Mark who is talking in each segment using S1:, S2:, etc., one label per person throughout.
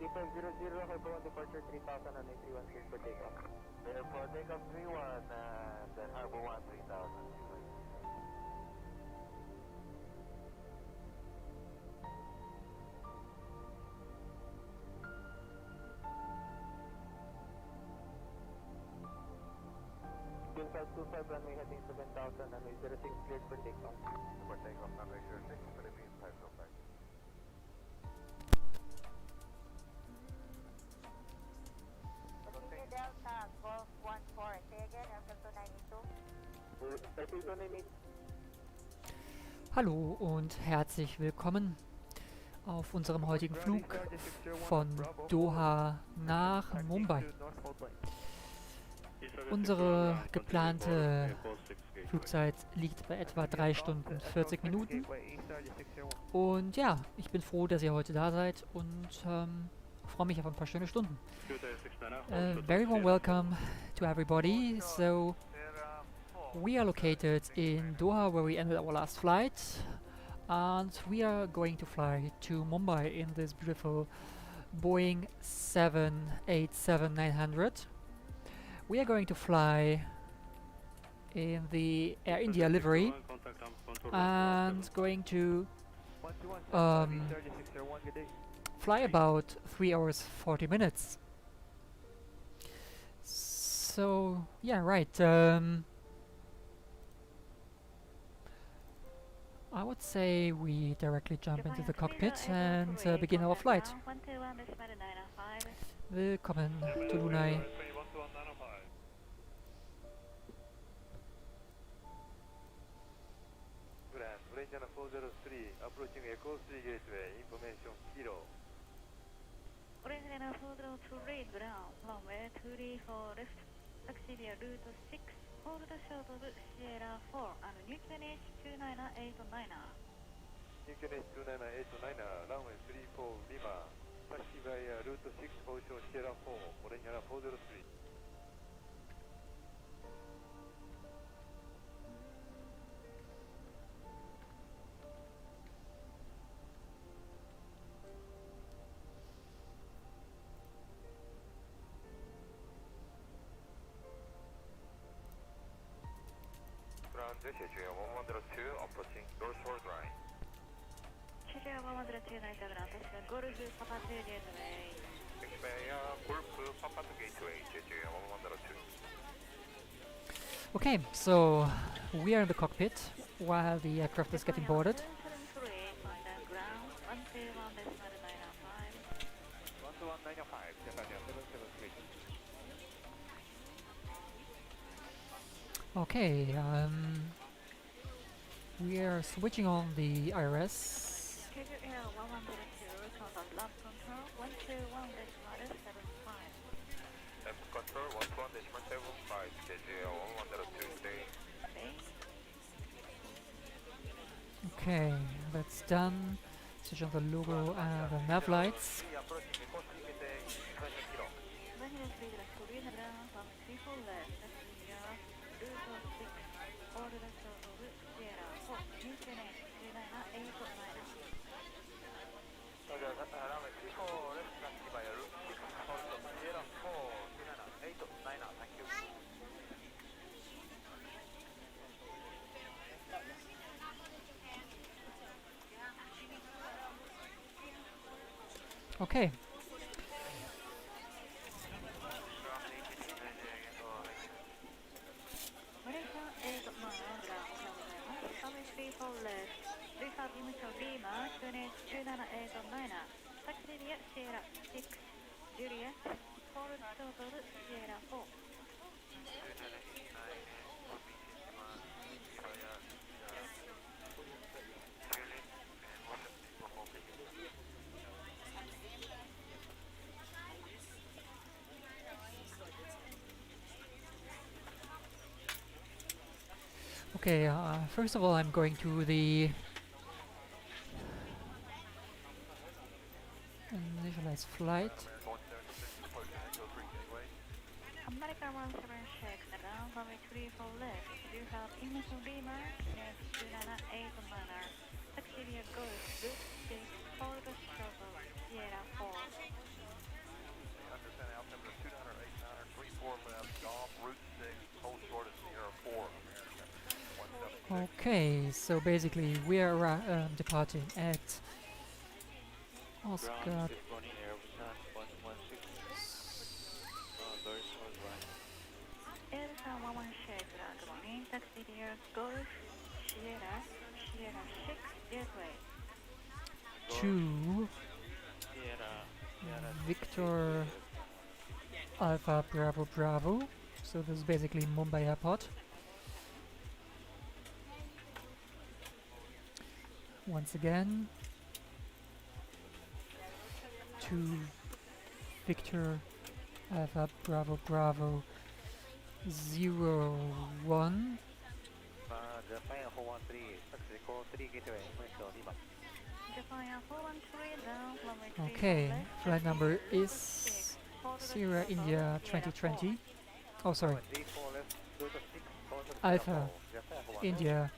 S1: 3500, Harbor 1 departure 3000 and 31 cleared for takeoff.
S2: Clear for takeoff 31 and then Harbor 1 3000.
S1: Fuel 525 runway heading 7000 and 06 cleared for takeoff.
S2: For takeoff, runway 06, Philippines 505.
S3: Delta Golf 14, say again, aircraft 292.
S4: Hallo und herzlich willkommen auf unserem heutigen Flug von Doha nach Mumbai. Unsere geplante Flugzeit liegt bei etwa 3 Stunden 40 Minuten. Und ja, ich bin froh, dass ihr heute da seid und freue mich auf ein paar schöne Stunden. Very warm welcome to everybody. So we are located in Doha, where we ended our last flight, and we are going to fly to Mumbai in this beautiful Boeing 787-900. We are going to fly in the Air India livery and going to fly about 3 hours 40 minutes. So yeah, right. I would say we directly jump into the cockpit and begin our flight. Willkommen to Lunai.
S2: Orange 403 approaching Echo 3 gateway, information kilo.
S3: Orange 403 ground, runway 24 left, taxi via route 6, hold short of Sierra 4 and new QNH 29889.
S2: New QNH 29889, runway 34 Lima, taxi via route 6, hold short Sierra 4, Orange 403. Ground Shivaji 1102 approaching northward line.
S3: Shivaji 1102 night ground, Golf Papa 2 gateway.
S2: Golf Papa 2 gateway, Shivaji 1102.
S4: Okay, so we are in the cockpit while the aircraft is getting boarded.
S2: 12195, Japan 773.
S4: Okay, we are switching on the IRS.
S3: Schedule Air 112, total lab control 121.75.
S2: Lab control 121.75, schedule 1102, stay.
S4: Okay, that's done. Switch on the logo and the nav lights.
S2: Approaching Echo 3 gateway, information kilo. Runway 34 left, taxi via route 6, hold of Sierra 4, 29889, thank you.
S4: Okay.
S3: Taxi via Sierra 6, Juliet, hold total Sierra 4.
S4: Okay, first of all I'm going to the initialize flight.
S3: American 176, ground runway 34 left. You have English Beamer, next 298 taxi via Golf, route 6, hold shuttle, Sierra 4.
S4: Okay, so basically we are departing at Oscar.
S1: Ground 6 Air Busan 116. Doors hold right.
S3: Elsa 116 ground warning, taxi near Golf Sierra 6 Gateway.
S4: To Victor Alpha Bravo Bravo. So this is basically Mumbai Airport. Once again, to Victor Alpha Bravo Bravo 01.
S1: Japan 413, taxi call 3 gateway, Moscow, Lima.
S3: Japan Air 413 down, runway 3
S4: Okay,
S3: left,
S4: flight number
S3: taxi
S4: is Sierra India 2020. Oh, sorry,
S1: 34 left, route 6,
S4: Alpha
S1: Japan 413.
S4: India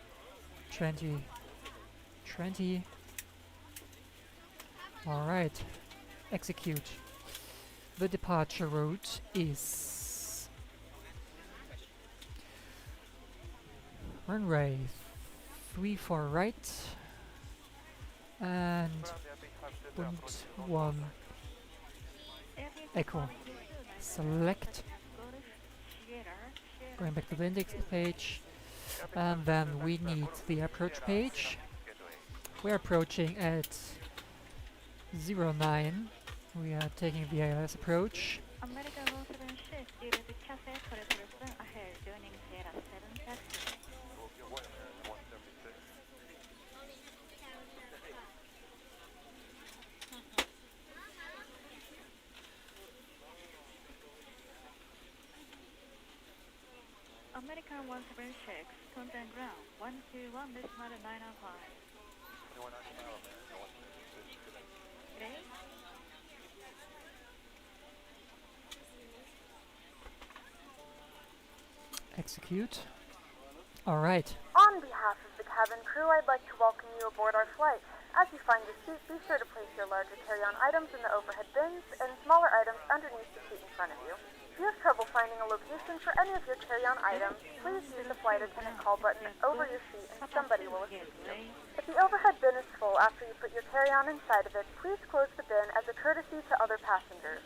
S4: 2020. Alright, execute. The departure route is runway 34 right and Bund 1 Echo. Select, going back to the index page, and then we need the approach page. We're approaching at 09. We are taking the ILS approach.
S3: American 176 due to cafe correction ahead, joining Sierra 7 taxi. American 176, contact ground 121 decimal 905. Okay?
S4: Execute. Alright.
S5: On behalf of the cabin crew, I'd like to welcome you aboard our flight. As you find your seat, be sure to place your larger carry-on items in the overhead bins and smaller items underneath the seat in front of you. If you have trouble finding a location for any of your carry-on items, please use the flight attendant call button over your seat and somebody will assist you. If the overhead bin is full after you put your carry-on inside of it, please close the bin as a courtesy to other passengers.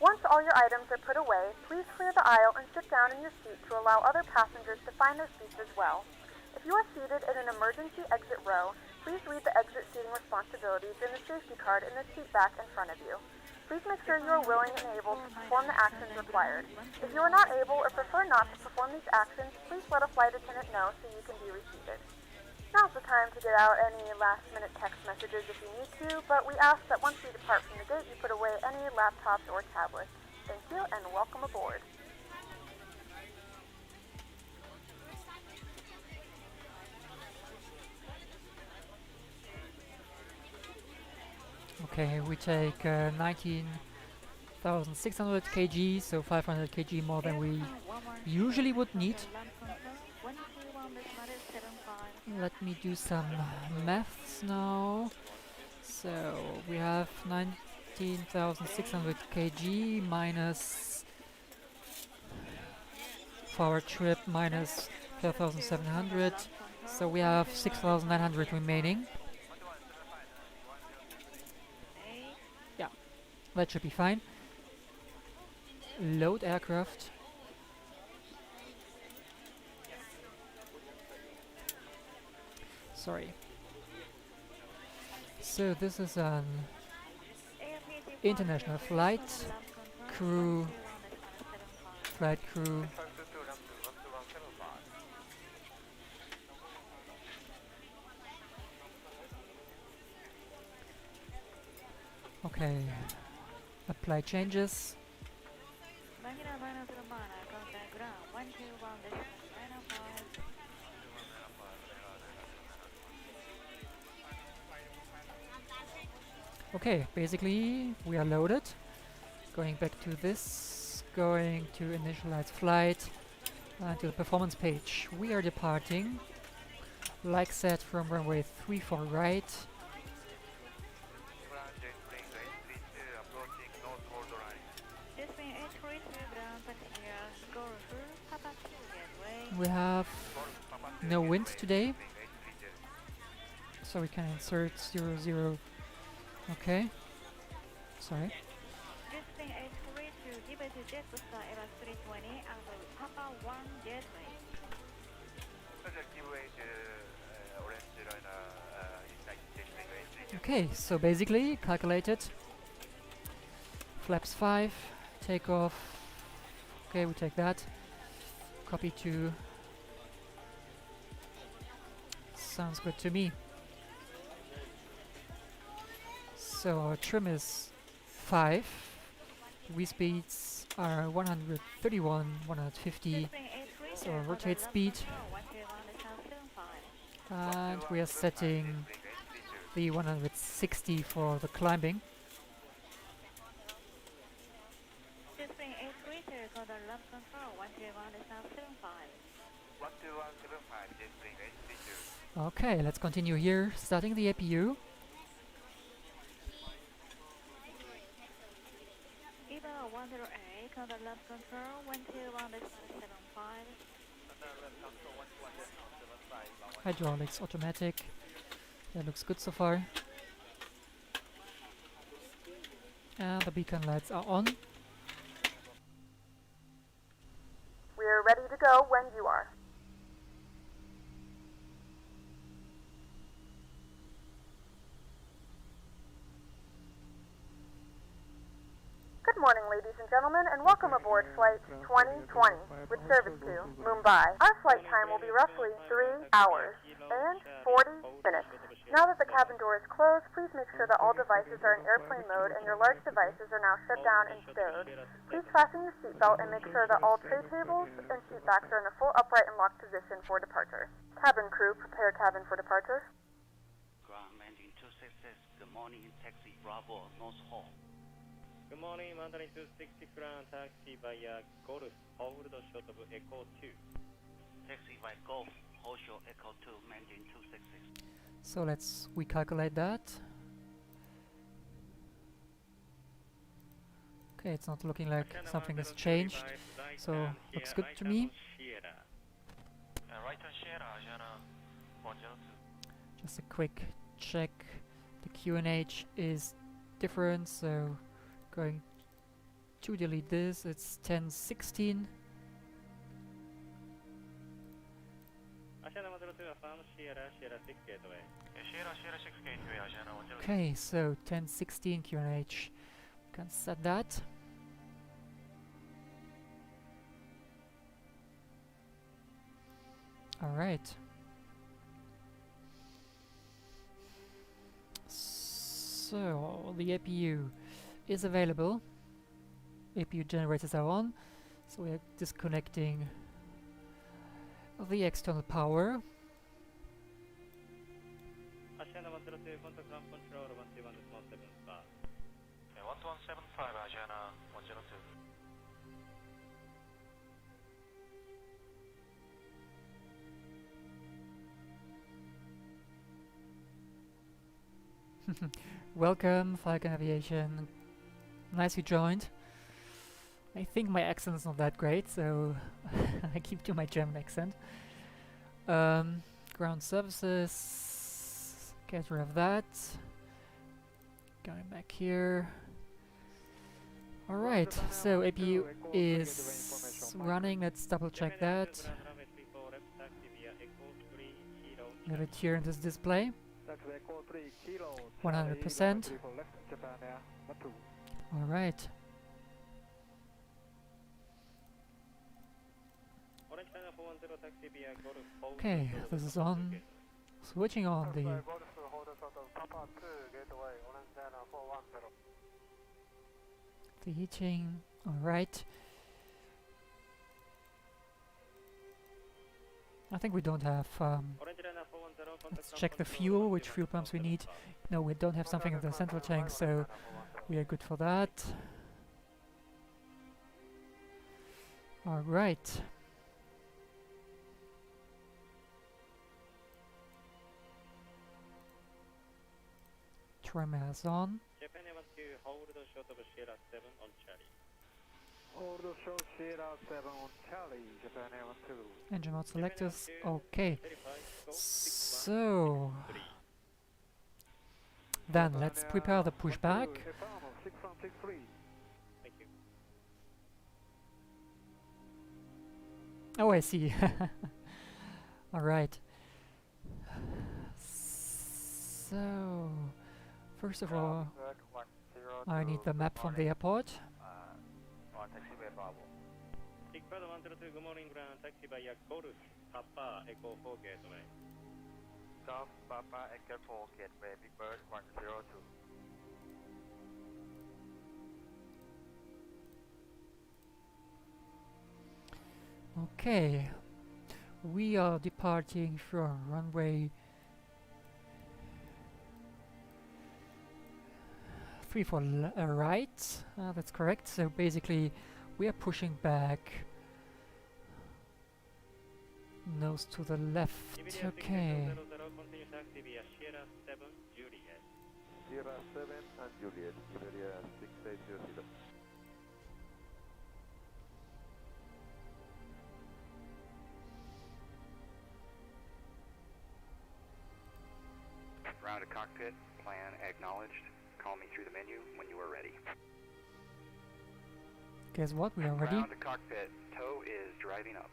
S5: Once all your items are put away, please clear the aisle and sit down in your seat to allow other passengers to find their seats as well. If you are seated in an emergency exit row, please read the exit seating responsibilities in the safety card in the seat back in front of you. Please make sure you are willing and able to perform the actions required. If you are not able or prefer not to perform these actions, please let a flight attendant know so you can be reseated. Now's the time to get out any last-minute text messages if you need to, but we ask that once you depart from the gate, you put away any laptops or tablets. Thank you, and welcome aboard.
S4: Okay, we take 19,600 kg, so 500 kg more than we usually would need. Let me do some maths now. So we have 19,600 kg minus for our trip minus 12,700. So we have 6,900 remaining. Yeah, that should be fine. Load aircraft. Sorry. So this is an international flight. Crew, flight crew. Okay. Apply changes. Okay, basically we are loaded. Going back to this, going to initialize flight, to the performance page. We are departing, like said, from runway 34 right. We have no wind today, so we can insert 00. Okay. Sorry.
S3: Jetstream 83 to GEVED Jetstar Era 320 and Papa 1 Gateway.
S4: Okay, so basically calculated. Flaps 5, takeoff. Okay, we take that. Copy to. Sounds good to me. So our trim is 5. V speeds are 131, 150. So our rotate speed. And we are setting the 160 for the climbing.
S3: Jetstream 83 to Condor Lab Control 121.75.
S4: Okay, let's continue here. Starting the APU.
S3: Eva 108 Condor Lab Control 121.75.
S4: Hydraulics automatic. That looks good so far. And the beacon lights are on.
S5: We are ready to go when you are. Good morning, ladies and gentlemen, and welcome aboard Flight 2020 with service to Mumbai. Our flight time will be roughly 3 hours and 40 minutes. Now that the cabin door is closed, please make sure that all devices are in airplane mode and your large devices are now shut down and stowed. Please fasten your seatbelt and make sure that all tray tables and seat backs are in a full upright and locked position for departure. Cabin crew, prepare cabin for departure.
S6: Ground landing 266, good morning, taxi Bravo, North Hall.
S7: Good morning, Mandarin 260 ground taxi via Golf, hold short of Echo 2.
S6: Taxi by Golf, hold short Echo 2, Mandarin 266.
S4: So we calculate that. Okay, it's not looking like something has changed, so looks good to me. Just a quick check. The QNH is different, so going to delete this. It's 1016. Okay, so 1016 QNH. Can set that. Alright. So the APU is available. APU generators are on. So we are disconnecting the external power.
S7: Asiana 102, contact ground control 121.75.
S8: 1175, Asiana 102.
S4: Welcome, Falcon Aviation. Nice you joined. I think my accent is not that great, so I keep to my German accent. Ground services, get rid of that. Going back here. Alright, so APU is running, let's double check that. Let it here in this display. 100%. Alright. Okay, this is on. Switching on the heating. Alright. I think we don't have let's check the fuel, which fuel pumps we need. No, we don't have something in the central tank, so we are good for that. Alright. Trim is on.
S7: Japan 1 hold short of Sierra 7 on Charlie.
S1: Hold show Sierra 7 on Charlie, Japan Air 12.
S4: Engine mode selectors. Okay. So then let's prepare the pushback.
S7: Thank you.
S4: Oh, I see. All right. So first of all, I need the map from the airport.
S8: On taxi by Bravo.
S7: Big Brother 102, good morning, ground taxi by Golf Papa Echo 4 Gateway.
S8: Golf Papa Echo 4 Gateway, Big Bird 102.
S4: Okay, we are departing from runway 3 for right. That's correct. So basically, we are pushing back nose to the left. Okay.
S7: Continue taxi via Sierra 7 Juliet.
S2: Sierra 7 and Juliet, Iberia 6800.
S9: Round to cockpit, plan acknowledged. Call me through the menu when you are ready.
S4: Guess what? We are ready.
S9: Round to cockpit, tow is driving up.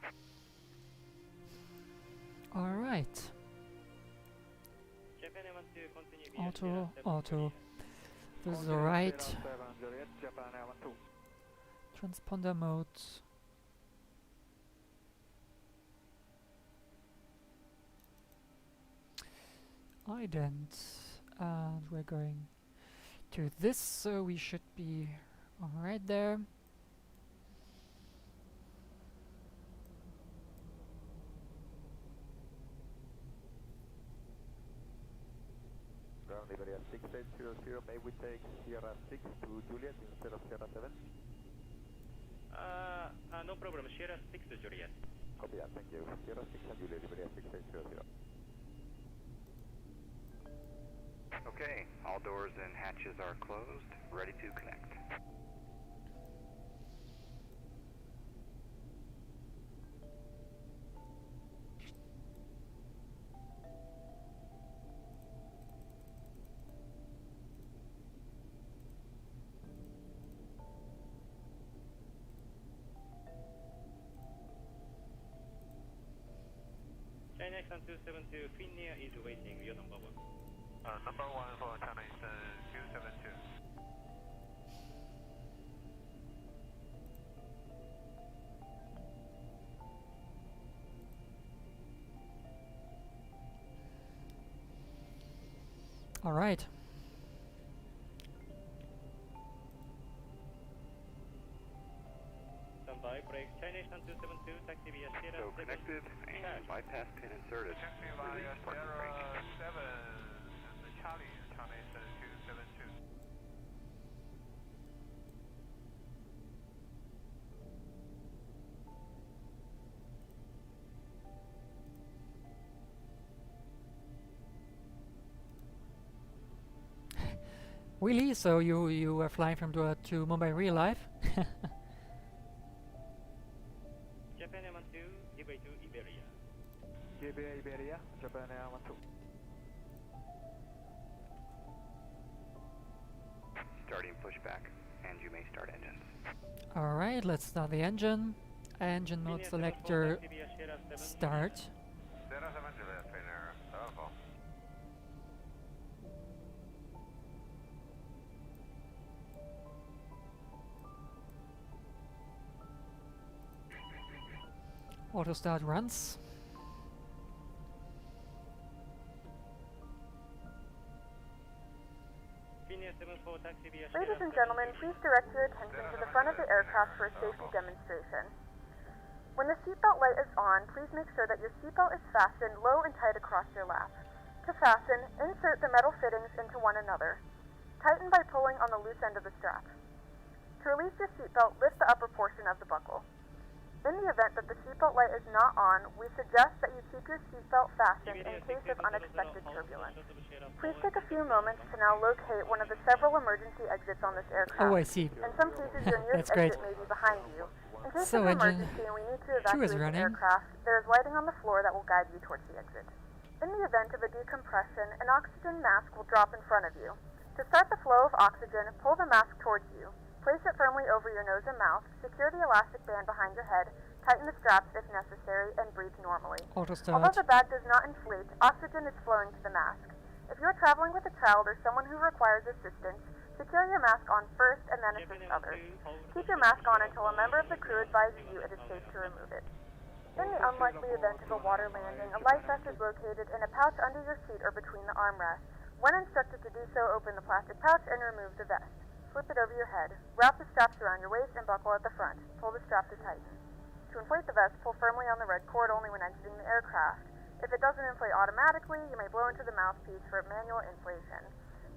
S4: All right.
S7: Japan Air 12, continue via
S4: Auto,
S7: Sierra 7
S4: auto.
S7: Juliet.
S4: This is the right.
S1: Sierra 7 Juliet, Japan Air 12.
S4: Transponder mode. Ident. And we're going to this, so we should be alright there.
S2: Ground Iberia 6800, may we take Sierra 6 to Juliet instead of Sierra 7?
S7: No problem, Sierra 6 Juliet.
S2: Copy that, thank you. Sierra 6 and Juliet, Iberia 6800.
S9: Okay, all doors and hatches are closed, ready to connect.
S7: China Eastern 272, Finnair is waiting, your number 1.
S8: Number 1 for China Eastern 272.
S4: All right.
S7: Standby, brakes, China Eastern 272, taxi via Sierra
S9: So
S7: 7.
S9: connected and bypass pin inserted.
S8: Taxi via
S9: Release parking
S8: Sierra
S9: brake.
S8: 7 and Charlie, China Eastern 272.
S4: Really? So you were flying from to Mumbai in real life?
S7: Japan Air 12, give way to Iberia.
S1: GBA Iberia, Japan Air 12.
S9: Starting pushback, and you may start engines.
S4: All right, let's start the engine. Engine mode
S7: Finnair 74,
S4: selector.
S7: taxi via Sierra 7
S4: Start.
S8: Sierra 7 Juliet, Finnair 74.
S4: Auto start runs.
S7: Finnair 74, taxi via
S5: Ladies
S7: Sierra
S5: and gentlemen, please direct your attention to the front of the aircraft for a safety demonstration. When the seatbelt light is on, please make sure that your seatbelt is fastened low and tight across your lap. To fasten, insert the metal fittings into one another. Tighten by pulling on the loose end of the strap. To release your seatbelt, lift the upper portion of the buckle. In the event that the seatbelt light is not on, we suggest that you keep your seatbelt fastened in case of unexpected turbulence. Please take a few moments to now locate one of the several emergency exits on this aircraft.
S4: Oh, I see.
S5: In some cases, your nearest
S4: That's great.
S5: exit may be behind you. In case
S4: So
S5: of an
S4: engine
S5: emergency and we need to
S4: 2 is
S5: evacuate the
S4: running.
S5: aircraft, there is lighting on the floor that will guide you towards the exit. In the event of a decompression, an oxygen mask will drop in front of you. To start the flow of oxygen, pull the mask towards you. Place it firmly over your nose and mouth, secure the elastic band behind your head, tighten the straps if necessary, and breathe normally.
S4: Auto
S5: Although
S4: start.
S5: the bag does not inflate, oxygen is flowing to the mask. If you are traveling with a child or someone who requires assistance, secure your mask on first and then assist others. Keep your mask on until a member of the crew advises you it is safe to remove it. In the unlikely event of a water landing, a life vest is located in a pouch under your seat or between the armrests. When instructed to do so, open the plastic pouch and remove the vest. Slip it over your head. Wrap the straps around your waist and buckle at the front. Pull the strap to tighten. To inflate the vest, pull firmly on the red cord only when exiting the aircraft. If it doesn't inflate automatically, you may blow into the mouthpiece for manual inflation.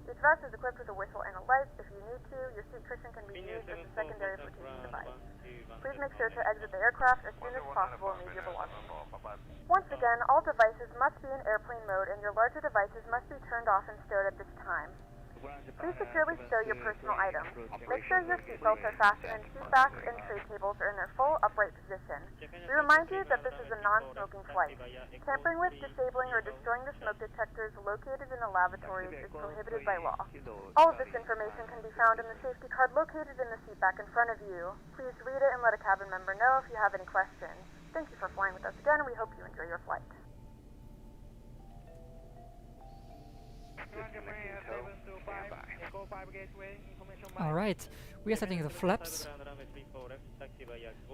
S5: Each vest is equipped with a whistle and a light. If you need to, your seat cushion can be used as a secondary flotation device. Please make sure to exit the aircraft as soon as possible and leave your belongings. Once again, all devices must be in airplane mode and your larger devices must be turned off and stowed at this time. Please securely stow your personal items. Make sure your seatbelts are fastened and seat backs and tray tables are in their full upright position. We remind you that this is a non-smoking flight. Tampering with, disabling, or destroying the smoke detectors located in the lavatories is prohibited by law. All of this information can be found in the safety card located in the seat back in front of you. Please read it and let a cabin member know if you have any questions. Thank you for flying with us again, and we hope you enjoy your flight.
S4: Alright, we are setting the flaps.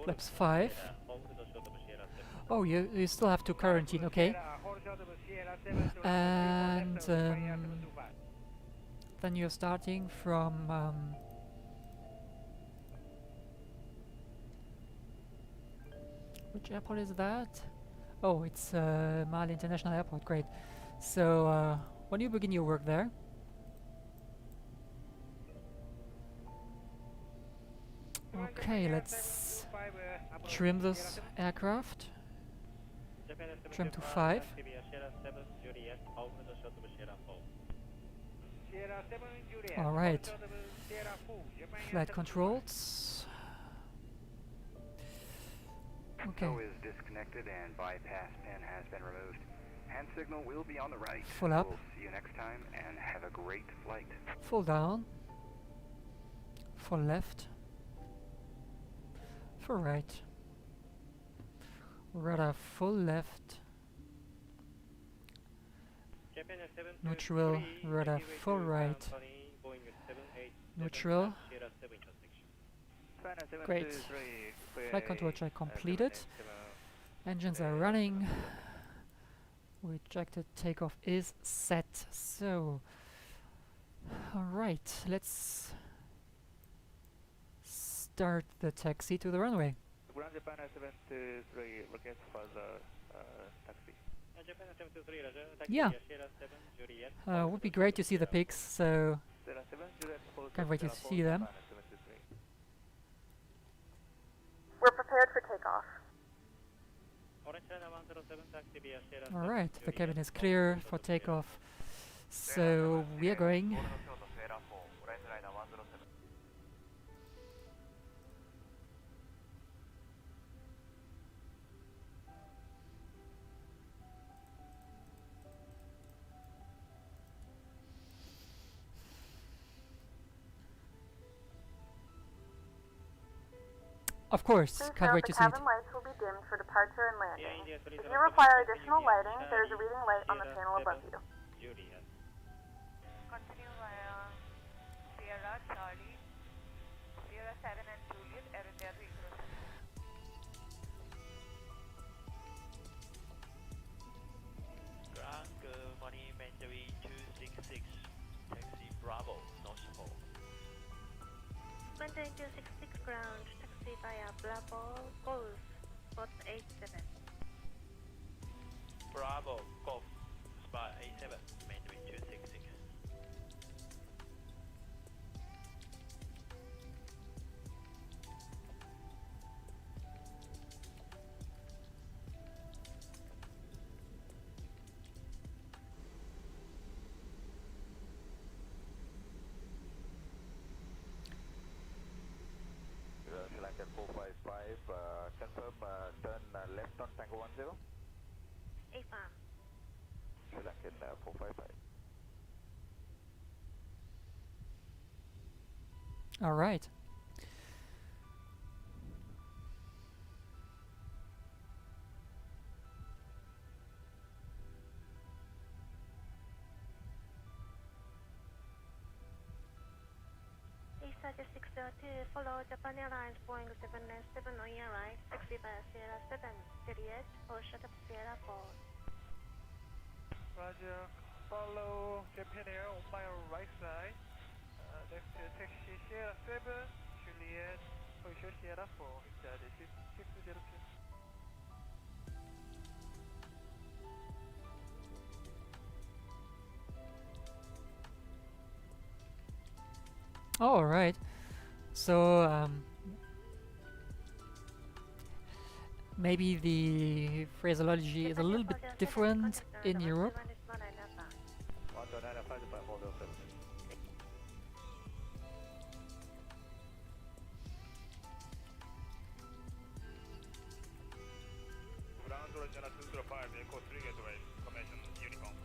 S4: Flaps 5. Oh, you still have to quarantine, okay. And then you're starting from which airport is that? Oh, it's Mali International Airport, great. So when you begin your work there, okay, let's trim this aircraft. Trim to 5. Alright. Flight controls. Okay.
S9: Is disconnected and bypass pin has been removed. Hand signal will be on the right.
S4: Full up.
S9: We'll see you next time and have a great flight.
S4: Full down. Full left. Full right. Rudder full left. Neutral. Rudder full right. Neutral. Great. Flight control check completed. Engines are running. Rejected takeoff is set. So, alright, let's start the taxi to the runway.
S1: Ground Japan 723 request for the taxi. Japan 723, Roger. Taxi
S4: Yeah.
S1: Sierra 7 Juliet.
S4: Would be great to see the pics, so
S1: Sierra 7 Juliet.
S4: can't wait to see them.
S5: We're prepared for takeoff.
S4: Alright, the cabin is clear for takeoff, so we are going. Of course,
S5: Please
S4: can't
S5: note
S4: wait
S5: the
S4: to see it.
S5: cabin lights will be dimmed for departure and landing. If you require additional lighting, there is a reading light on the panel above you.
S10: Continue via Sierra, Charlie, Sierra 7 and Juliet, Air India 306.
S11: Ground, good morning, Mandarin 266, taxi Bravo, North Pole.
S3: Mandarin 266 ground, taxi via Bravo, Golf, 487.
S11: Bravo, Golf, Spot 87, Mandarin 266.
S8: left on Tango 10.
S3: Affirm.
S8: Sri Lankan 455.
S4: All right.
S3: Shivaji 602, follow Japan Airlines Boeing 787 on your right, taxi by Sierra 7, Juliet, or shut up Sierra 4.
S2: Roger, follow Japan Air on my right side. Next to taxi Sierra 7, Juliet, or shut Sierra 4, that is 602.
S4: All right. So maybe the phraseology is a little bit different in Europe.
S2: Ground China 205, Echo 3 Gateway, Commission Uniform.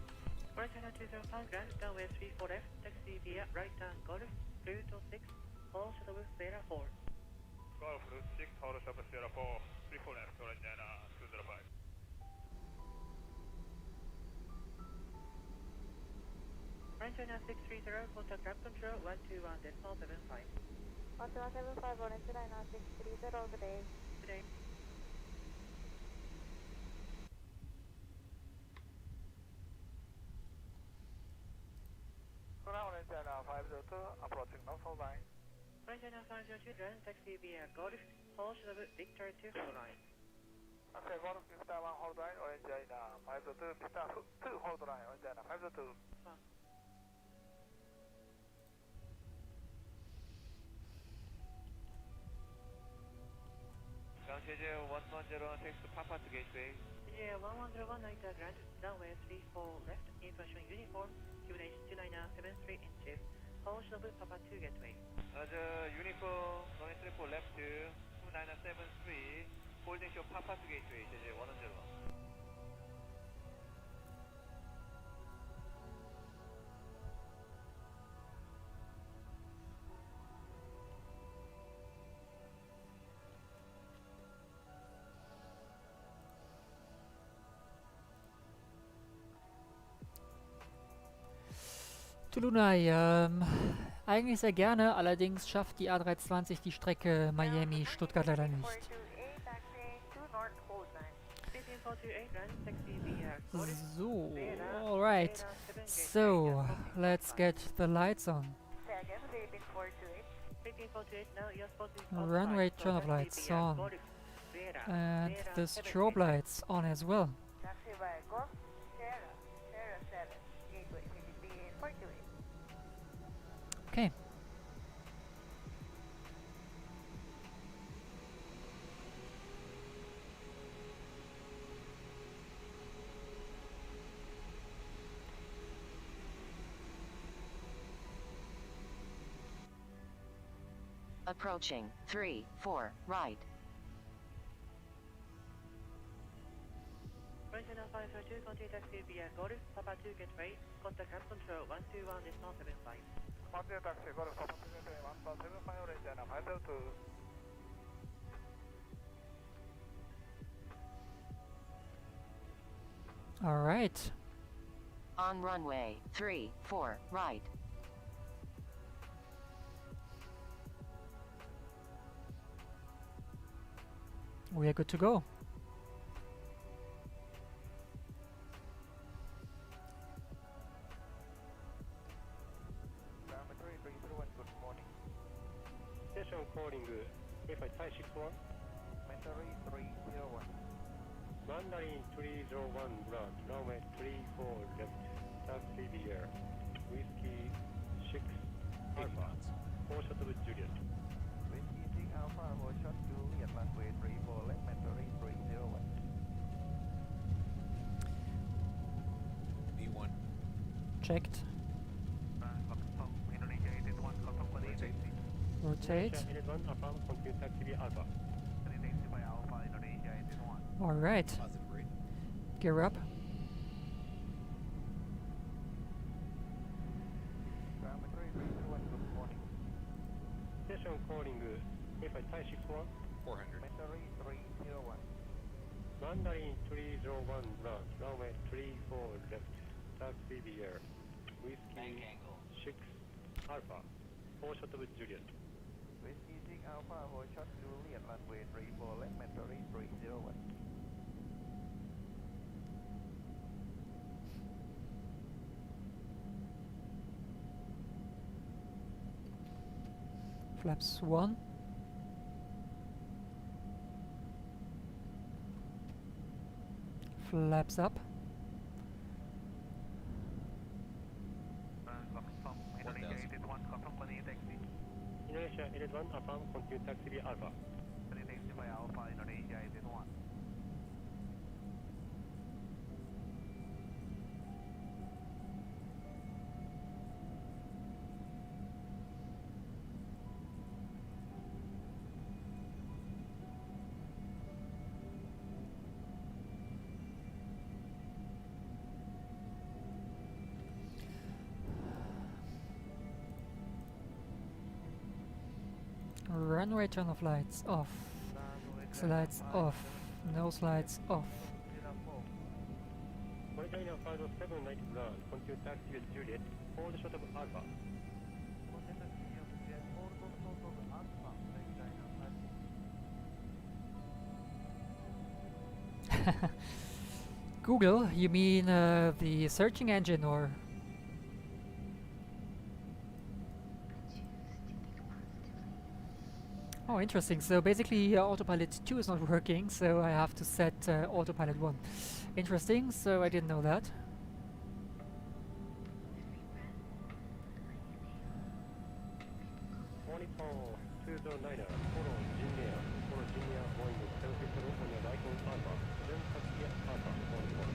S7: Ground China 205, ground, runway 34 left, taxi via right turn Golf, route 6, hold shuttle Sierra 4.
S2: Golf route 6, hold shuttle Sierra 4, 34 left, Ground China 205.
S7: Ground China 630, contact ground control 121.75.
S3: 12175, Orange China 630, good day.
S7: Good day.
S2: Orange China 502, approaching north hold line.
S7: Orange China 502, ground, taxi via Golf, hold shuttle Victor 2 hold line.
S2: Okay, Golf Victor 1 hold line, Orange China 502, Victor 2 hold line, Orange China 502. Ground Cheje 110, takes to Papa to gateway.
S7: Yeah, 1101, night ground, runway 34 left, information uniform, QNH 2973 inches, hold shuttle Papa 2 gateway.
S2: Roger, uniform, runway 34 left to 2973, holding show Papa to gateway, Cheje 110.
S4: Tulunai, eigentlich sehr gerne, allerdings schafft die A320 die Strecke Miami-Stuttgart leider nicht.
S10: 428, taxi to north hold line.
S7: 15428, ground, taxi via Golf,
S4: So, alright. So, let's get the lights on.
S10: Say again, 18428.
S7: 15428, now you're supposed to be
S4: Runway turn of lights on. And the strobe lights on as well.
S10: Taxi by Golf, Sierra 7, gateway, CDP 428.
S4: Okay.
S12: Approaching 3-4 right.
S7: Orange China 502, contact taxi via Golf, Papa 2 gateway, contact ground control 121.75.
S2: Contact taxi, Golf Papa 2 gateway, 175, Orange China 502.
S4: All right.
S12: On runway 34 right.
S4: We are good to go.
S2: Number 3331, good morning.
S7: Station calling Wi-Fi 561.
S2: Mandalay 301.
S7: Mandarin 301 ground, runway 34 left, taxi via Whiskey 6 Alpha, 4 shuttle Juliet.
S2: Whiskey 6 Alpha, 4 shot Juliet, runway 34 left, Mandalay 301.
S13: B1.
S4: Checked.
S2: Indonesia 81, confirm for the safety.
S4: Rotate.
S7: Indonesia 81, affirm, continue taxi via Alpha.
S2: Taxi by Alpha, Indonesia 81.
S4: Alright. Gear up.
S13: Station calling If I tie 61
S8: 400.
S2: Mandalay 301.
S13: Mandarin 301 ground, runway 34 left, taxi via Whiskey 6 Alpha, 4 shot of Juliet.
S2: Whiskey 6 Alpha, 4 shot Juliet, runway 34 left, Mandalay 301.
S4: Flaps 1. Flaps up.
S13: Indonesia 81, affirm, continue taxi via Alpha.
S2: Taxi by Alpha, Indonesia 81.
S4: Runway turn off lights off. Exit lights off. Nose lights off.
S13: Monitoring Alpha 790 ground, continue taxi via Juliet, 4 shot of Alpha.
S4: Google, you mean the searching engine, or? Oh, interesting. So basically autopilot 2 is not working, so I have to set autopilot 1. Interesting, so I didn't know that.
S13: Monitor 209er, follow Junior, Boeing 750 on your right on Alpha, then taxi at Alpha, monitor.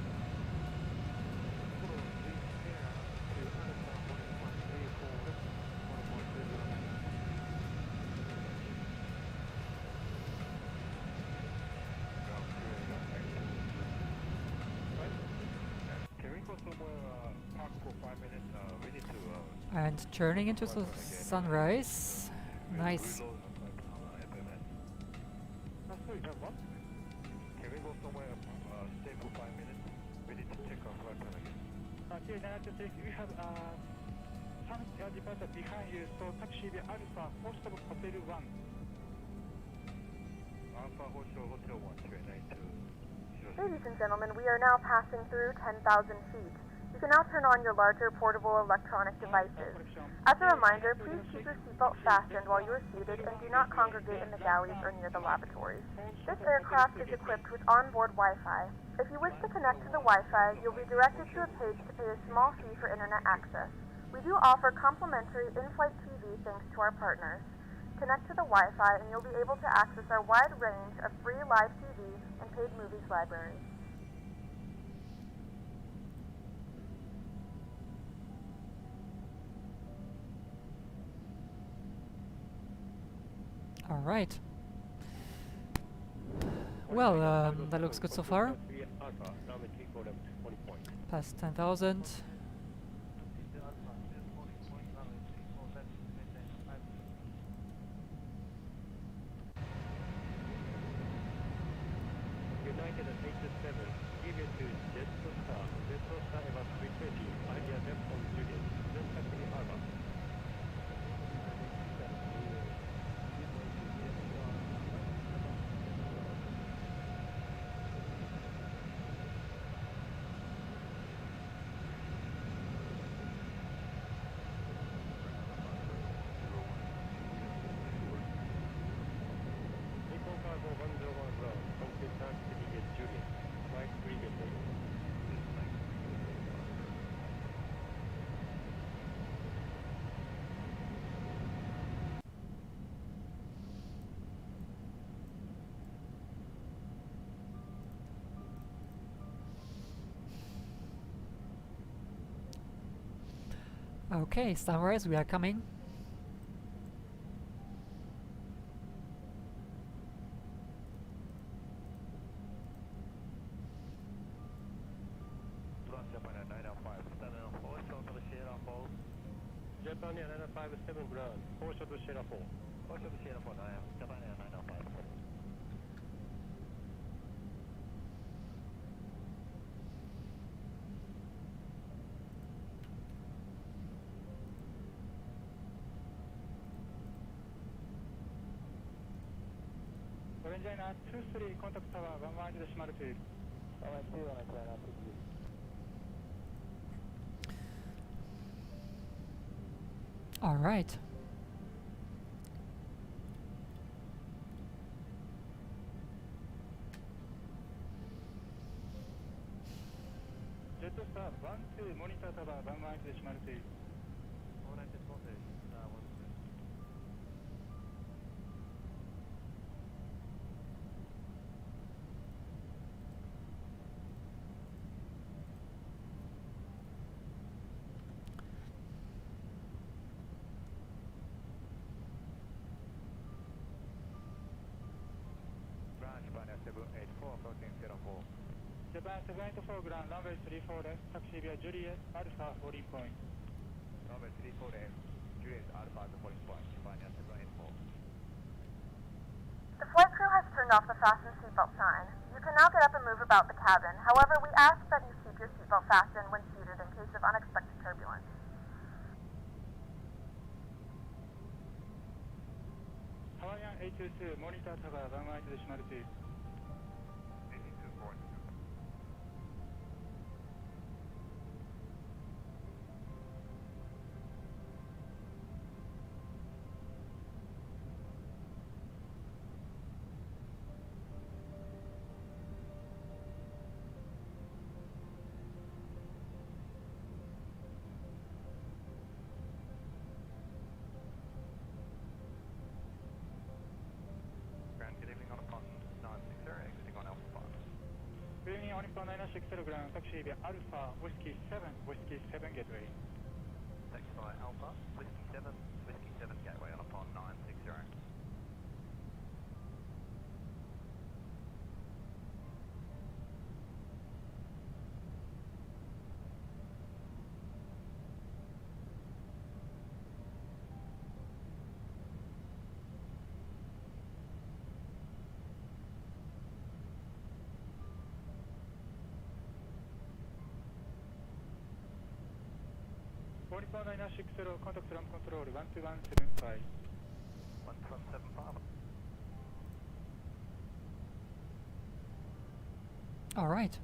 S4: And turning into the sunrise. Nice.
S8: Can we go somewhere, stay for 5 minutes? We need to take off right time again.
S2: You have some departure behind you, so taxi via Alpha, host of Hotel 1.
S8: Alpha Hotel 1, 392.
S5: Ladies and gentlemen, we are now passing through 10,000 feet. You can now turn on your larger portable electronic devices. As a reminder, please keep your seatbelt fastened while you are seated and do not congregate in the galleys or near the lavatories. This aircraft is equipped with onboard Wi-Fi. If you wish to connect to the Wi-Fi, you'll be directed to a page to pay a small fee for internet access. We do offer complimentary in-flight TV thanks to our partners. Connect to the Wi-Fi and you'll be able to access our wide range of free live TV and paid movies library.
S4: All right. Well, that looks good so far. Past 10,000.
S13: United 87, give it to Jetstar, about 320, idea left on Juliet, then taxi Alpha.
S4: Okay, sunrise, we are coming.
S13: Japan Air 957 ground, 4 shuttle Sierra 4.
S8: 4 shuttle Sierra 4, Japan Air 957.
S2: Orange Liner 23, contact tower, 11 decimal 2.
S8: 2, Orange Liner 23.
S4: All right.
S2: Jetstar 12, monitor tower, 11 decimal 2.
S8: Orange is 1, 1. Japan Air 784, approaching Sierra 4.
S2: Japan 784 ground, runway 34 left, taxi via Juliet, Alpha, boarding point.
S8: Runway 34 left, Juliet Alpha at the boarding point, Japan Air 784.
S5: The flight crew has turned off the fasten seatbelt sign. You can now get up and move about the cabin. However, we ask that you keep your seatbelt fastened when seated in case of unexpected turbulence.
S2: Hawaiian 822, monitor tower, 11 decimal 2.
S8: 82, 4.
S2: Bringing on Nippon 960 ground, taxi via Alpha, Whiskey 7, Whiskey 7 gateway.
S8: Taxi by Alpha, Whiskey 7, Whiskey 7 gateway on upon 960.
S2: Nippon 960, contact ramp control, 12175.
S8: 12175.
S4: All right.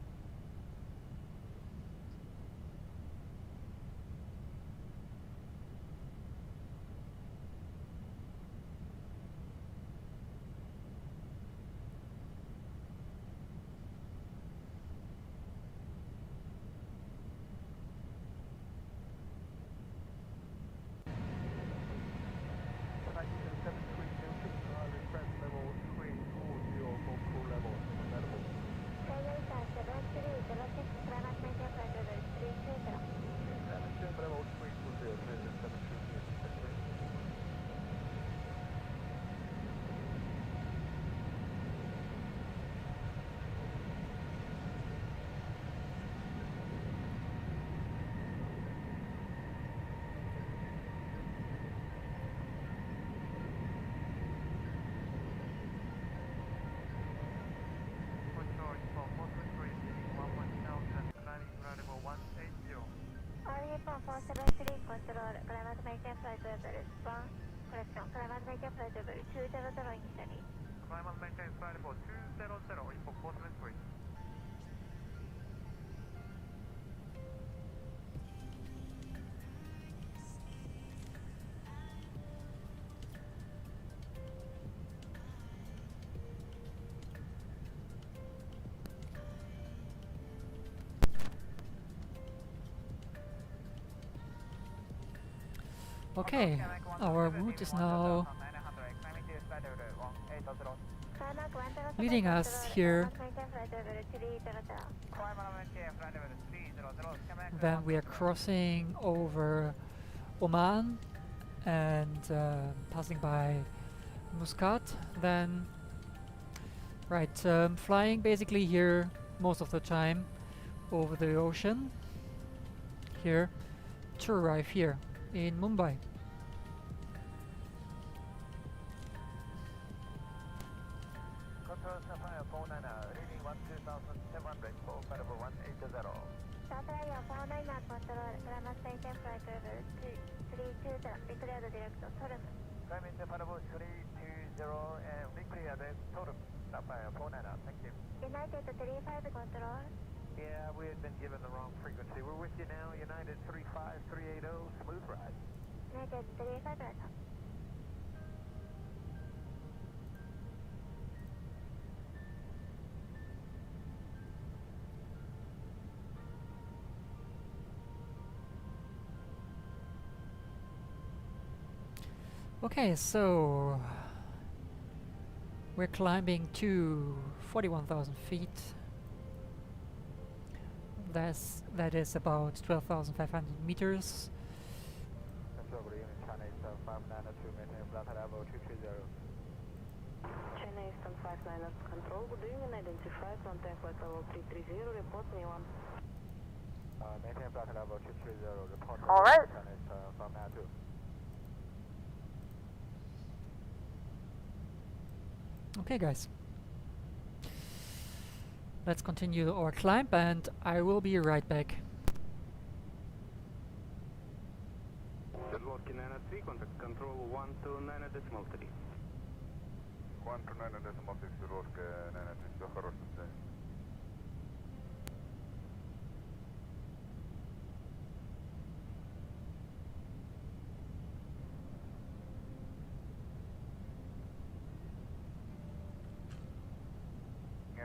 S3: Nippon 473 control, climate maintain flight level response, correction, climate maintain flight level 200 initially.
S2: Climate maintain flight level 200, input 473.
S4: Okay, our route is now leading us here. Then we are crossing over Oman and passing by Muscat. Then, right, flying basically here most of the time over the ocean here to arrive here in Mumbai.
S2: Control Sapphire 49, reading 12,700 for Parabol 180.
S5: Sapphire 49 control, climb station flight level 320, declared direct Torum.
S2: Climb into Parabol 320 and declared Torum. Sapphire 49, thank you.
S5: United 35 control.
S2: Yeah, we had been given the wrong frequency. We're with you now, United 35380, smooth ride.
S5: United 35 right.
S4: Okay, so we're climbing to 41,000 feet. That is about 12,500 meters.
S7: China Eastern 59 control, good evening, identified, maintain flight level 330, report Milan.
S2: Maintain flight level 230, report.
S5: All right.
S2: From now too.
S4: Okay, guys. Let's continue our climb, and I will be right back.
S9: Светловский 9-3, contact control 129.3.
S8: 129.6, Светловская 9-3, все хорошее состояние.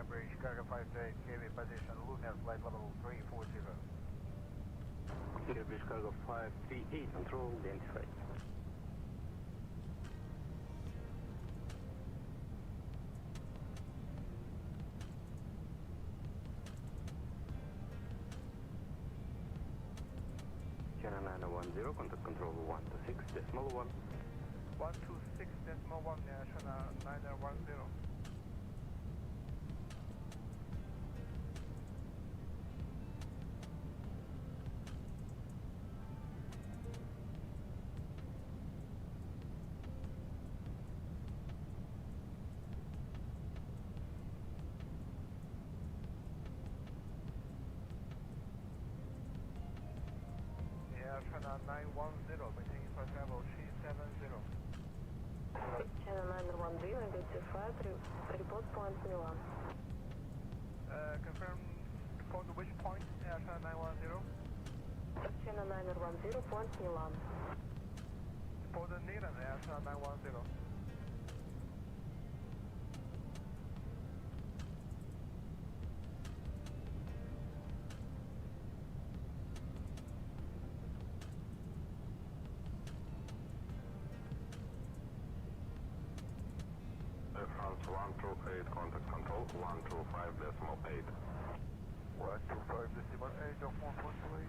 S2: British Cargo 58, KV position, lunar flight level 340.
S9: British Cargo 538, control identified. China 910, contact control 126.1.
S2: 126.1, China 910. China 910, maintaining for travel 370.
S7: China 910, identified, report point Milan.
S2: Confirm for which point, China 910?
S7: China 910, point Milan.
S2: For the Milan, China 910.
S8: France 128, contact control 125.8. 125.8 of 128.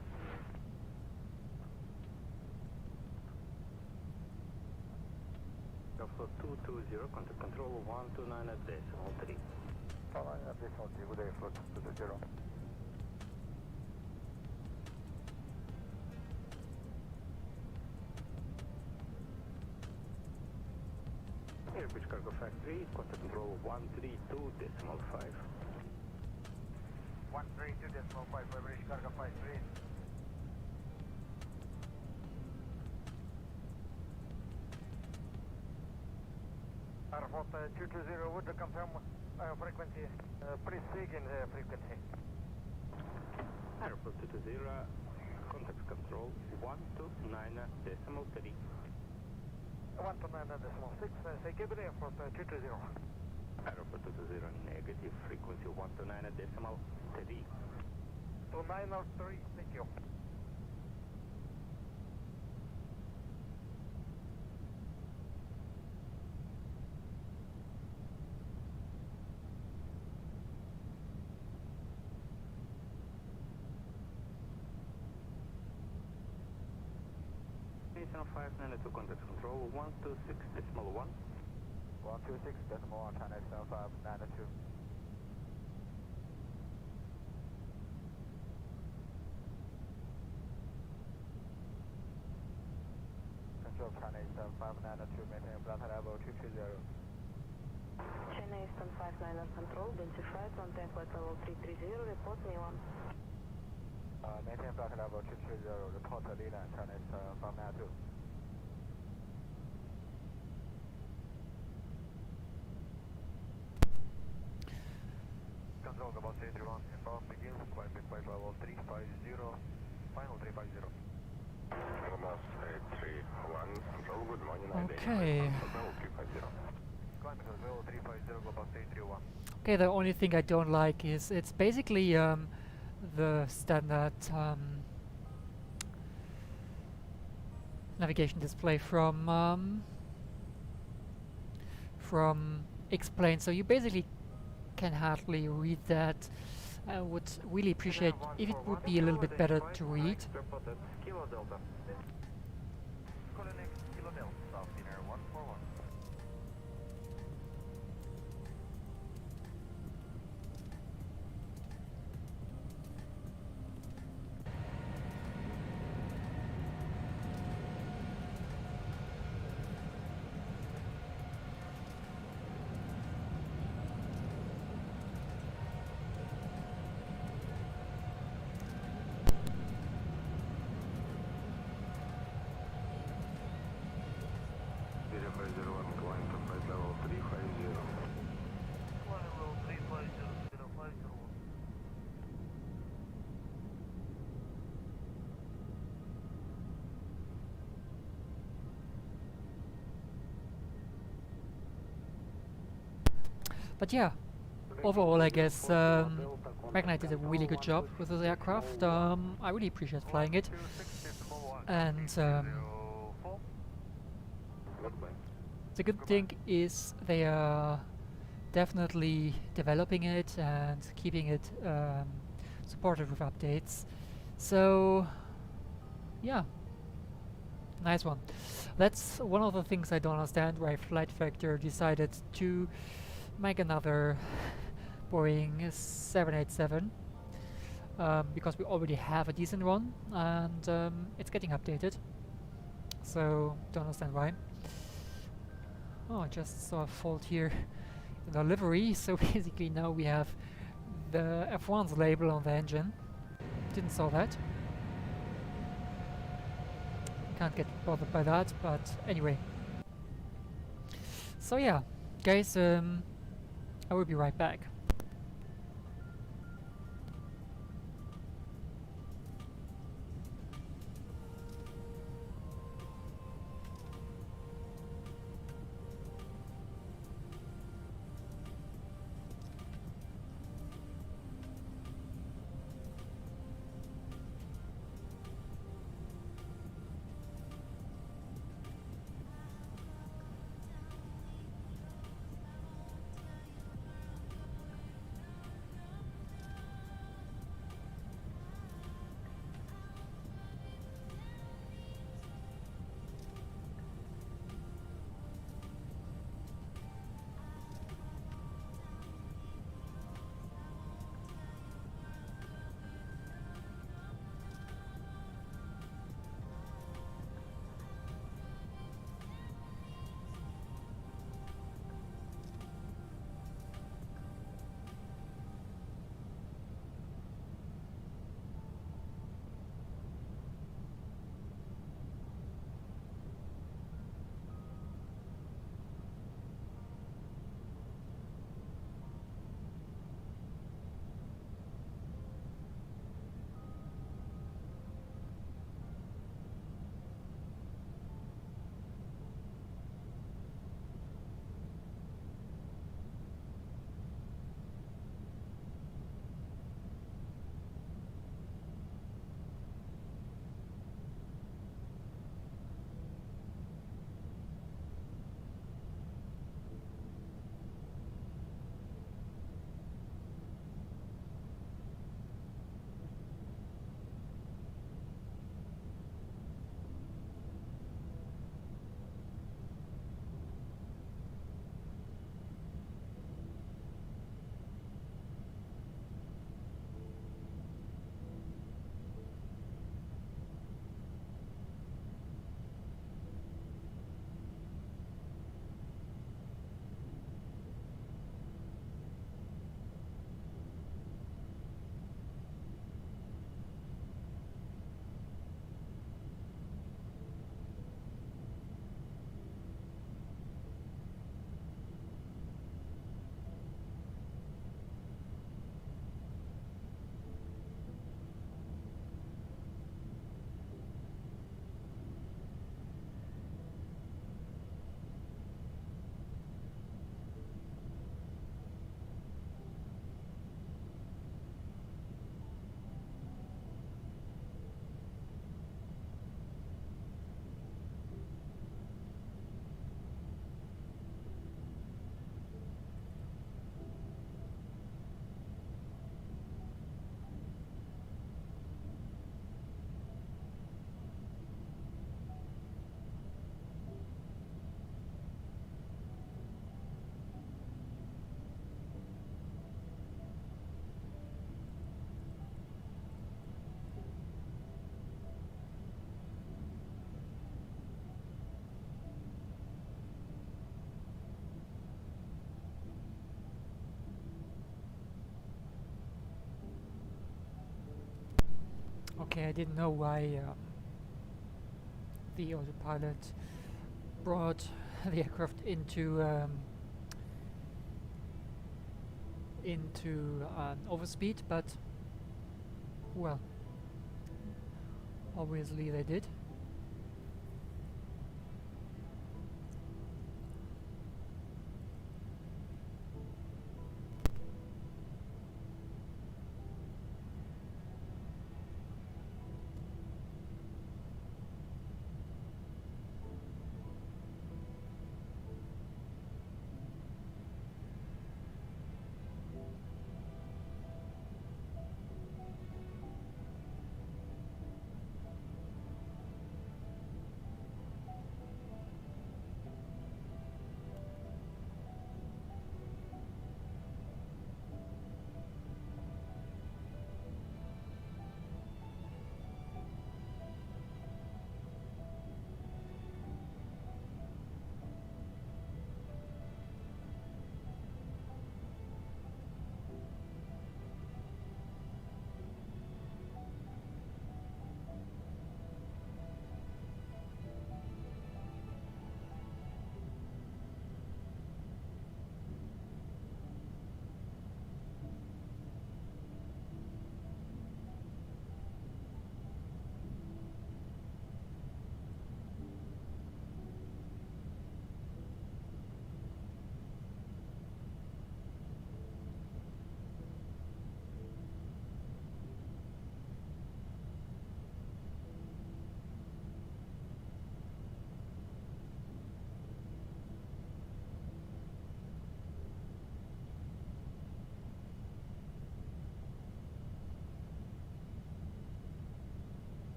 S9: Alpha 220, contact control 129.3.
S2: Following additional good day, flight to the 0.
S9: British Cargo Factory, contact control 132.5.
S2: 132.5 for British Cargo 53. Airport 220, would you confirm frequency, please speaking frequency.
S9: Airport 220, contact control 129.3.
S2: 129.6, say give it airport 220.
S9: Airport 220, negative, frequency 129.3.
S2: 2903, thank you.
S9: Channel 592, contact control 126.1.
S2: 126.1, China 7592.
S8: visual China Eastern 592, maintain flight level 230.
S14: China Eastern 59 control, identified, maintain flight level 330, report Milan.
S8: Maintain flight level 230, report Milan, China Eastern 592. Control, about 331, inbound begins, climb flight level 350, final 350.
S13: Almost 831, control, good morning.
S4: Okay.
S13: Level 350.
S8: Climbing to level 350, about 331.
S4: Okay, the only thing I don't like is it's basically the standard navigation display from Explain. So you basically can hardly read that. I would really appreciate if it would be a little bit better to read.
S8: Kilo Delta. Connect Kilo Delta, South Dinner 141.
S4: But yeah, overall I guess MagKnight did a really good job with this aircraft. I really appreciate flying it, and the good thing is they are definitely developing it and keeping it supported with updates. So yeah, nice one. That's one of the things I don't understand, why Flight Factor decided to make another Boeing 787, because we already have a decent one, and it's getting updated, so don't understand why. Oh, I just saw a fault here in the livery, so basically now we have the F1's label on the engine. Didn't saw that. Can't get bothered by that, but anyway. So yeah, guys, I will be right back. Okay, I didn't know why the autopilot brought the aircraft into overspeed, but well, obviously they did.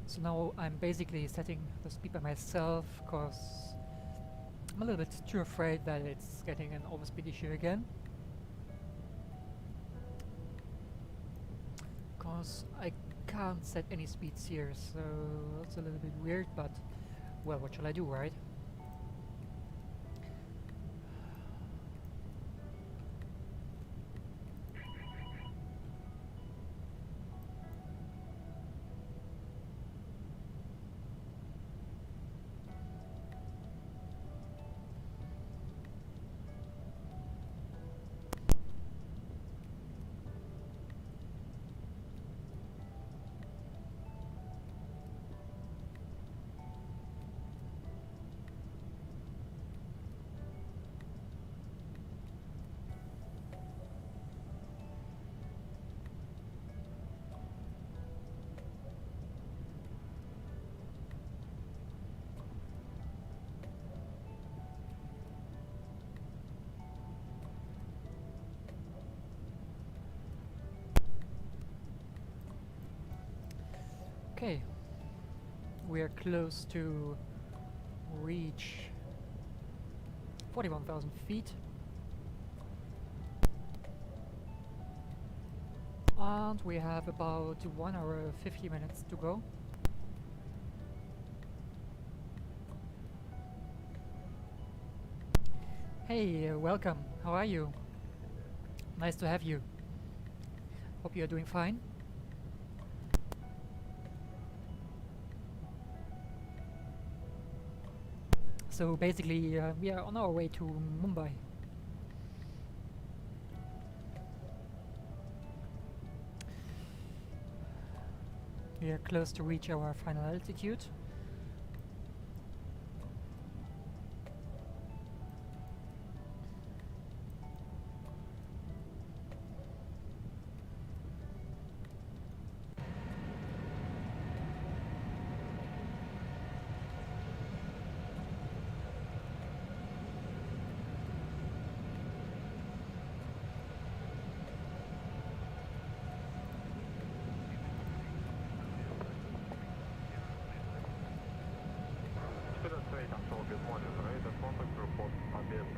S4: So now I'm basically setting the speed by myself, because I'm a little bit too afraid that it's getting an overspeed issue again. Because I can't set any speeds here, so it's a little bit weird, but well, what shall I do, right? Okay. We are close to reach 41,000 feet. And we have about 1 hour 50 minutes to go. Hey, welcome. How are you? Nice to have you. Hope you are doing fine. So basically, we are on our way to Mumbai. We are close to reach our final altitude.
S13: Good morning, radar contact report Aviation.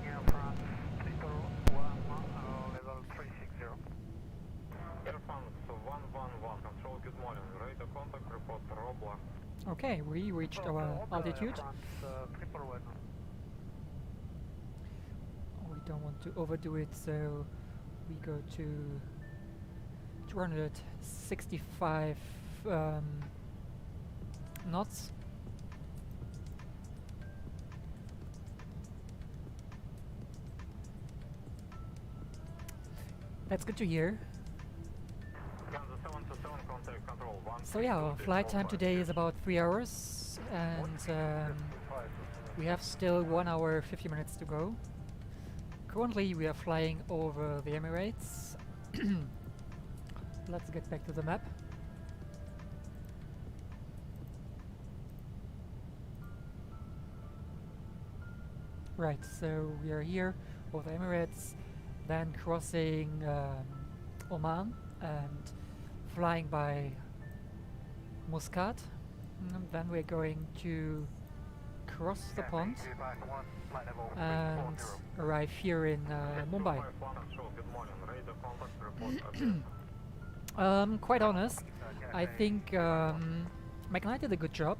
S2: Air France, Triple 1, level 360.
S13: Air France 111, control, good morning, radar contact report Robla.
S4: Okay, we reached our altitude.
S2: Triple 1.
S4: We don't want to overdo it, so we go to 265 knots. That's good to hear. So yeah, our flight time today is about 3 hours, and we have still 1 hour 50 minutes to go. Currently we are flying over the Emirates. Let's get back to the map. Right, so we are here over the Emirates, then crossing Oman and flying by Muscat. Then we're going to cross the pond and arrive here in Mumbai. Quite honest, I think MagKnight did a good job.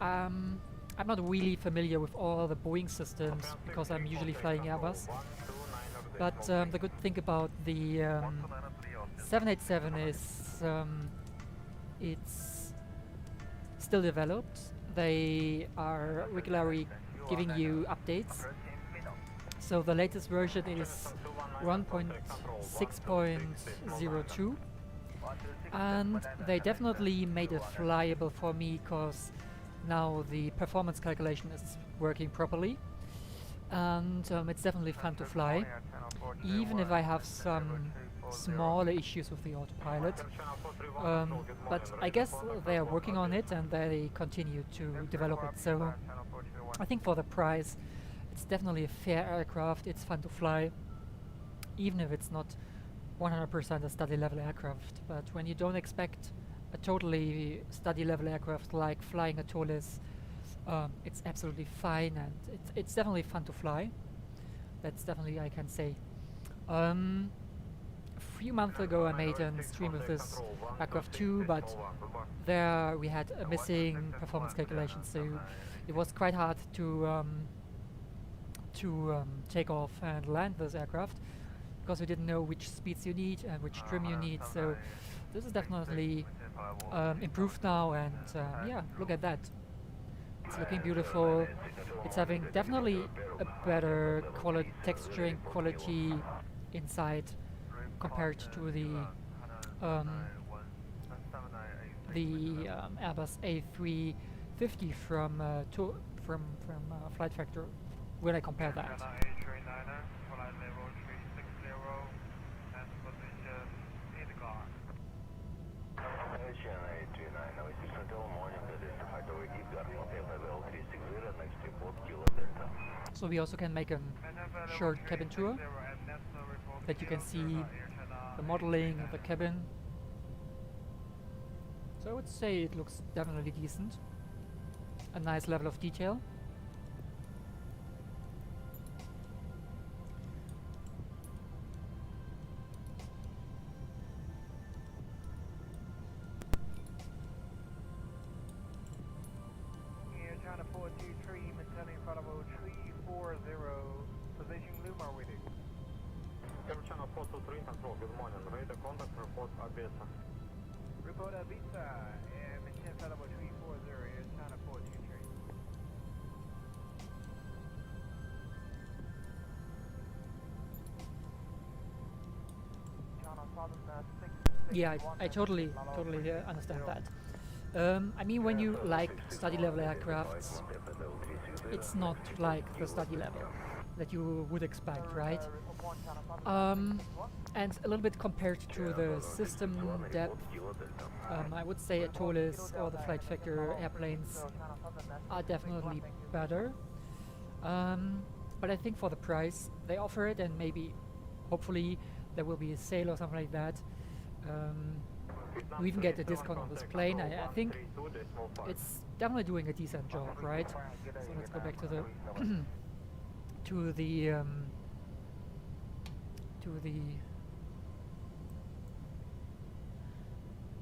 S4: I'm not really familiar with all the Boeing systems because I'm usually flying Airbus. But the good thing about the 787 is it's still developed. They are regularly giving you updates. So the latest version is 1.6.02, and they definitely made it flyable for me because now the performance calculation is working properly, and it's definitely fun to fly, even if I have some smaller issues with the autopilot. But I guess they are working on it and they continue to develop it. So I think for the price, it's definitely a fair aircraft. It's fun to fly, even if it's not 100% a study level aircraft. But when you don't expect a totally study level aircraft like flying a TOLIS, it's absolutely fine, and it's definitely fun to fly. That's definitely I can say. A few months ago I made a stream with this aircraft too, but there we had a missing performance calculation, so it was quite hard to take off and land this aircraft because we didn't know which speeds you need and which trim you need. So this is definitely improved now, and yeah, look at that. It's looking beautiful. It's having definitely a better texturing quality inside compared to the Airbus A350 from Flight Factor. When I compare that.
S13: Aviation A390, 6 until morning, that is the flight over KUGTO, level 360, next
S4: So we also can make a short cabin tour that you can see the modeling of the cabin. So I would say it looks definitely decent. A nice level of detail.
S2: Here, China 423, maintaining Bravo 340, position Luma with you.
S13: China 423, control, good morning. Radar contact, report Aviation.
S2: Report Aviation, and maintain Bravo 340, here, China 423. China 6.
S4: Yeah, I totally understand that. I mean, when you like study level aircrafts, it's not like the study level that you would expect, right? And a little bit compared to the system depth, I would say Atolis or the Flight Factor airplanes are definitely better. But I think for the price they offer it, and maybe, hopefully, there will be a sale or something like that. You even get a discount on this plane. I think it's definitely doing a decent job, right? So let's go back to the to the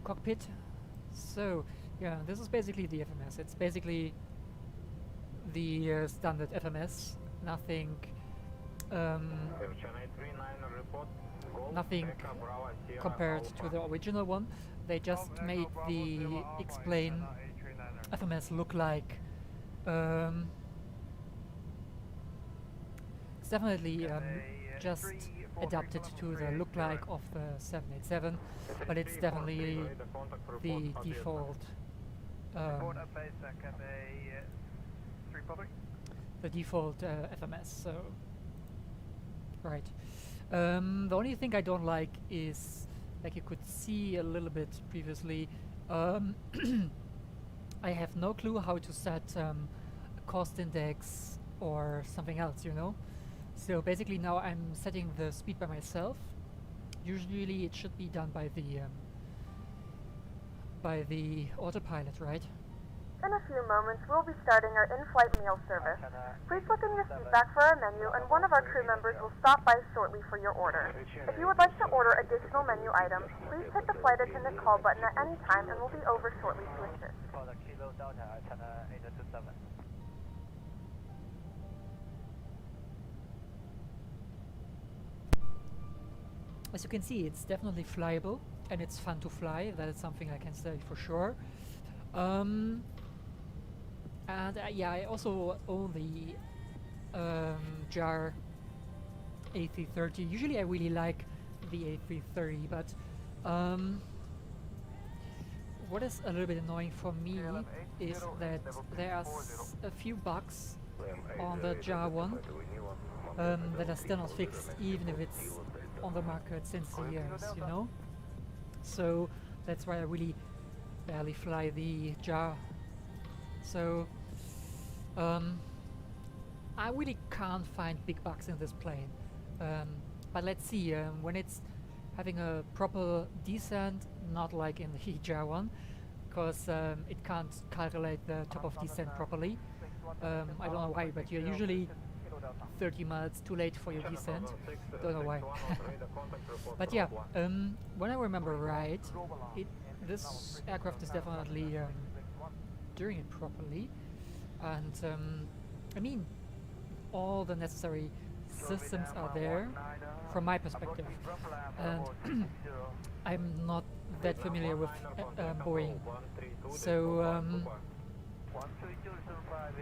S4: cockpit. So yeah, this is basically the FMS. It's basically the standard FMS. Nothing nothing compared to the original one. They just made the X-plane FMS look like it's definitely just adapted to the look like of the 787, but it's definitely the default FMS. So right. The only thing I don't like is, like you could see a little bit previously, I have no clue how to set a cost index or something else, you know? So basically now I'm setting the speed by myself. Usually it should be done by the autopilot, right?
S5: In a few moments, we'll be starting our in-flight meal service. Please look in your seat back for our menu, and one of our crew members will stop by shortly for your order. If you would like to order additional menu items, please hit the flight attendant call button at any time, and we'll be over shortly to assist.
S4: As you can see, it's definitely flyable, and it's fun to fly. That is something I can say for sure. And yeah, I also own the JAR A330. Usually I really like the A330, but what is a little bit annoying for me is that there are a few bugs on the JAR one that are still not fixed, even if it's on the market since years, you know? So that's why I really barely fly the JAR. So I really can't find big bugs in this plane, but let's see when it's having a proper descent, not like in the JAR one, because it can't calculate the top of descent properly. I don't know why, but you're usually 30 miles too late for your descent. Don't know why. But yeah, when I remember right, this aircraft is definitely doing it properly, and I mean, all the necessary systems are there from my perspective, and I'm not that familiar with Boeing, so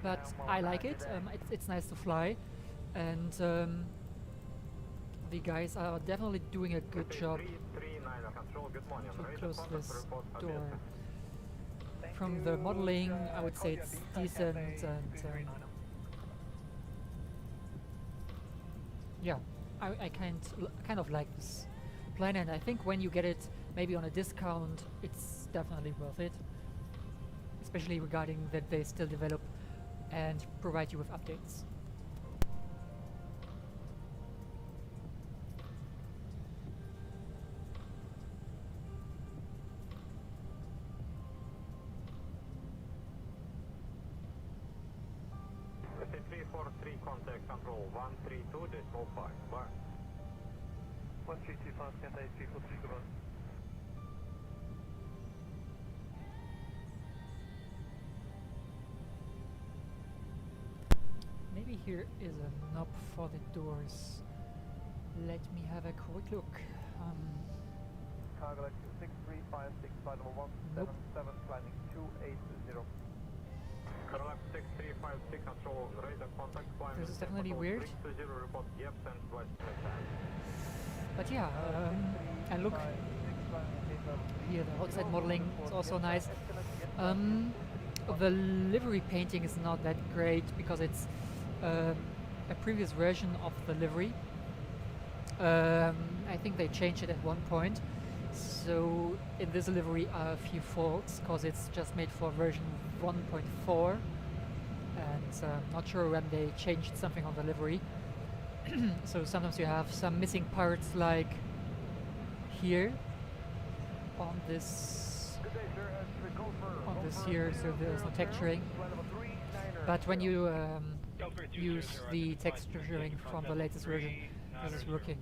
S4: but I like it. It's nice to fly, and the guys are definitely doing a good job to close this door. From the modeling, I would say it's decent, and yeah, I kind of like this plane, and I think when you get it maybe on a discount, it's definitely worth it, especially regarding that they still develop and provide you with updates.
S13: SA343 contact control 132.5. Bye.
S2: 1325, contact 343, goodbye.
S4: Maybe here is a knob for the doors. Let me have a quick look.
S2: Cargo Galaxy 6356, flight number 177, climbing 280.
S13: Cargo 6356 control, radar contact, climbing.
S4: This is definitely weird.
S13: 320 report, yep, and flight plan.
S4: But yeah, and look, here the outside modeling is also nice. The livery painting is not that great because it's a previous version of the livery. I think they changed it at one point, so in this livery are a few faults because it's just made for version 1.4, and not sure when they changed something on the livery. So sometimes you have some missing parts, like here on this here, so there's no texturing. But when you use the texturing from the latest version, this is working.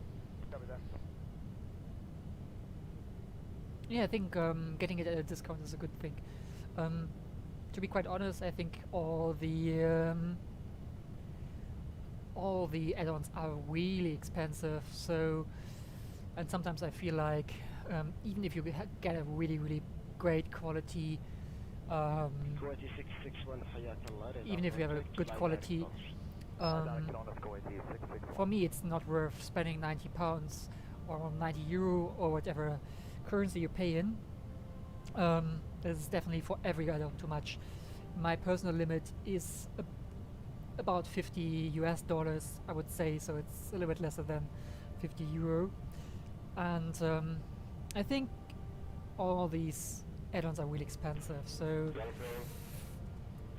S4: Yeah, I think getting it at a discount is a good thing. To be quite honest, I think all the add-ons are really expensive, so, and sometimes I feel like even if you get a really great quality, even if you have a good quality, for me it's not worth spending £90 or €90 or whatever currency you pay in. This is definitely for every add-on too much. My personal limit is about $50 I would say, so it's a little bit lesser than €50. And I think all these add-ons are really expensive. So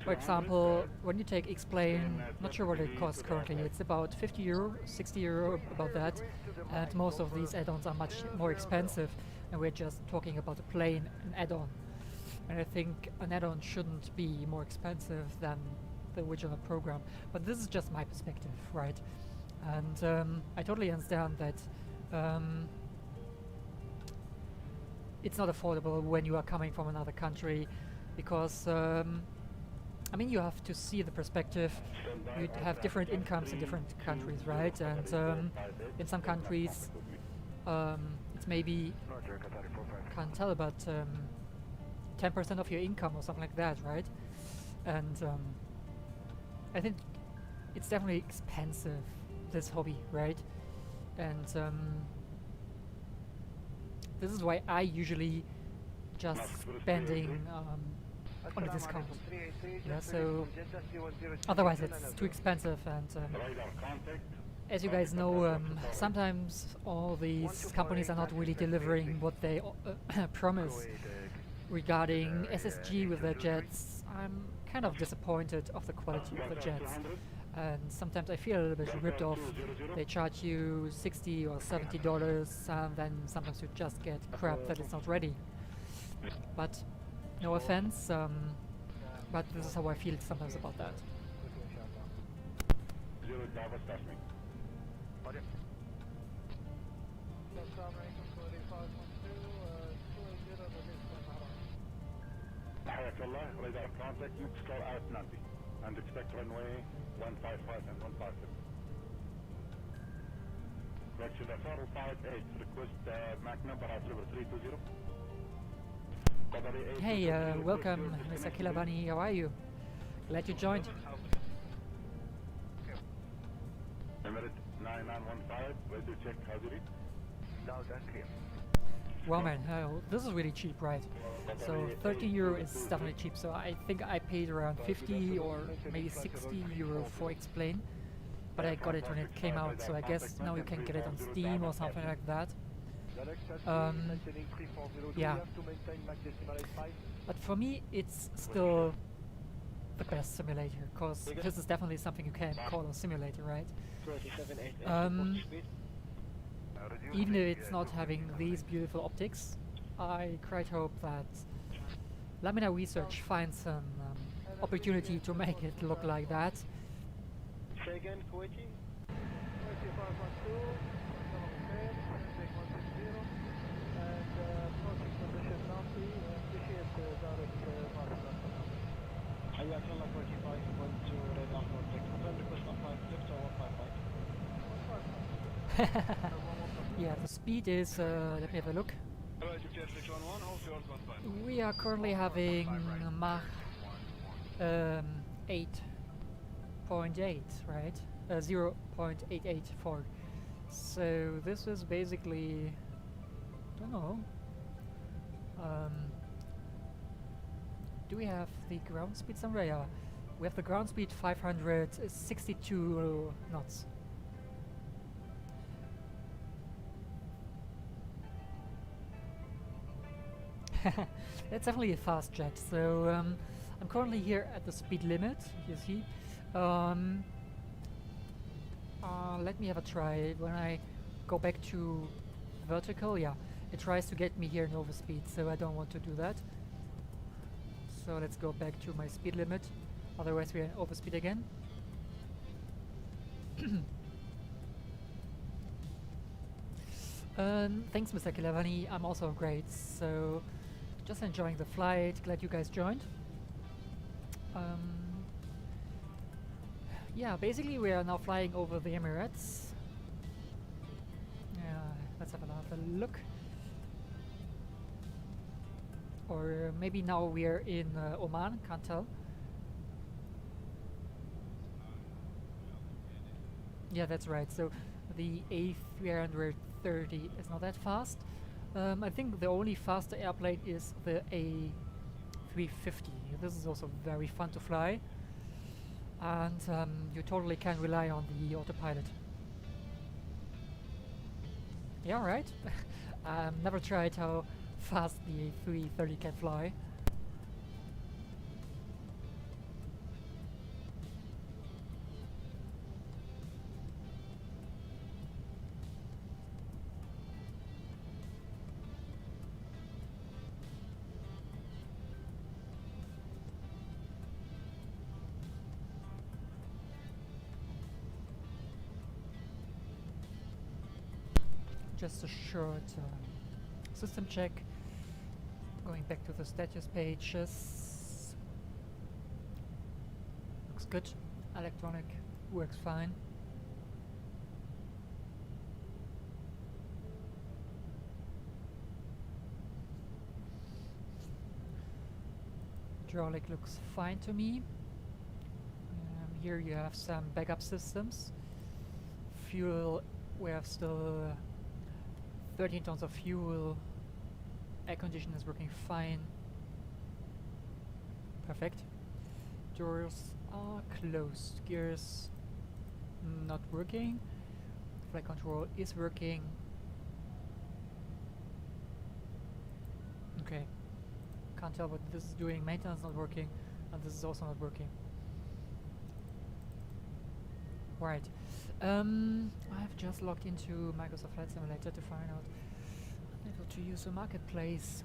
S4: for example, when you take Explain, not sure what it costs currently, it's about €50, €60, about that, and most of these add-ons are much more expensive, and we're just talking about a plain add-on. And I think an add-on shouldn't be more expensive than the original program, but this is just my perspective, right? And I totally understand that it's not affordable when you are coming from another country, because I mean, you have to see the perspective. You have different incomes in different countries, right? And in some countries it's maybe, can't tell, but 10% of your income or something like that, right? And I think it's definitely expensive, this hobby, right? And this is why I usually just spending on a discount. Yeah, so otherwise it's too expensive, and as you guys know, sometimes all these companies are not really delivering what they promise regarding SSG with their jets. I'm kind of disappointed of the quality of the jets, and sometimes I feel a little bit ripped off. They charge you $60 or $70, and then sometimes you just get crap that is not ready. But no offense, but this is how I feel sometimes about that.
S15: Hayatullah, radar contact, you start out 90 and expect runway 155 and 157. Correction, that's all 58, request MAC number at river 320.
S4: Hey, welcome, Mr. Kilabani, how are you? Glad you joined.
S15: Emirates 9915, ready to check, how's it?
S8: Loud and clear.
S4: Well man, this is really cheap, right? So €13 is definitely cheap, so I think I paid around 50 or maybe €60 for Explain, but I got it when it came out, so I guess now you can get it on Steam or something like that. Yeah, but for me it's still the best simulator, because this is definitely something you can call a simulator, right?
S13: 37
S4: Even if it's not having these beautiful optics, I quite hope that Laminar Research finds an opportunity to make it look like that.
S13: Say again, Kuwaiti?
S2: Kuwaiti 512, take 160, and approaching condition Nancy, appreciate the direct master.
S13: حياك الله كويتي 512 radar contact. Confirm request on 5 left or 155.
S4: Yeah, the speed is, let me have a look. We are currently having Mach 8.8, right? 0.884. So this is basically, I don't know. Do we have the ground speed somewhere? Yeah, we have the ground speed 562 knots. It's definitely a fast jet. So I'm currently here at the speed limit. You see. Let me have a try. When I go back to vertical, yeah, it tries to get me here in overspeed. So I don't want to do that. So let's go back to my speed limit. Otherwise, we're in overspeed again. Thanks, Mr. Kilavani. I'm also great. So. Just enjoying the flight. Glad you guys joined. Yeah, basically we are now flying over the Emirates. Yeah, let's have another look. Or maybe now we are in Oman, can't tell. Yeah, that's right. So the A330 is not that fast. I think the only faster airplane is the A350. This is also very fun to fly, and you totally can rely on the autopilot. Yeah, right? Never tried how fast the A330 can fly. Just a short system check. Going back to the status pages. Looks good. Electronic works fine. Hydraulic looks fine to me. Here you have some backup systems. Fuel, we have still 13 tons of fuel. Air condition is working fine. Perfect. Doors are closed. Gears not working. Flight control is working. Okay. Can't tell what this is doing. Maintenance not working, and this is also not working. Right. I've just logged into Microsoft Flight Simulator to find out I'm able to use a marketplace.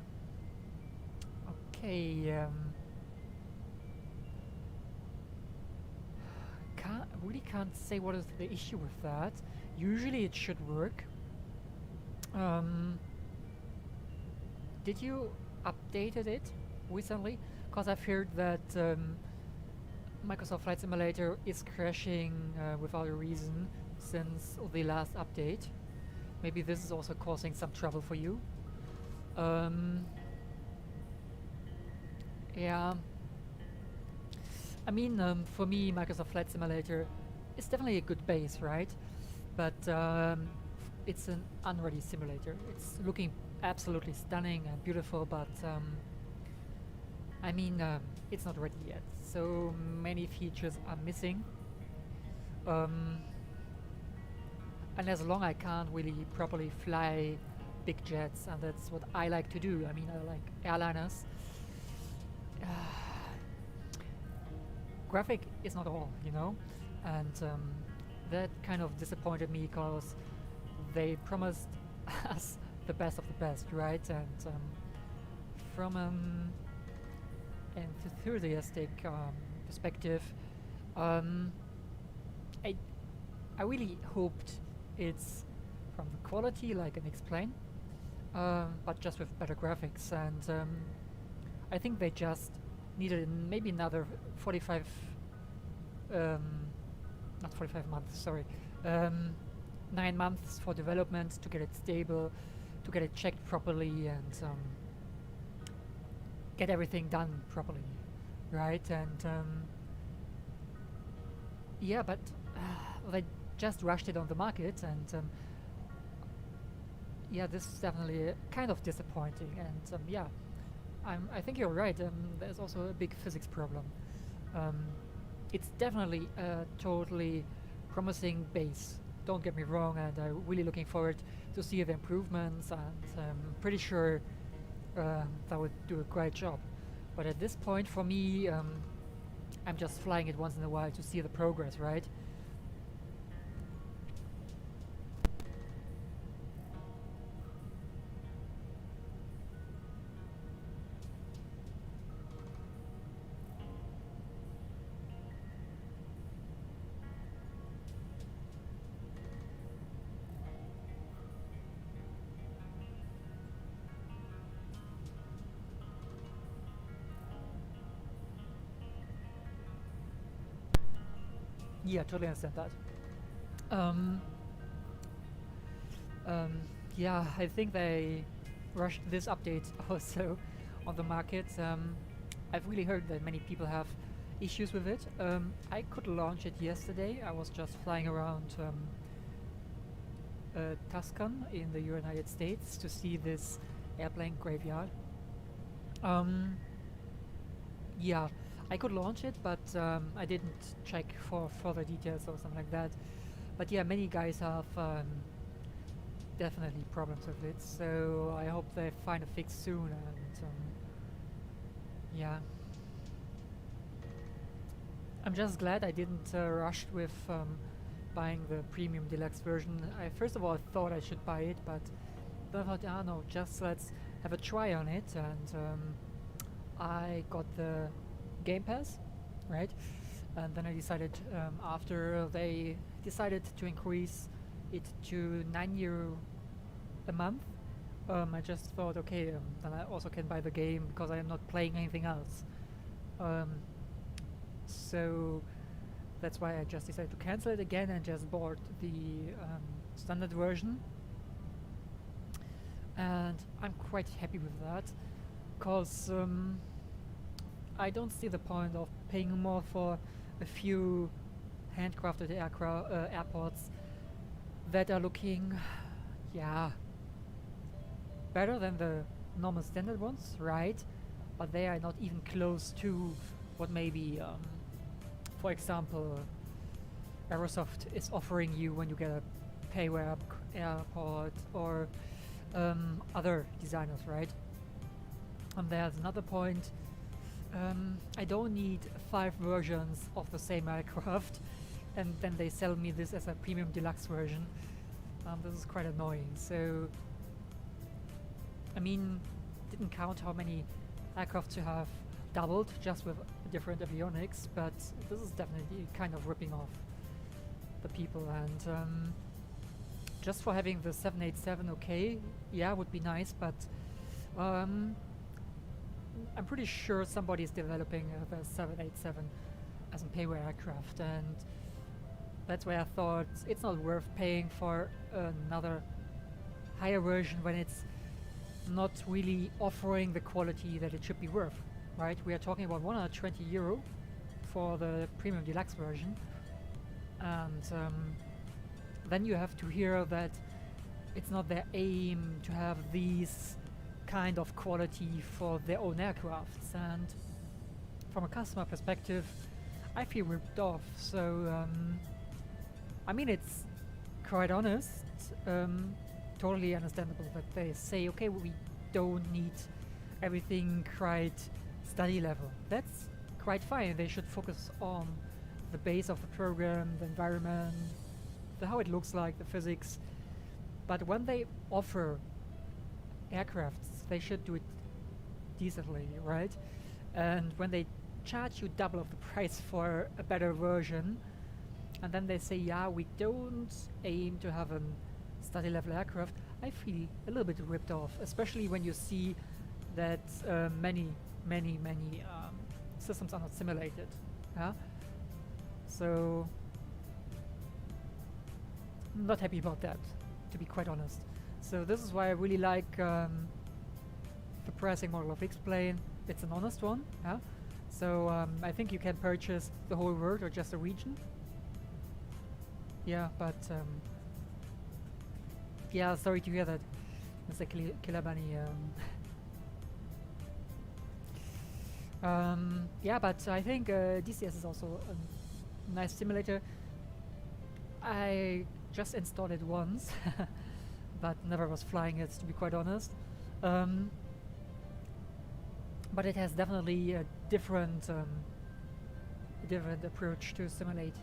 S4: Okay. Really can't say what is the issue with that. Usually it should work. Did you updated it recently? Because I've heard that Microsoft Flight Simulator is crashing without a reason since the last update. Maybe this is also causing some trouble for you. Yeah. I mean, for me, Microsoft Flight Simulator is definitely a good base, right? But it's an unready simulator. It's looking absolutely stunning and beautiful, but I mean, it's not ready yet. So many features are missing. And as long I can't really properly fly big jets, and that's what I like to do. I mean, I like airliners. graphic is not all, you know, and that kind of disappointed me because they promised us the best of the best, right? And from an enthusiastic perspective, I really hoped it's from the quality, like an X-Plane, but just with better graphics, and I think they just needed maybe another 45 not 45 months, sorry, 9 months for development to get it stable, to get it checked properly, and get everything done properly, right? And yeah, but they just rushed it on the market, and yeah, this is definitely kind of disappointing. And yeah, I think you're right. There's also a big physics problem. It's definitely a totally promising base, don't get me wrong, and I'm really looking forward to see the improvements, and I'm pretty sure that would do a great job. But at this point, for me, I'm just flying it once in a while to see the progress, right? Yeah, totally understand that. Yeah, I think they rushed this update also on the market. I've really heard that many people have issues with it. I could launch it yesterday. I was just flying around Tuscan in the United States to see this airplane graveyard. Yeah, I could launch it, but I didn't check for further details or something like that. But yeah, many guys have definitely problems with it, so I hope they find a fix soon. And yeah, I'm just glad I didn't rush with buying the premium deluxe version. I first of all thought I should buy it, but then I thought, ah no, just let's have a try on it, and I got the Game Pass, right? And then I decided, after they decided to increase it to €9 a month, I just thought, okay, then I also can buy the game because I am not playing anything else. So that's why I just decided to cancel it again and just bought the standard version. And I'm quite happy with that, because I don't see the point of paying more for a few handcrafted airports that are looking, yeah, better than the normal standard ones, right? But they are not even close to what maybe, for example, Aerosoft is offering you when you get a PayWeb airport, or other designers, right? And there's another point. I don't need 5 versions of the same aircraft, and then they sell me this as a premium deluxe version. This is quite annoying. So, I mean, didn't count how many aircraft you have doubled just with different avionics, but this is definitely kind of ripping off the people. And just for having the 787, okay, yeah, would be nice, but I'm pretty sure somebody is developing the 787 as a payware aircraft, and that's why I thought it's not worth paying for another higher version when it's not really offering the quality that it should be worth, right? We are talking about €120 for the premium deluxe version, and then you have to hear that it's not their aim to have these kind of quality for their own aircrafts, and from a customer perspective I feel ripped off. So I mean, it's quite honest, totally understandable that they say, okay, we don't need everything quite study level. That's quite fine. They should focus on the base of the program, the environment, how it looks like, the physics. But when they offer aircrafts, they should do it decently, right? And when they charge you double of the price for a better version, and then they say, yeah, we don't aim to have a study level aircraft, I feel a little bit ripped off, especially when you see that many systems are not simulated. Yeah? So I'm not happy about that, to be quite honest. So this is why I really like the pricing model of X-Plane. It's an honest one. Yeah? So I think you can purchase the whole world or just a region. Yeah, but yeah, sorry to hear that, Mr. Killer Bunny. Yeah, but I think DCS is also a nice simulator. I just installed it once, but never was flying it, to be quite honest. But it has definitely a different approach to simulate,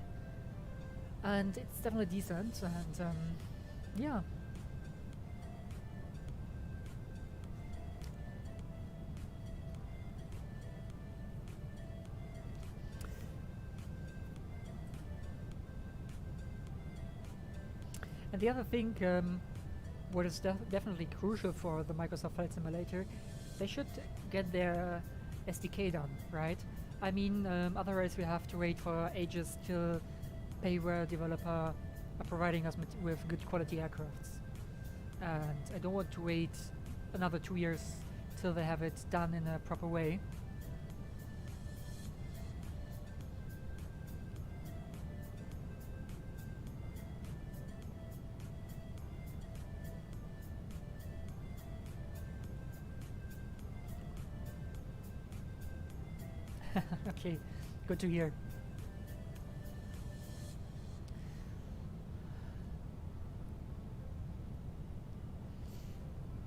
S4: and it's definitely decent. And yeah. And the other thing, what is definitely crucial for the Microsoft Flight Simulator, they should get their SDK done, right? I mean, otherwise we have to wait for ages till payware developer are providing us with good quality aircrafts. And I don't want to wait another 2 years till they have it done in a proper way. Okay, good to hear.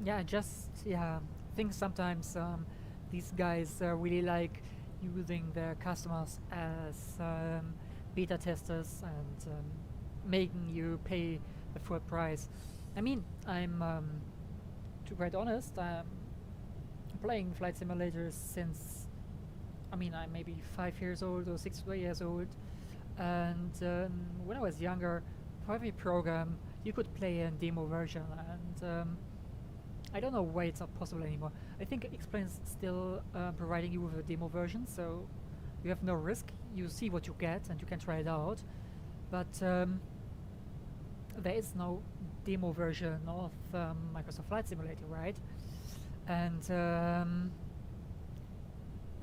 S4: Yeah, I just think sometimes these guys really like using their customers as beta testers and making you pay the full price. I mean, I'm to be quite honest, I'm playing flight simulators since, I mean, I'm maybe 5 years old or 6 years old, and when I was younger, for every program you could play a demo version, and I don't know why it's not possible anymore. I think X-Plane's still providing you with a demo version, so you have no risk. You see what you get and you can try it out, but there is no demo version of Microsoft Flight Simulator, right? And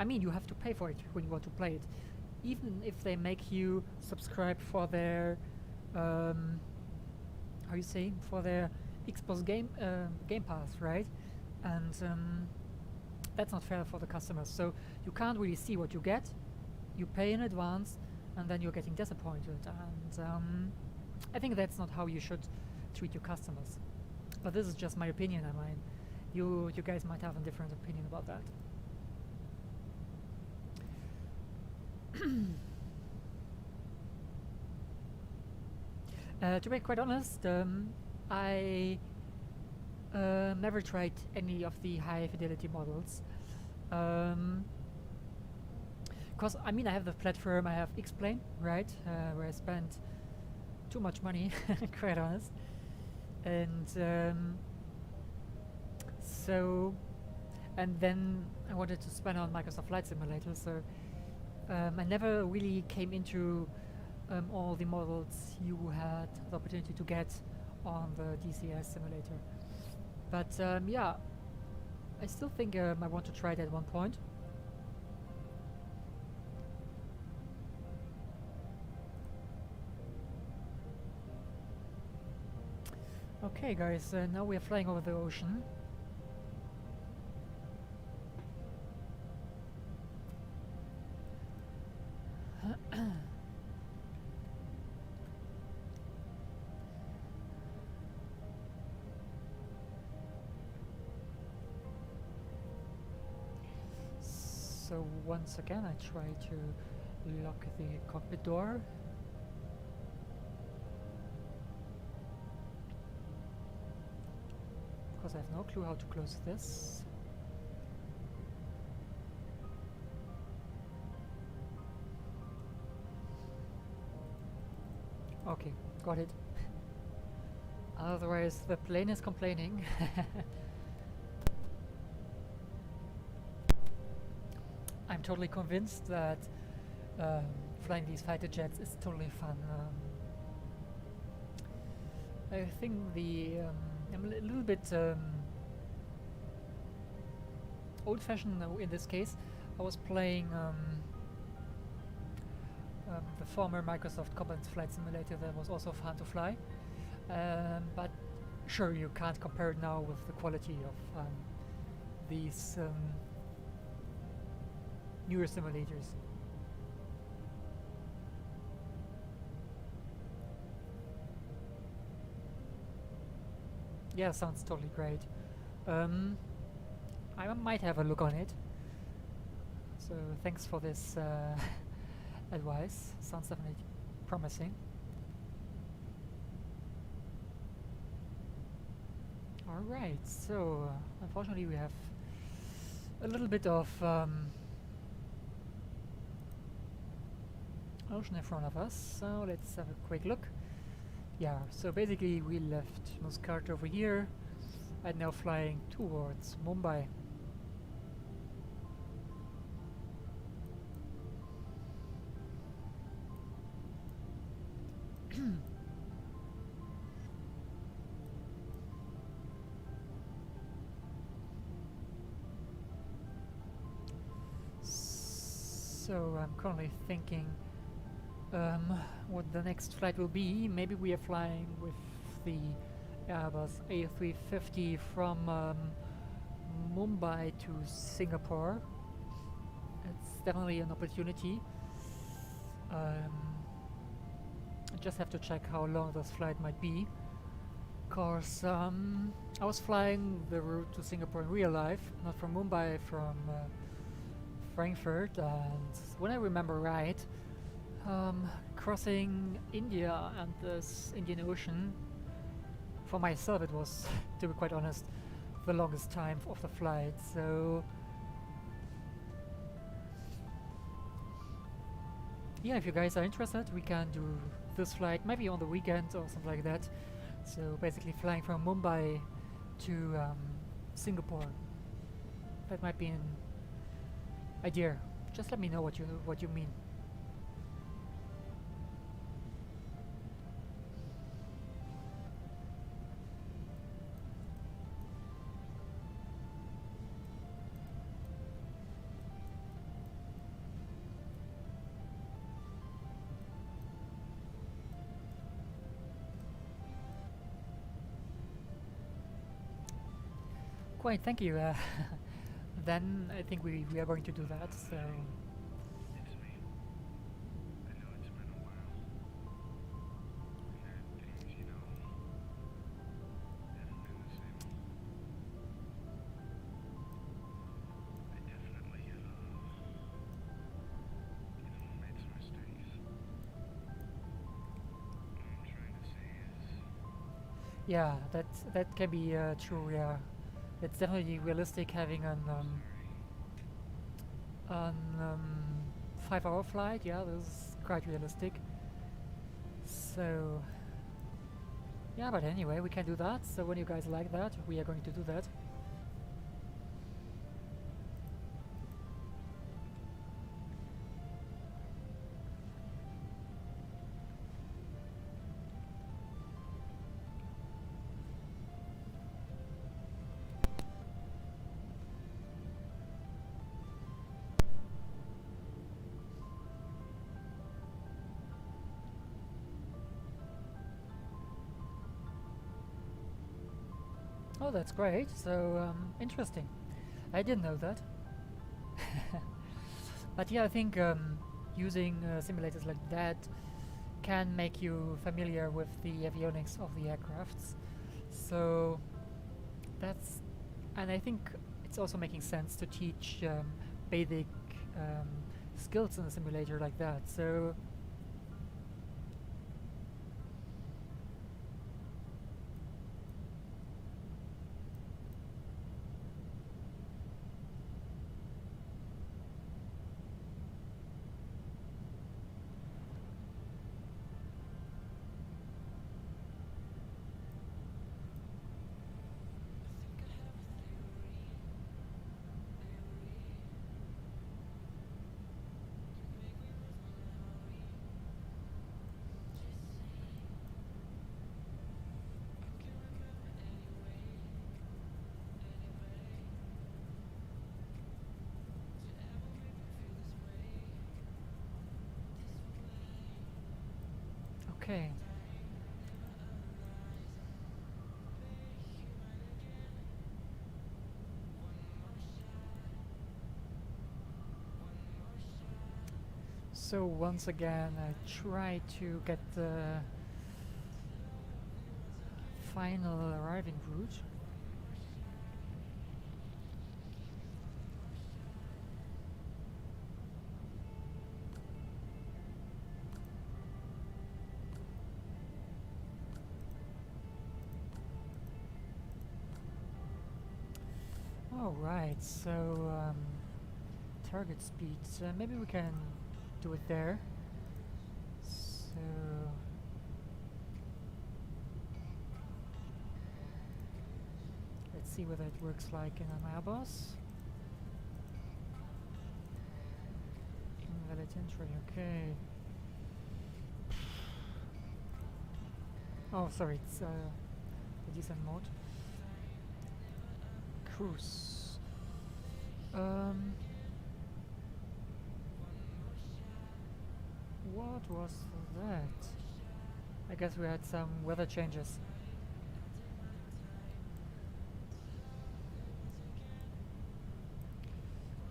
S4: I mean, you have to pay for it when you want to play it, even if they make you subscribe for their how you say, for their Xbox Game Pass, right? And that's not fair for the customers. So you can't really see what you get. You pay in advance, and then you're getting disappointed. And I think that's not how you should treat your customers. But this is just my opinion. I mean, you guys might have a different opinion about that. To be quite honest, I never tried any of the high fidelity models, because I mean, I have the platform, I have X-Plane, right, where I spent too much money, quite honest, and so, and then I wanted to spend on Microsoft Flight Simulator, so I never really came into all the models you had the opportunity to get on the DCS simulator. But yeah, I still think I want to try it at one point. Okay guys, now we are flying over the ocean. So once again I try to lock the cockpit door. Because I have no clue how to close this. Okay, got it. Otherwise the plane is complaining. I'm totally convinced that flying these fighter jets is totally fun. I think I'm a little bit old-fashioned in this case. I was playing the former Microsoft Combat Flight Simulator that was also fun to fly. But sure, you can't compare it now with the quality of these newer simulators. Yeah, sounds totally great. I might have a look on it. So thanks for this advice. Sounds definitely promising. Alright, so unfortunately we have a little bit of ocean in front of us, so let's have a quick look. Yeah, so basically we left Muscat over here and now flying towards Mumbai. So I'm currently thinking what the next flight will be. Maybe we are flying with the Airbus A350 from Mumbai to Singapore. It's definitely an opportunity. I just have to check how long this flight might be, because I was flying the route to Singapore in real life, not from Mumbai, from Frankfurt, and when I remember right, crossing India and this Indian Ocean, for myself it was, to be quite honest, the longest time of the flight. So yeah, if you guys are interested, we can do this flight maybe on the weekend or something like that. So basically flying from Mumbai to Singapore. That might be an idea. Just let me know what you mean. Quite, thank you. Then I think we are going to do that. So yeah, that can be true. Yeah, it's definitely realistic having an 5-hour flight. Yeah, this is quite realistic. So yeah, but anyway, we can do that. So when you guys like that, we are going to do that. Oh, that's great. So interesting. I didn't know that. But yeah, I think using simulators like that can make you familiar with the avionics of the aircrafts. So that's, and I think it's also making sense to teach basic skills in a simulator like that. So okay. So once again, I try to get the final arriving route. Alright, so target speed, maybe we can do it there. So let's see whether it works like in an AMBOS. Invalid entry, okay. Oh, sorry, it's the descent mode. Cruise. What was that? I guess we had some weather changes.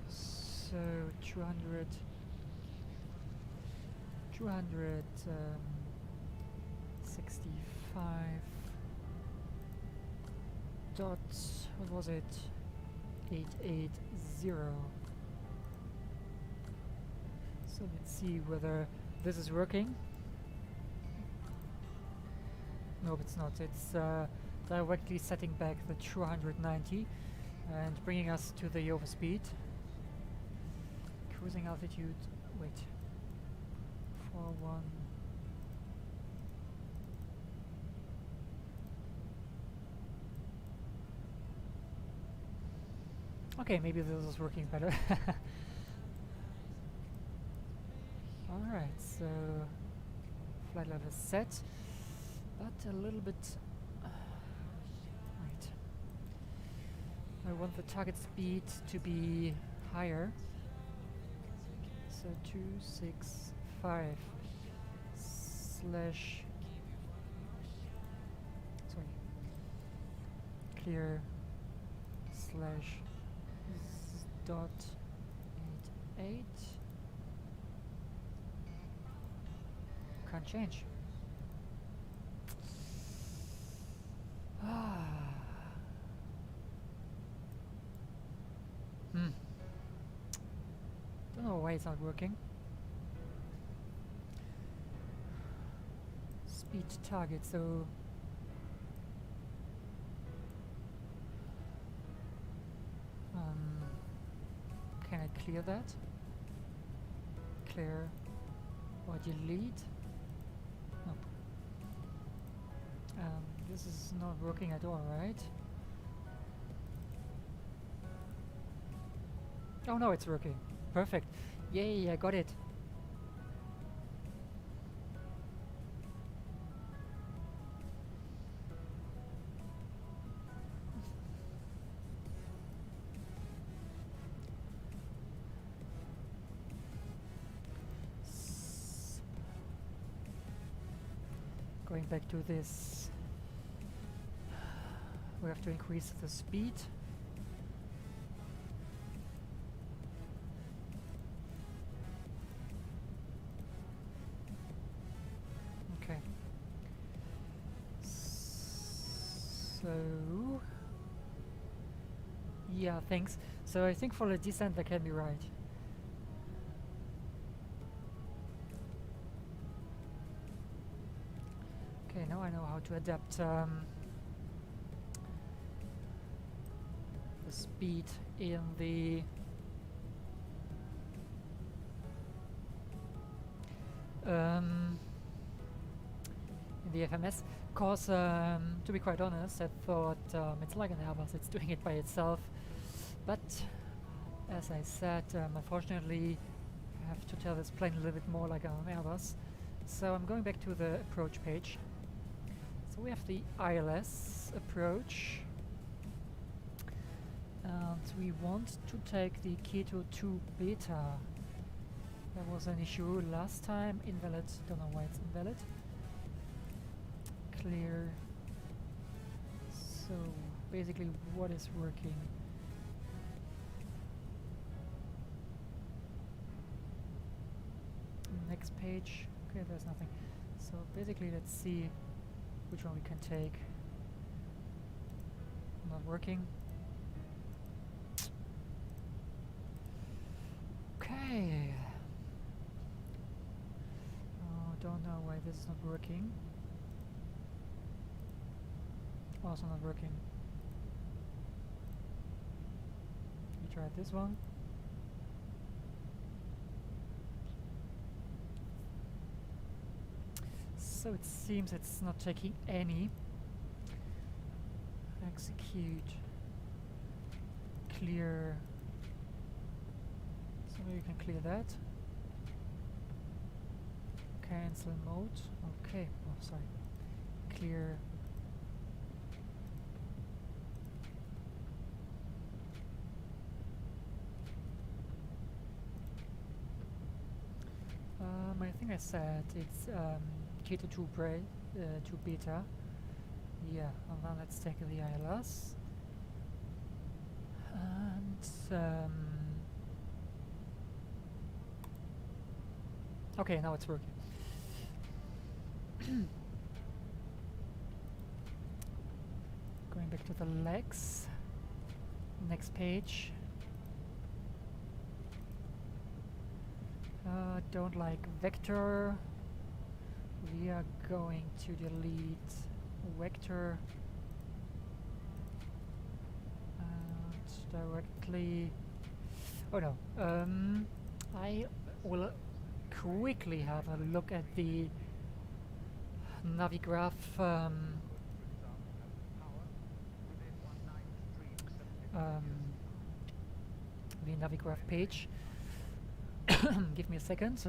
S4: So 265 dots, what was it? 880. So let's see whether this is working. Nope, it's not. It's directly setting back the 290 and bringing us to the overspeed. Cruising altitude, wait, 41. Okay, maybe this is working better. Alright, so flight level is set, but a little bit. Right. I want the target speed to be higher. So 265 slash. Sorry. Clear slash dot 88. Can't change. Don't know why it's not working. Speed target, so can I clear that? Clear or delete? Nope. This is not working at all, right? Oh no, it's working. Perfect. Yay, I got it. Going back to this, we have to increase the speed. Okay. So, yeah, thanks. So I think for the descent that can be right. now I know how to adapt the speed in the FMS, cause to be quite honest, I thought it's like an Airbus, it's doing it by itself, but as I said, unfortunately I have to tell this plane a little bit more like an Airbus. So I'm going back to the approach page. So we have the ILS approach, and we want to take the Keto 2 Beta. There was an issue last time, invalid, don't know why it's invalid. Clear. So basically what is working? Next page. Okay, there's nothing. So basically let's see which one we can take. Not working. Okay. Oh, don't know why this is not working. Also not working. We tried this one. So it seems it's not taking any. Execute. Clear. So maybe you can clear that. Cancel mode. Okay. Oh, sorry. Clear. I think I said it's Keto 2 Beta. Yeah, and then let's take the ILS. And okay, now it's working. Going back to the legs. Next page. Don't like vector. We are going to delete vector and directly. Oh no. I will quickly have a look at the Navigraph page. Give me a second.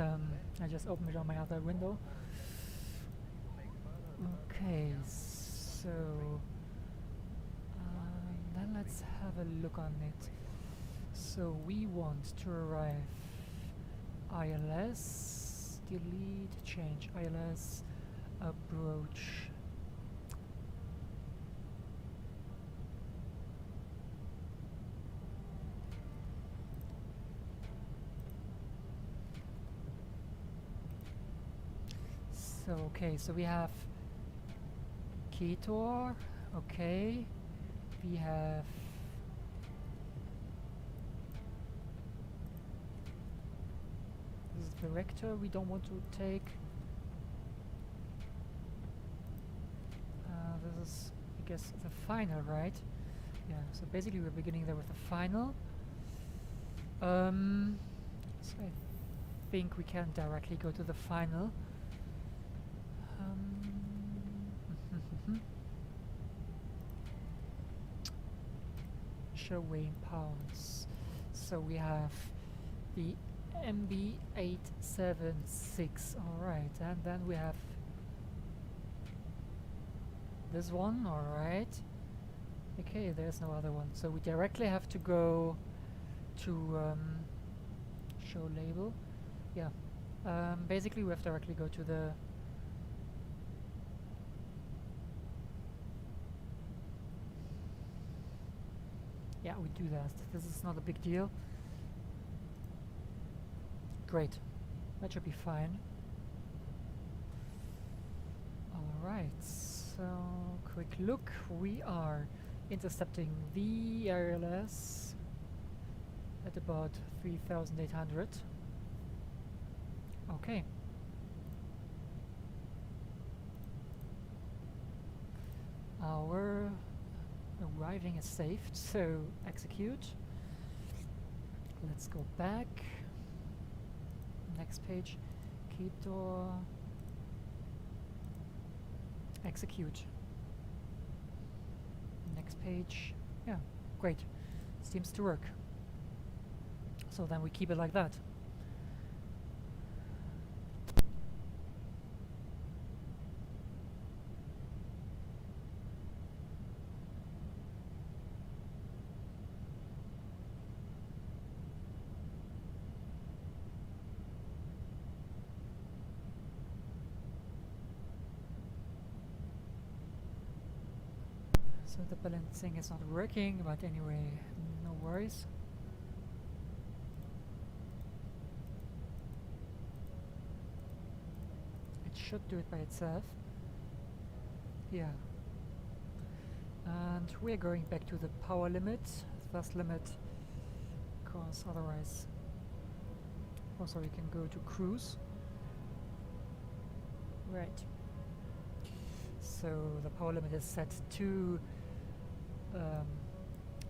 S4: I just opened it on my other window. Okay, so then let's have a look on it. So we want to arrive ILS, delete, change ILS, approach. So okay, so we have Keto, okay, we have this is the vector we don't want to take. This is, I guess, the final, right? Yeah, so basically we're beginning there with the final. So I think we can directly go to the final. Show weighing pounds. So we have the MB876, alright, and then we have this one, alright. Okay, there's no other one. So we directly have to go to show label. Yeah. Basically we have to directly go to the yeah, we do that. This is not a big deal. Great. That should be fine. Alright, so quick look. We are intercepting the ILS at about 3,800. Okay. our arriving is saved, so execute. Let's go back. Next page. Keep door. Execute. Next page. Yeah, great. Seems to work. So then we keep it like that. So the balancing is not working, but anyway, no worries. It should do it by itself. Yeah. And we're going back to the power limit, thrust limit, because otherwise... Also, we can go to cruise. Right. So the power limit is set to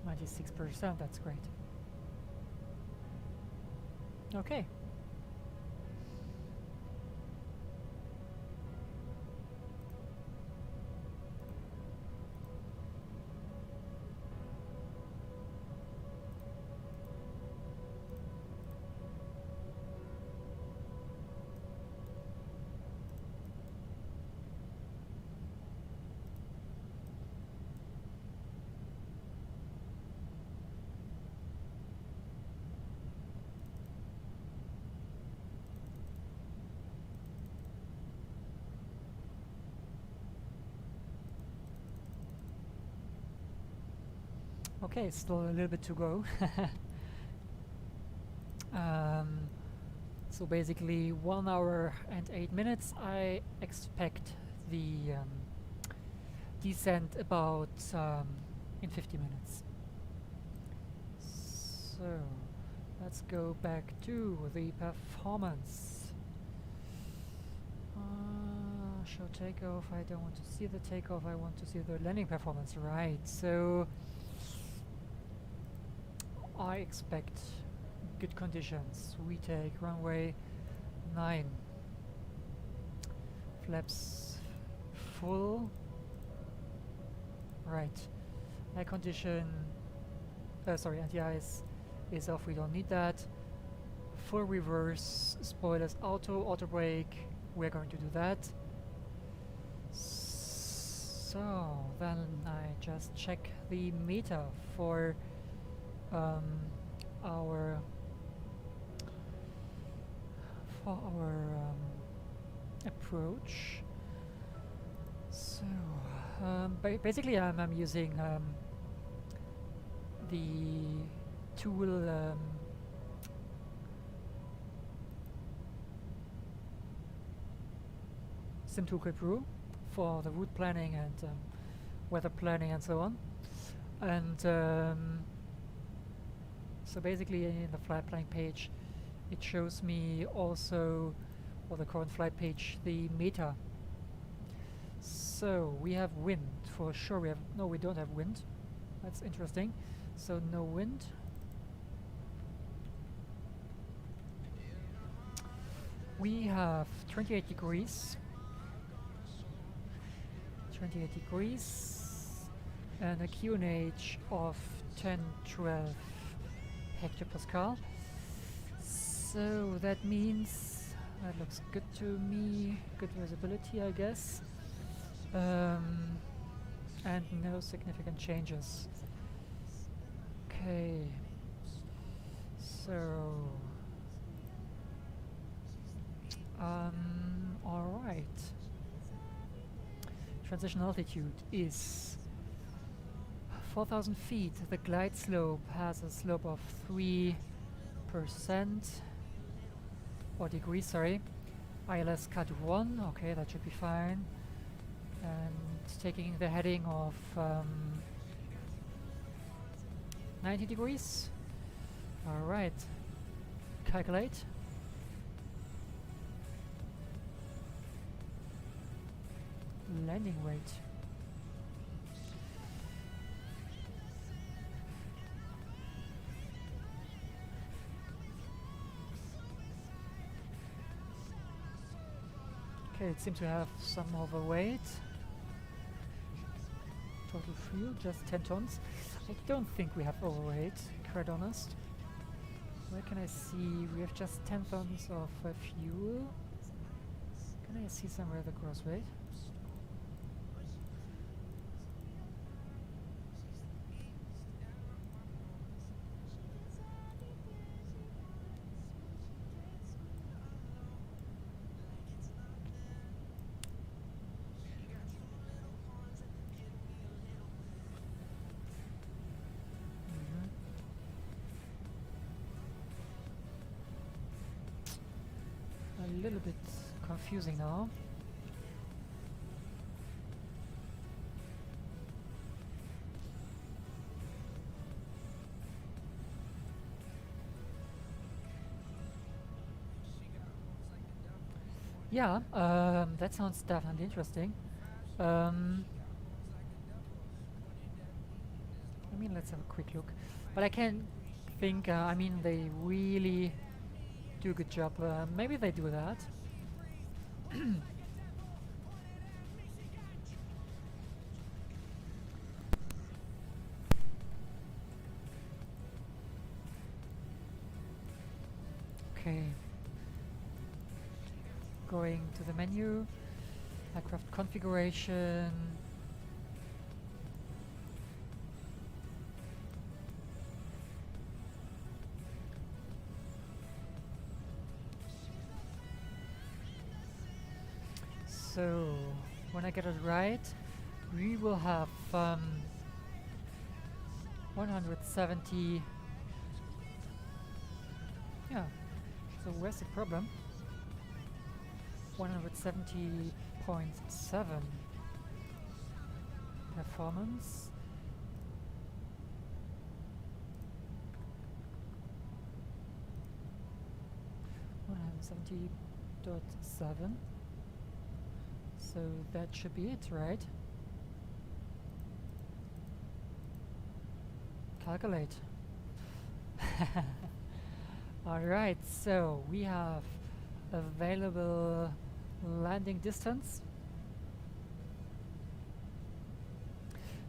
S4: 96%, that's great. Okay. Okay, still a little bit to go. So basically 1 hour and 8 minutes. I expect the descent about in 50 minutes. So let's go back to the performance. Show takeoff. I don't want to see the takeoff. I want to see the landing performance. Right. So I expect good conditions. We take runway 9. Flaps full. Right. Air condition. Sorry, anti-ice is off. We don't need that. Full reverse. Spoilers auto brake. We're going to do that. So then I just check the meter for our approach. So basically I'm using the tool SimToolkit Pro for the route planning and weather planning and so on. And so basically in the flight planning page it shows me also, for the current flight page, the meter. So we have wind for sure. We have no, we don't have wind. That's interesting. So no wind. We have 28 degrees. 28 degrees and a QNH of 10-12 hectopascal. So that means that looks good to me. Good visibility, I guess. And no significant changes. Okay. So all right. Transition altitude is 4,000 feet. The glide slope has a slope of 3% or degrees, sorry. ILS cut 1, okay, that should be fine. And taking the heading of 90 degrees. Alright. Calculate. Landing weight. Okay, it seems to have some overweight. Total fuel, just 10 tons. I don't think we have overweight, quite honest. Where can I see? We have just 10 tons of fuel. Can I see somewhere the gross weight? A little bit confusing now. Yeah, that sounds definitely interesting. I mean, let's have a quick look. But I can think, I mean, they really do a good job. Maybe they do that. Okay. Going to the menu, aircraft configuration. So, when I get it right, we will have 170. Yeah, so where's the problem? 170.7 performance. .7. So that should be it, right? Calculate. Alright, so we have available landing distance.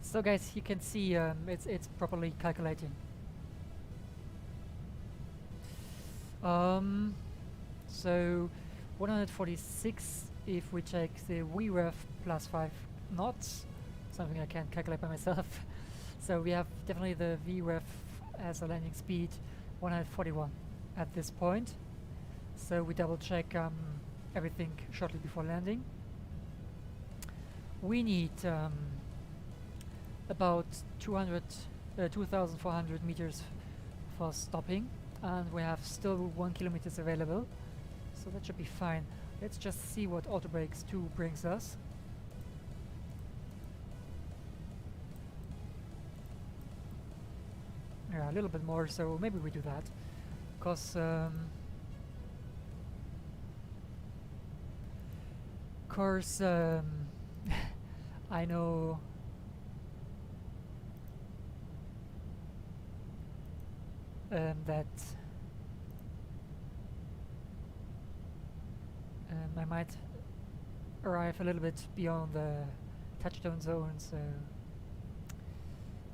S4: So guys, you can see it's properly calculating. So 146 if we check the VREF plus 5 knots, something I can calculate by myself. So we have definitely the VREF as a landing speed 141 at this point. So we double check everything shortly before landing. We need about 2,400 meters for stopping, and we have still 1 kilometers available, so that should be fine. Let's just see what auto brakes 2 brings us. Yeah, a little bit more, so maybe we do that, because I know that I might arrive a little bit beyond the touchdown zone, so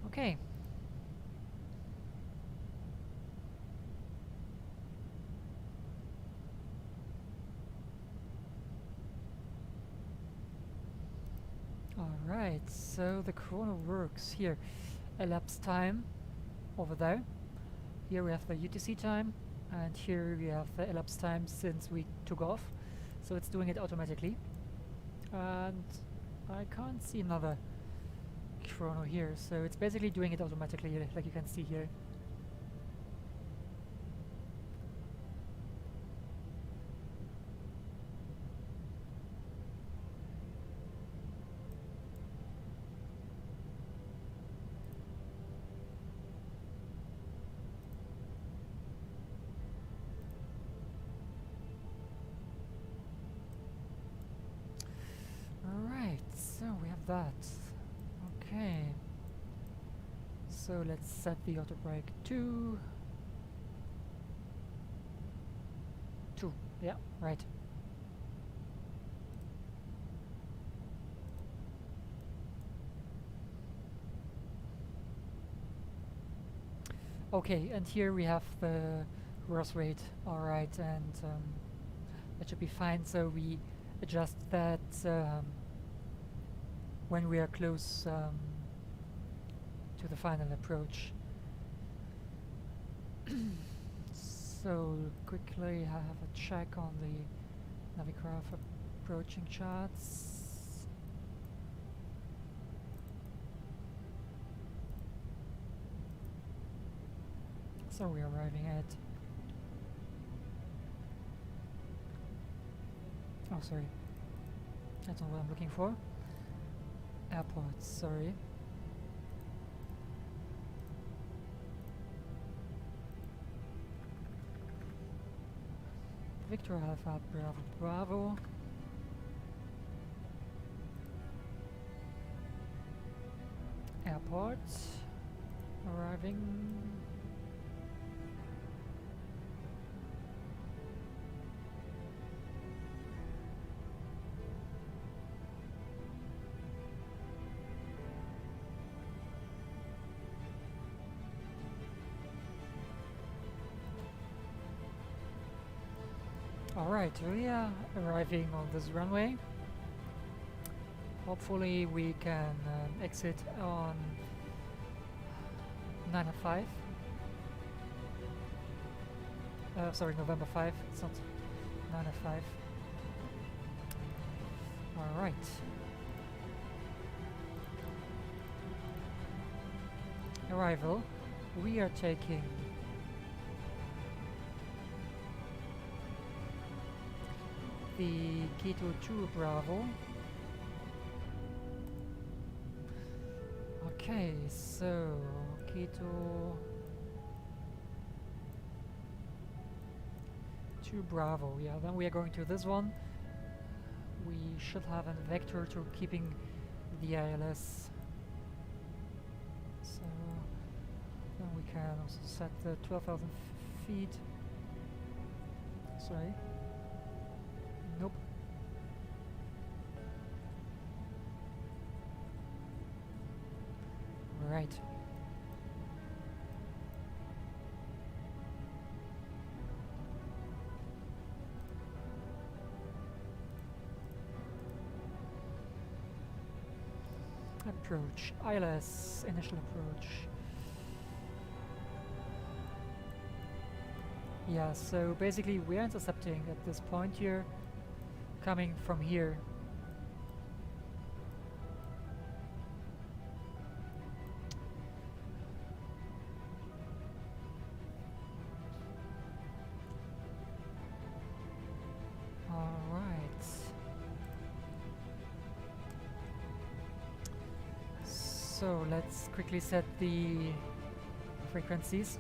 S4: okay. Alright, so the chrono works here. Elapsed time over there. Here we have the UTC time, and here we have the elapsed time since we took off. So it's doing it automatically. And I can't see another chrono here, so it's basically doing it automatically, like you can see here. That. Okay. So let's set the auto brake to 2. Yeah, right. Okay, and here we have the growth rate. Alright, and that should be fine. So we adjust that when we are close to the final approach. So quickly have a check on the Navicraft approaching charts. So we are arriving at... Oh, sorry. That's not what I'm looking for. Airport, sorry. Victor Alpha Bravo Bravo. Airport. Arriving. Alright, we are arriving on this runway. Hopefully we can exit on 9:05. Sorry, November 5. It's not 9:05. Alright. Arrival. We are taking the Keto 2 Bravo. Okay, so Keto 2 Bravo. Yeah, then we are going to this one. We should have a vector to keeping the ILS. So then we can also set the 12,000 feet. Sorry. Nope. Right. Approach. ILS. Initial approach. Yeah, so basically we're intercepting at this point here, coming from here. Alright. So let's quickly set the frequencies.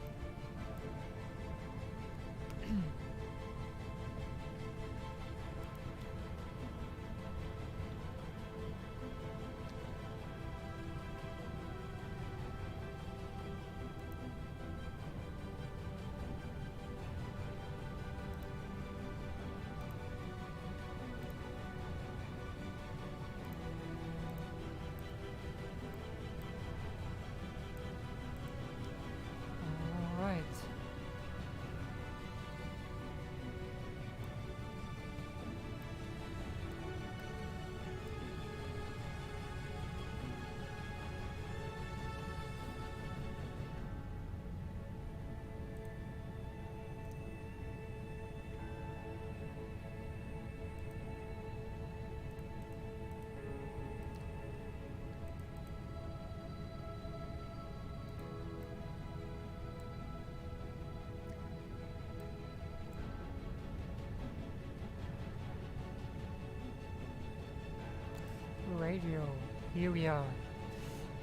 S4: Radio, here we are.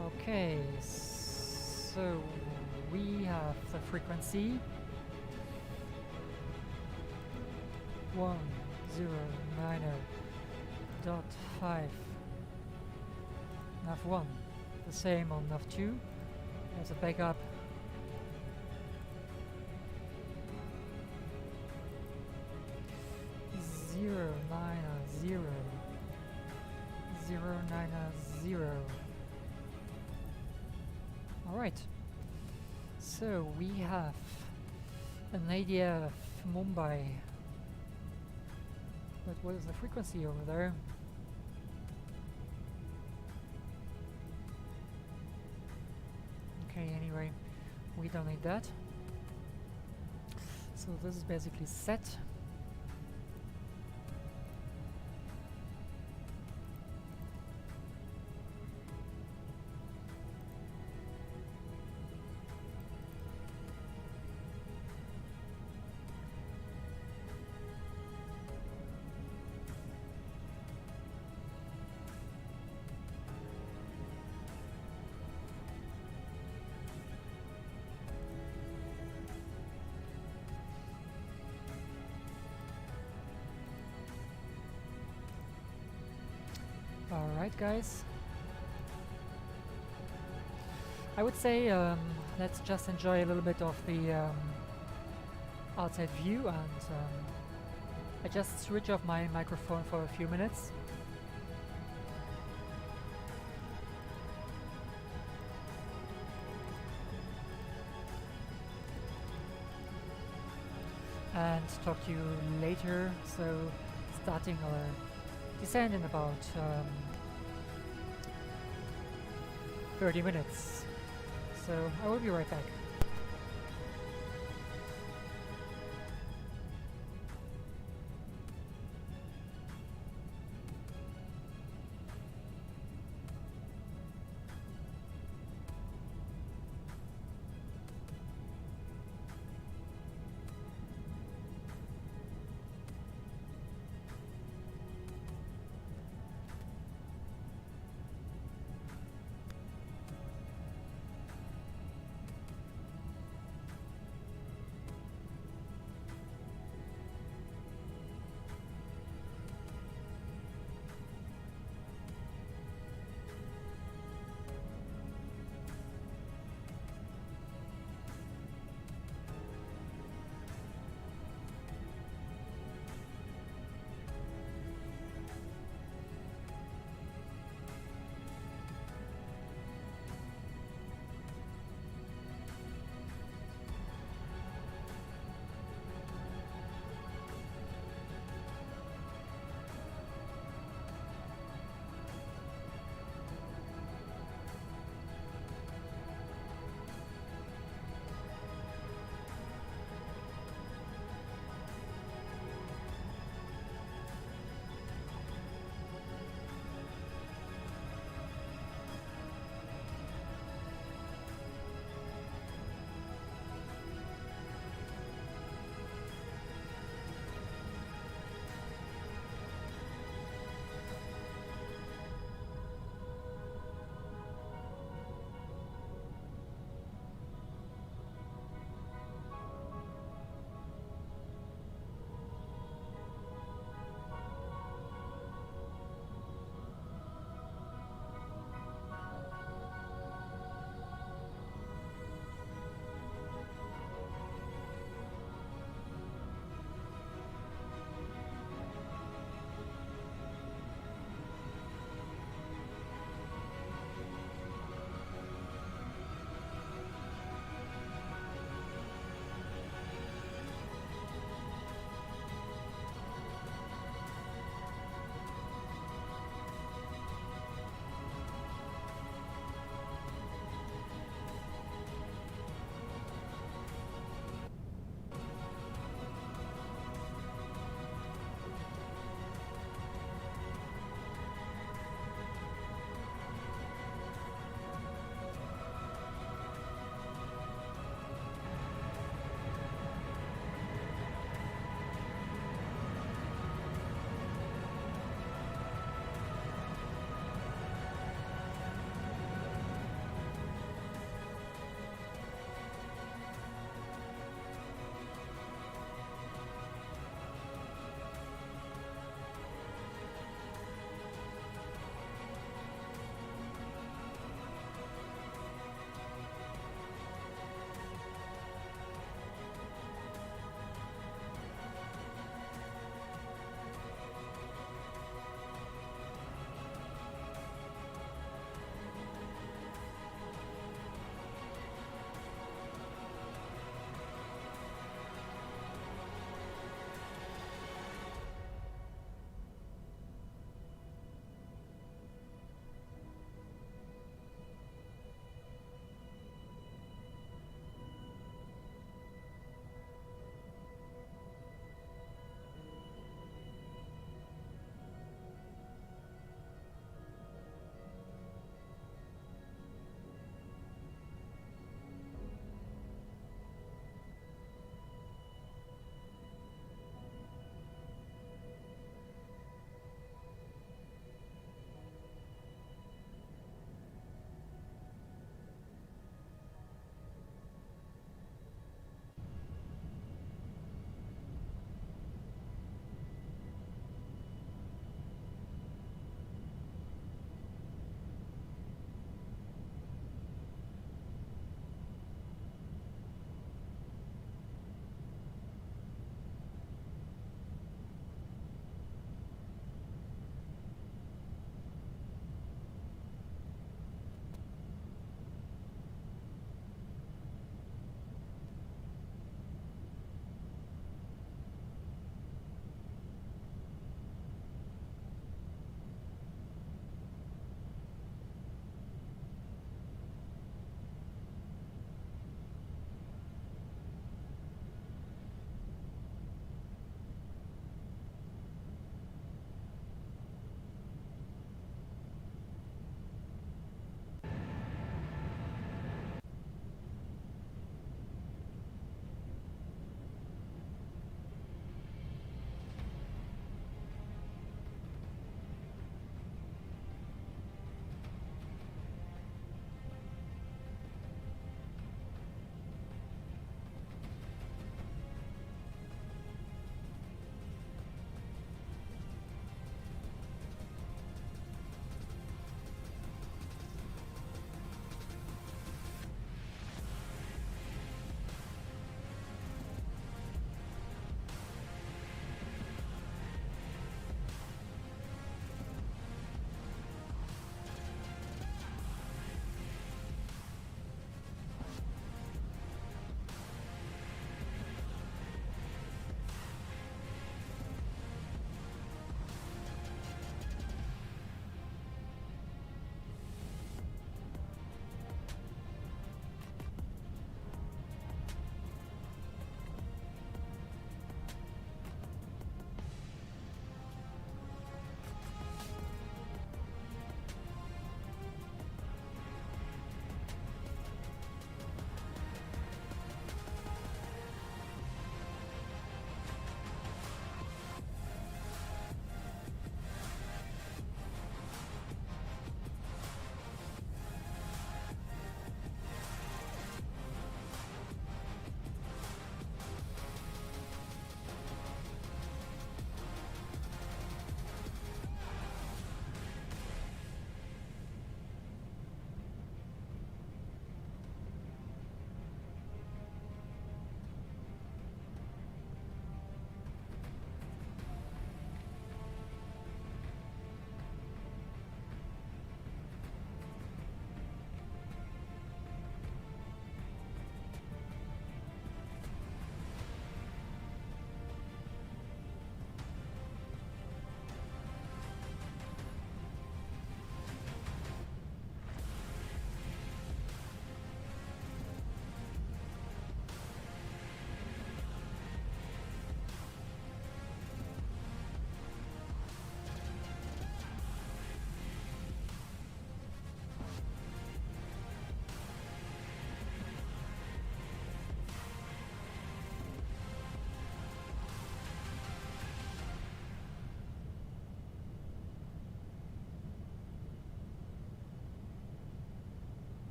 S4: Okay, so we have the frequency 1090.5 nav 1, the same on nav 2 as a backup. Zero 090. Alright. So we have an idea of Mumbai. But what is the frequency over there? Okay, anyway, we don't need that. So this is basically set. Alright guys, I would say let's just enjoy a little bit of the outside view, and I just switch off my microphone for a few minutes. And talk to you later, so starting our descent in about 30 minutes. So I will be right back.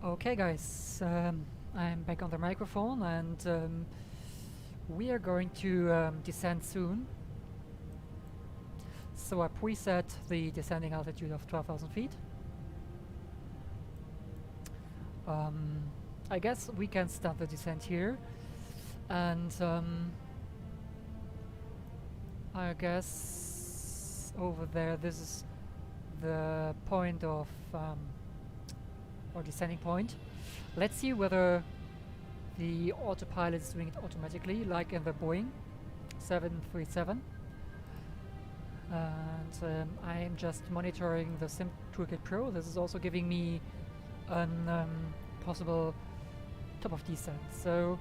S4: Okay guys, I'm back on the microphone and we are going to descend soon. So I preset the descending altitude of 12,000 feet. I guess we can start the descent here, and I guess over there this is the point of or descending point. Let's see whether the autopilot is doing it automatically like in the Boeing 737. And I am just monitoring the Sim Toolkit Pro. This is also giving me an possible top of descent. So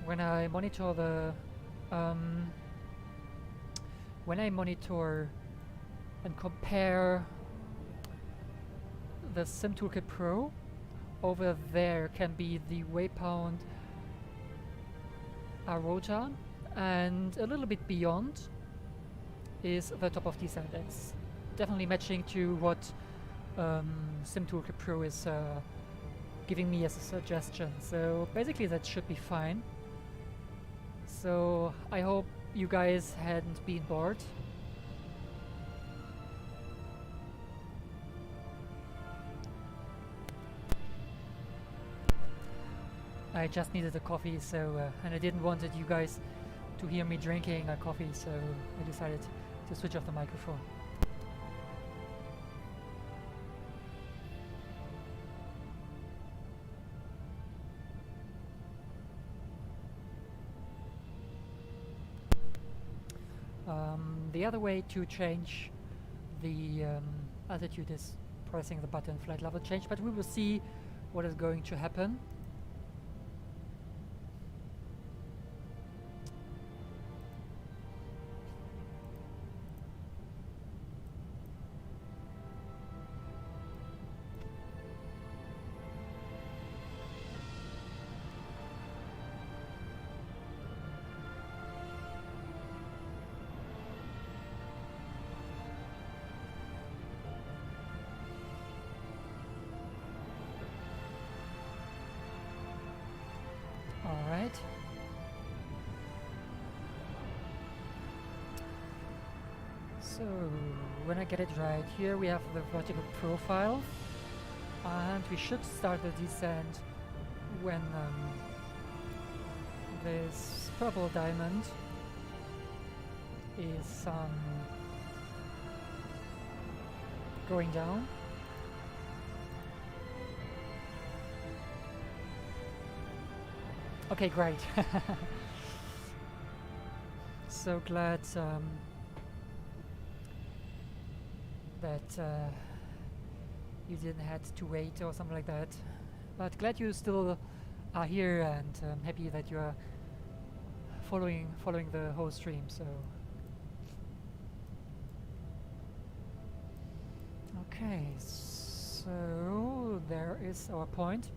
S4: when I monitor the and compare the Sim Toolkit Pro, over there can be the waypoint rota, and a little bit beyond is the top of descent. It's definitely matching to what Sim Toolkit Pro is giving me as a suggestion. So basically that should be fine. So I hope you guys hadn't been bored. I just needed a coffee, so and I didn't want you guys to hear me drinking a coffee, so I decided to switch off the microphone. The other way to change the altitude is pressing the button flight level change, but we will see what is going to happen. Alright. So, when I get it right, here we have the vertical profile, and we should start the descent when this purple diamond is going down. Okay, great. So glad that you didn't have to wait or something like that. But glad you still are here, and happy that you are following the whole stream. So okay, so there is our point.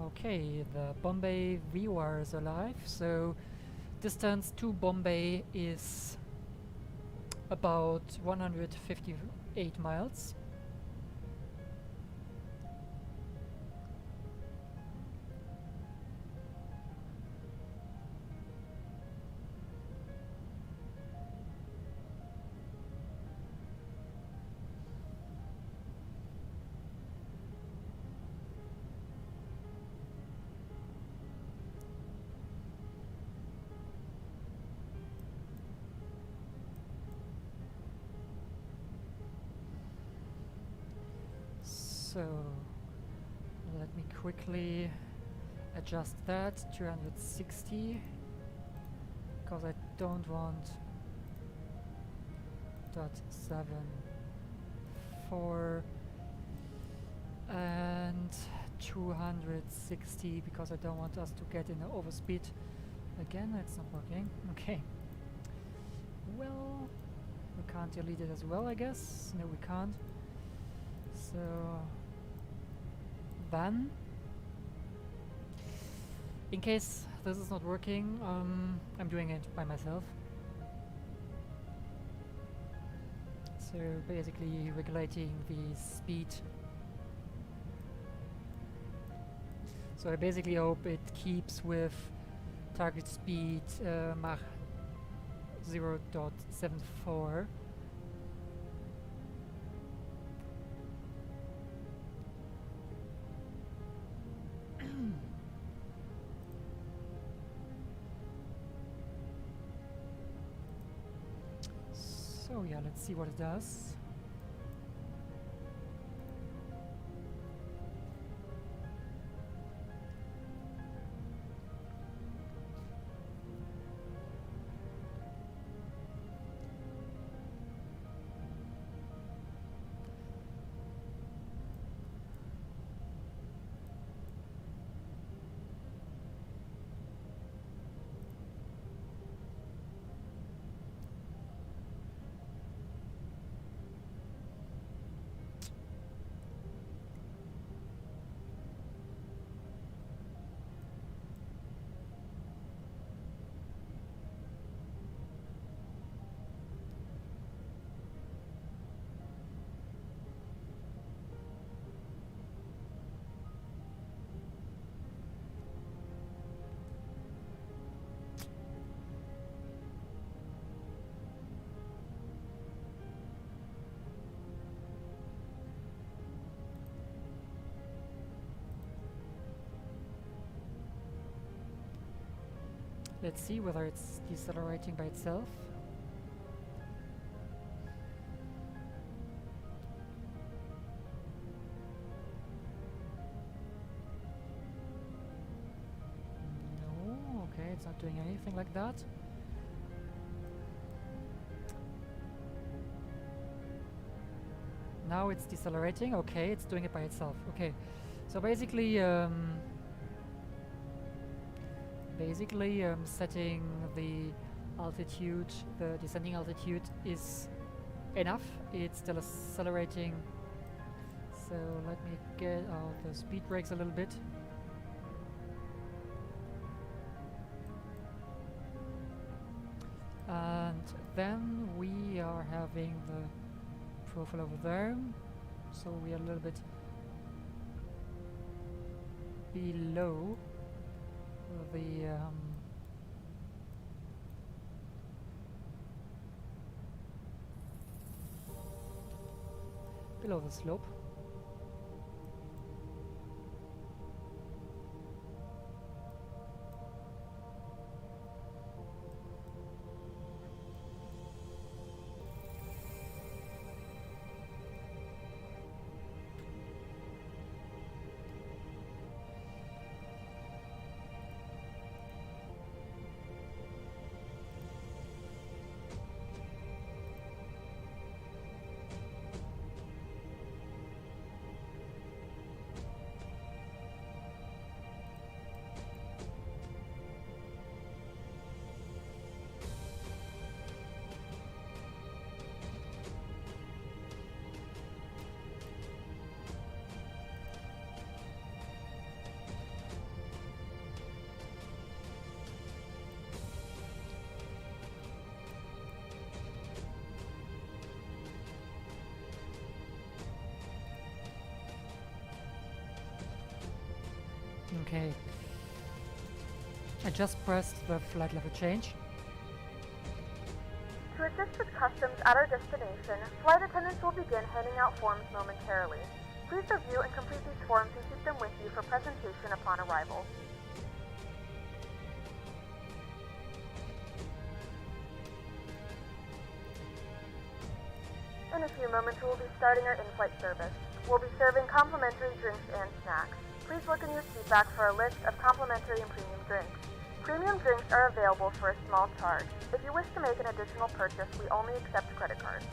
S4: Okay, the Bombay viewer is alive, so distance to Bombay is about 158 miles. So let me quickly adjust that 260, because I don't want .74 and 260 because I don't want us to get in an overspeed. Again, it's not working. Okay. Well, we can't delete it as well, I guess. No, we can't. So then, in case this is not working, I'm doing it by myself. So basically regulating the speed. So I basically hope it keeps with target speed Mach 0.74. So yeah, let's see what it does. Let's see whether it's decelerating by itself. No, okay, it's not doing anything like that. Now it's decelerating. Okay, it's doing it by itself. Okay, so basically setting the altitude, the descending altitude is enough. It's still accelerating. So let me get out the speed brakes a little bit. And then we are having the profile over there. So we are a little bit below the below the slope. Okay. I just pressed the flight level change.
S5: To assist with customs at our destination, flight attendants will begin handing out forms momentarily. Please review and complete these forms and keep them with you for presentation upon arrival. In a few moments, we will be starting our in-flight service. We'll be serving complimentary drinks and snacks. Please look in your seat back for a list of complimentary and premium drinks. Premium drinks are available for a small charge. If you wish to make an additional purchase, we only accept credit cards.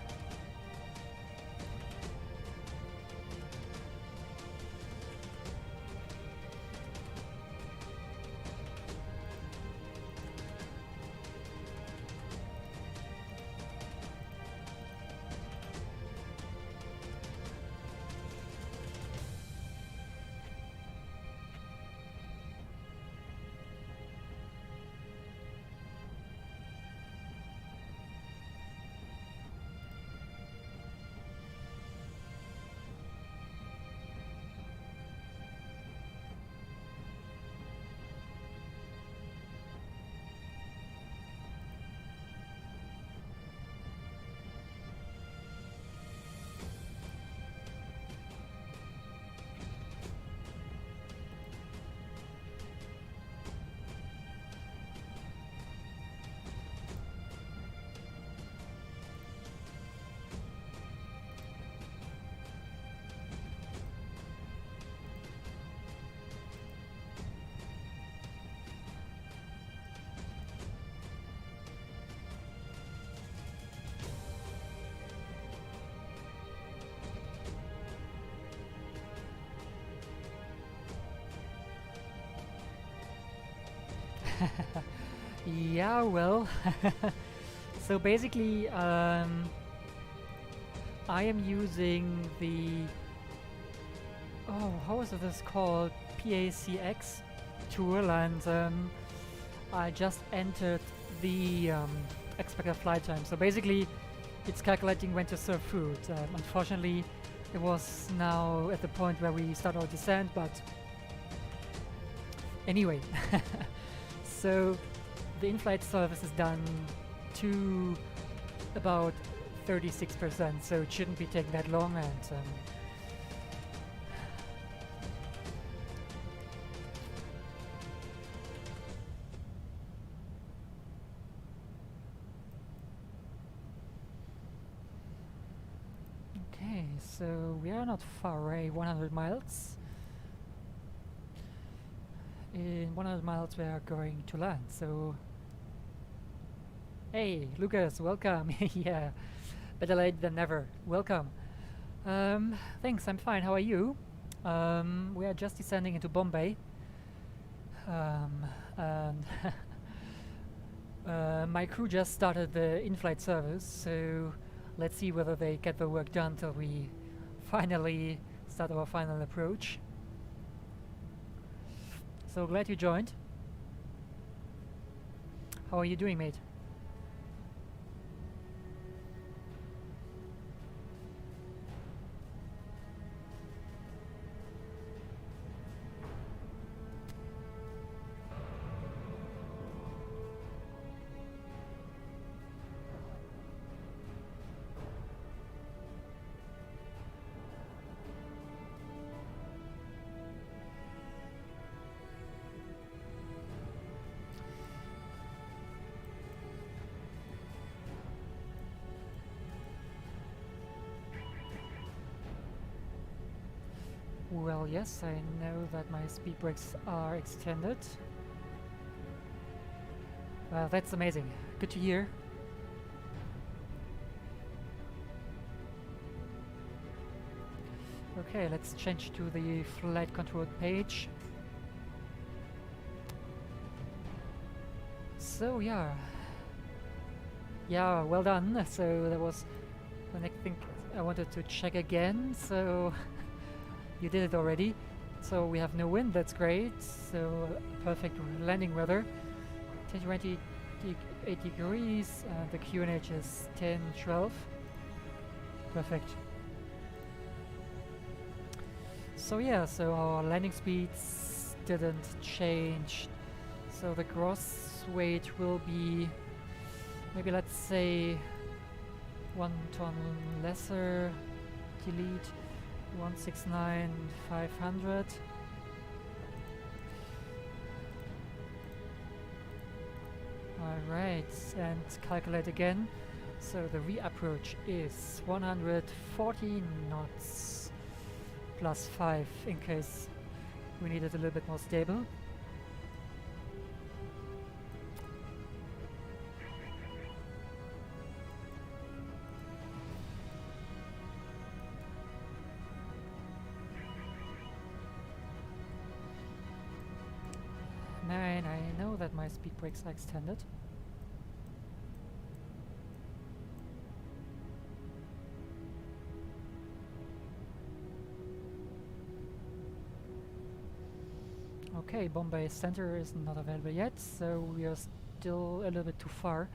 S4: Yeah, well, so basically, I am using the, oh, how is this called? PACX tool, and I just entered the expected flight time. So basically, it's calculating when to serve food. Unfortunately, it was now at the point where we start our descent, but anyway. So the in-flight service is done to about 36%, so it shouldn't be taking that long, and okay, so we are not far away, 100 miles. In 100 miles we are going to land, so hey Lucas, welcome. Yeah, better late than never. Welcome. Thanks, I'm fine, how are you? We are just descending into Bombay, and my crew just started the in-flight service, so let's see whether they get the work done till we finally start our final approach. So glad you joined. How are you doing, mate? Well, yes, I know that my speed brakes are extended. Well, that's amazing. Good to hear. Okay, let's change to the flight control page. So, yeah, well done. So that was the next thing I wanted to check again. So you did it already. So we have no wind, that's great. So perfect landing weather. 28 degrees, the QNH is 10-12. Perfect. So yeah, so our landing speeds didn't change. So the gross weight will be, maybe let's say 1 ton lesser, delete 169,500. Alright, and calculate again. So the reapproach is 140 knots plus 5 in case we need it a little bit more stable. And I know that my speed brakes are extended. Okay, Bombay Center is not available yet, so we are still a little bit too far.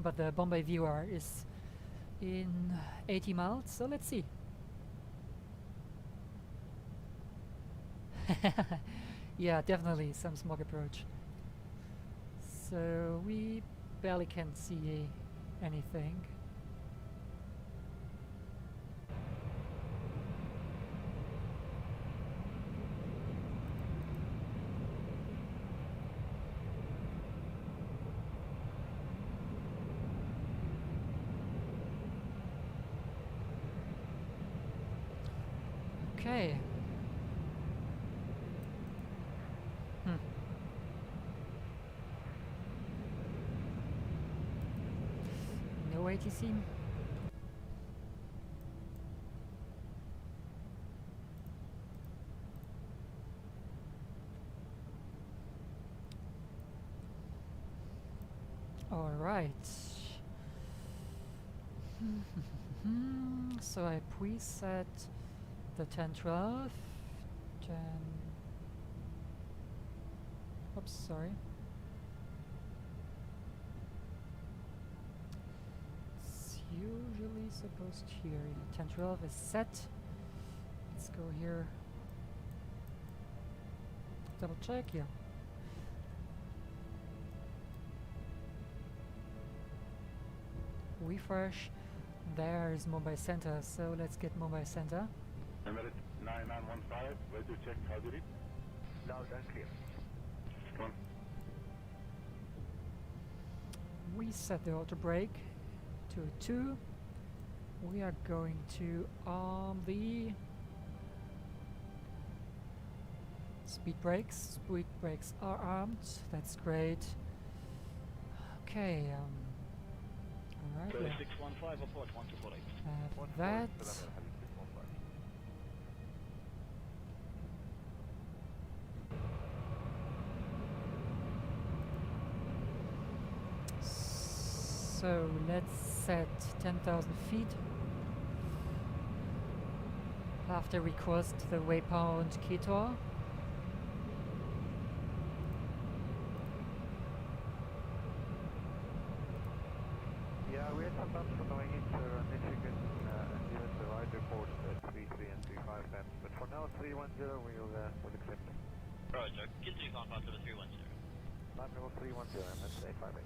S4: But the Bombay viewer is in 80 miles, so let's see. Yeah, definitely some smog approach. So we barely can see anything. Okay. No ATC. Alright. So I preset the 1012, oops, sorry. It's usually supposed here. 1012 is set. Let's go here. Double check, yeah. Refresh. There is mobile center, so let's get mobile center.
S15: Emirates 9915, ready to check, how did it?
S8: Loud and clear.
S15: One.
S4: We set the auto brake to 2. We are going to arm the speed brakes. Speed brakes are armed. That's great. Okay. Alright.
S11: 615 report 1248.
S4: That. So let's set 10,000 feet. After we crossed the waypoint Ketor.
S8: Yeah, we had some bumps going into Michigan and given the ride report at 33 and 35 temps, but for now 310 we'll accept it.
S11: Roger, continue contact to the 310.
S8: Manual 310, let's say 58.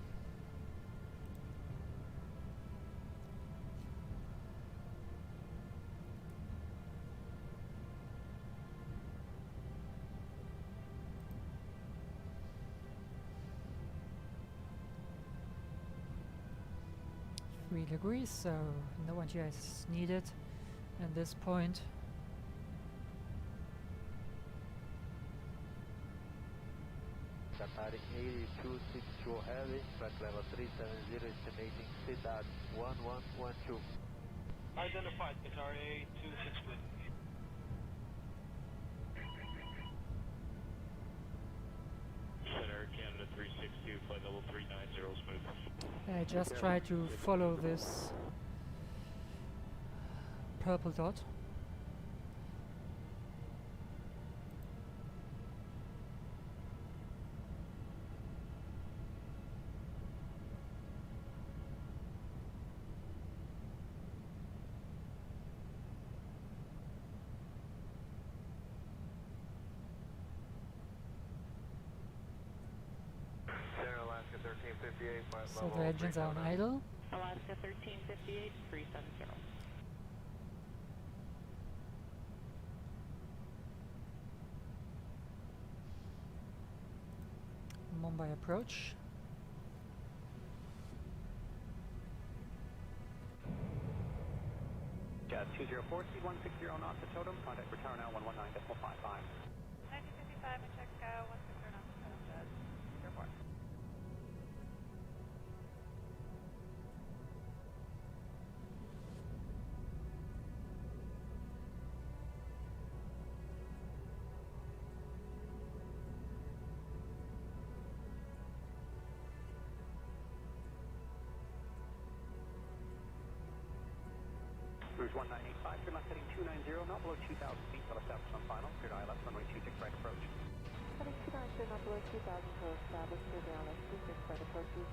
S4: Degrees, so no one is needed at this point.
S8: Qatar 8262 heavy, track level 370, estimating sit at 1112.
S11: Identified, Qatar 8262.
S16: Center Canada 362, flight level 390, smooth.
S4: I just try to follow this purple dot. So the engines are on idle.
S7: Alaska 1358, 370.
S4: Mumbai approach.
S17: Jazz 204, speed 160 knots at totem, contact for tower now 119.55.
S10: 1955 and check 160 knots at totem, Jazz 204.
S17: Cruise 1985, clear left heading 290, not below 2,000 feet, till established on final, clear to ILS runway 26 right approach.
S14: Heading 290, not below 2,000 till established, clear to ILS 26 right approach, cruise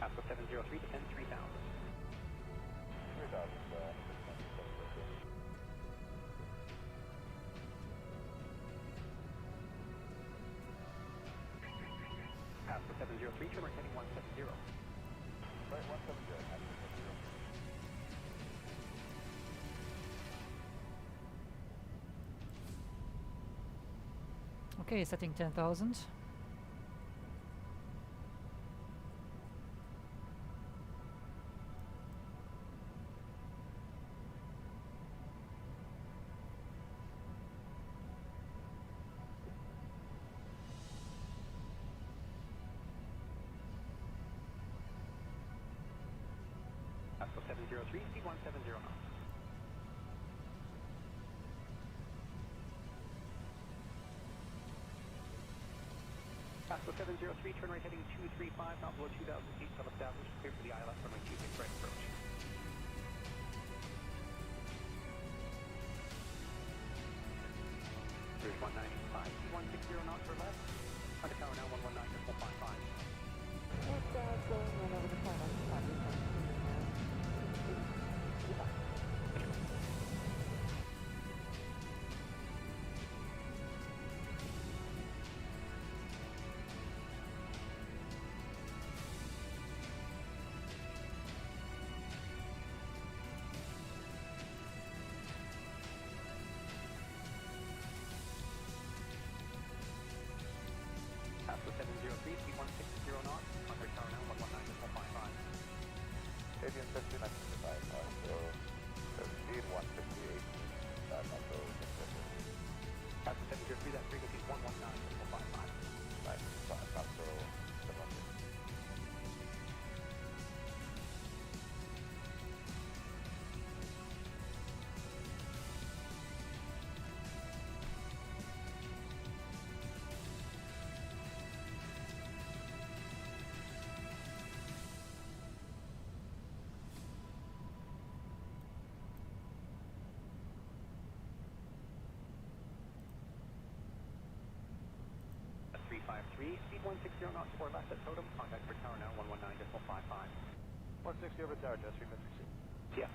S14: 1985.
S17: Pasco 703, descend 3,000.
S15: 3,000,
S17: Pasco 703, trimmer heading 170.
S15: Right, 170.
S4: Okay, setting 10,000.
S17: Pasco 703, speed 170 knots. Pasco 703, turn right heading 235, not below 2,000 feet, shall establish, clear for the ILS runway 26 right approach. There's 195, 160 knots or less. Under tower now 119.55.
S14: It's going in over the final
S17: Pasco 703, speed 160 knots, under tower now 119.55.
S8: Aviation 5955, so speed 158, also
S17: Pasco 703, that frequency is 119.55.
S8: nice, also
S17: Speed 160 knots or less at totem. Contact for tower now 119.55.
S8: 160 over tower, just 3 minutes.
S17: Yeah.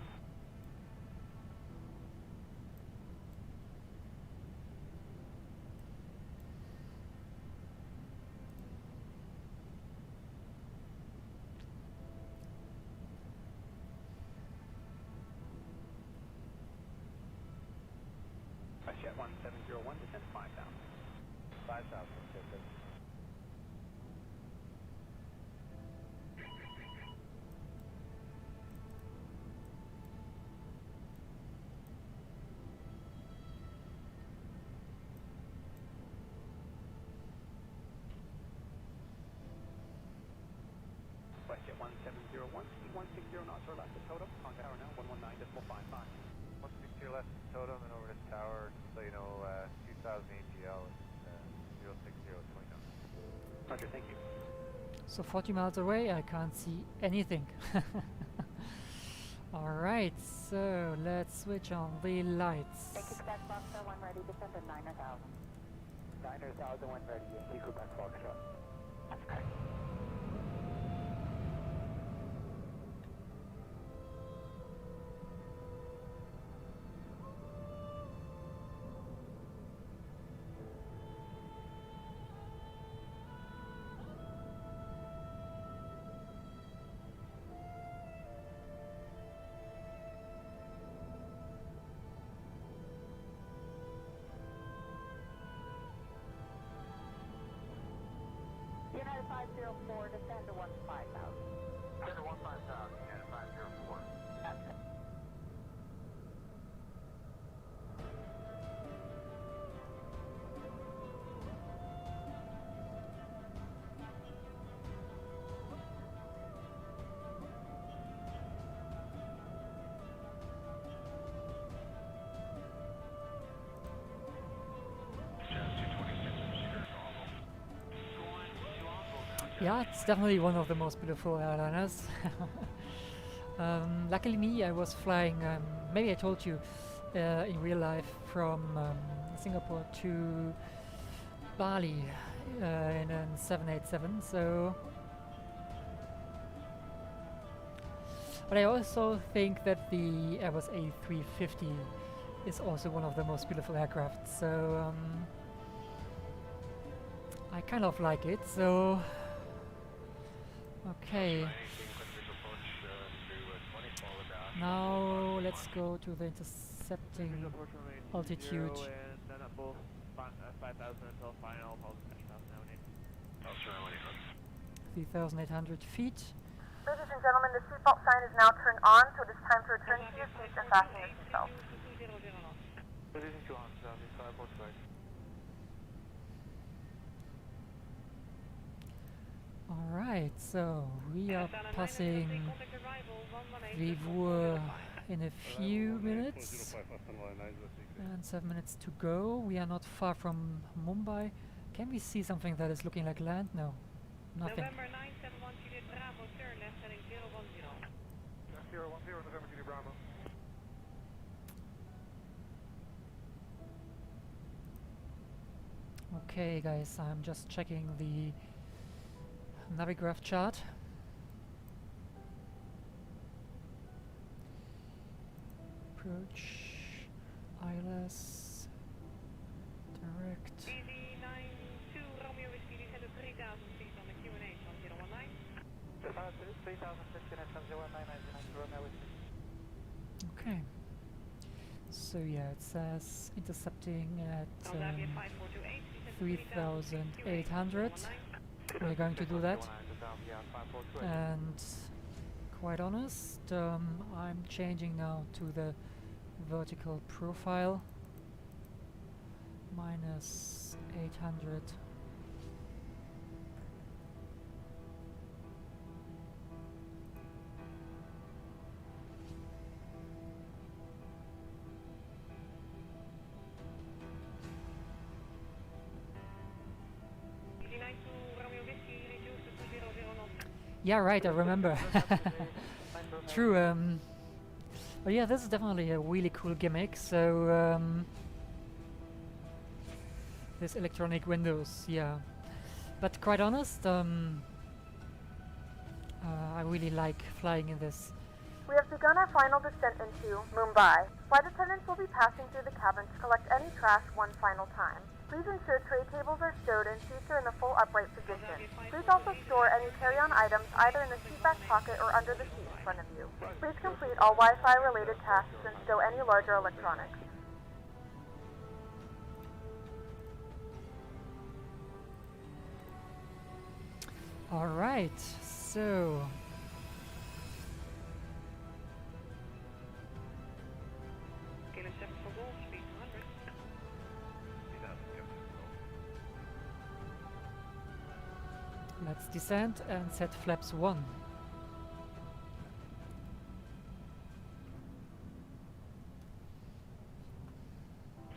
S17: Jet 1701, descend 5,000.
S8: 5,000, okay.
S17: Jet 1701, speed 160 knots or less at totem. Contact tower now 119.55.
S8: 160 left totem and over this tower, so you know, 2000 AGL is 06029.
S17: Roger, thank you.
S4: So 40 miles away, I can't see anything. Alright, so let's switch on the lights.
S14: Thank you, Quebec Foxtrot, 1 ready, descend at 9,000.
S17: 9,000, 1 ready, Yankee Quebec Foxtrot.
S14: That's correct. United 504, descend to 15,000.
S8: Descend to 15,000, United 504.
S14: That's it.
S4: Yeah, it's definitely one of the most beautiful airliners. Luckily me, I was flying, maybe I told you, in real life from Singapore to Bali in a 787, so... But I also think that the Airbus A350 is also one of the most beautiful aircraft, so I kind of like it, so... Okay. Now let's go to the intercepting altitude.
S1: And then at both 5,000 until final,
S4: 3,800 feet.
S5: Ladies and gentlemen, the seatbelt sign is now turned on, so it is time to return to your seats and fasten your seatbelts.
S1: Ladies and gentlemen,
S4: Alright, so we are passing Vivour in a few minutes and 7 minutes to go. We are not far from Mumbai. Can we see something that is looking like land? No, nothing.
S7: November 971 Juliet Bravo, turn left heading 010.
S2: 010, November Juliet Bravo.
S4: Okay guys, I'm just checking the Navigraph chart. Approach, ILS, direct.
S7: EZ92 Romeo Whiskey, descend to 3000 feet on the QNH 1019.
S2: 3000 feet at 1019, Romeo Whiskey.
S4: Okay. So yeah, it says intercepting at 3,800. We're going to do that. And quite honest, I'm changing now to the vertical profile. Minus 800. Yeah, right, I remember. True, but yeah, this is definitely a really cool gimmick, so this electronic windows, yeah. But quite honest, I really like flying in this.
S5: We have begun our final descent into Mumbai. Flight attendants will be passing through the cabin to collect any trash one final time. Please ensure tray tables are stowed and seats are in the full upright position. Please also store any carry-on items either in the seat back pocket or under the seat in front of you. Please complete all Wi-Fi related tasks and stow any larger electronics.
S4: Alright, so... let's descend and set flaps 1.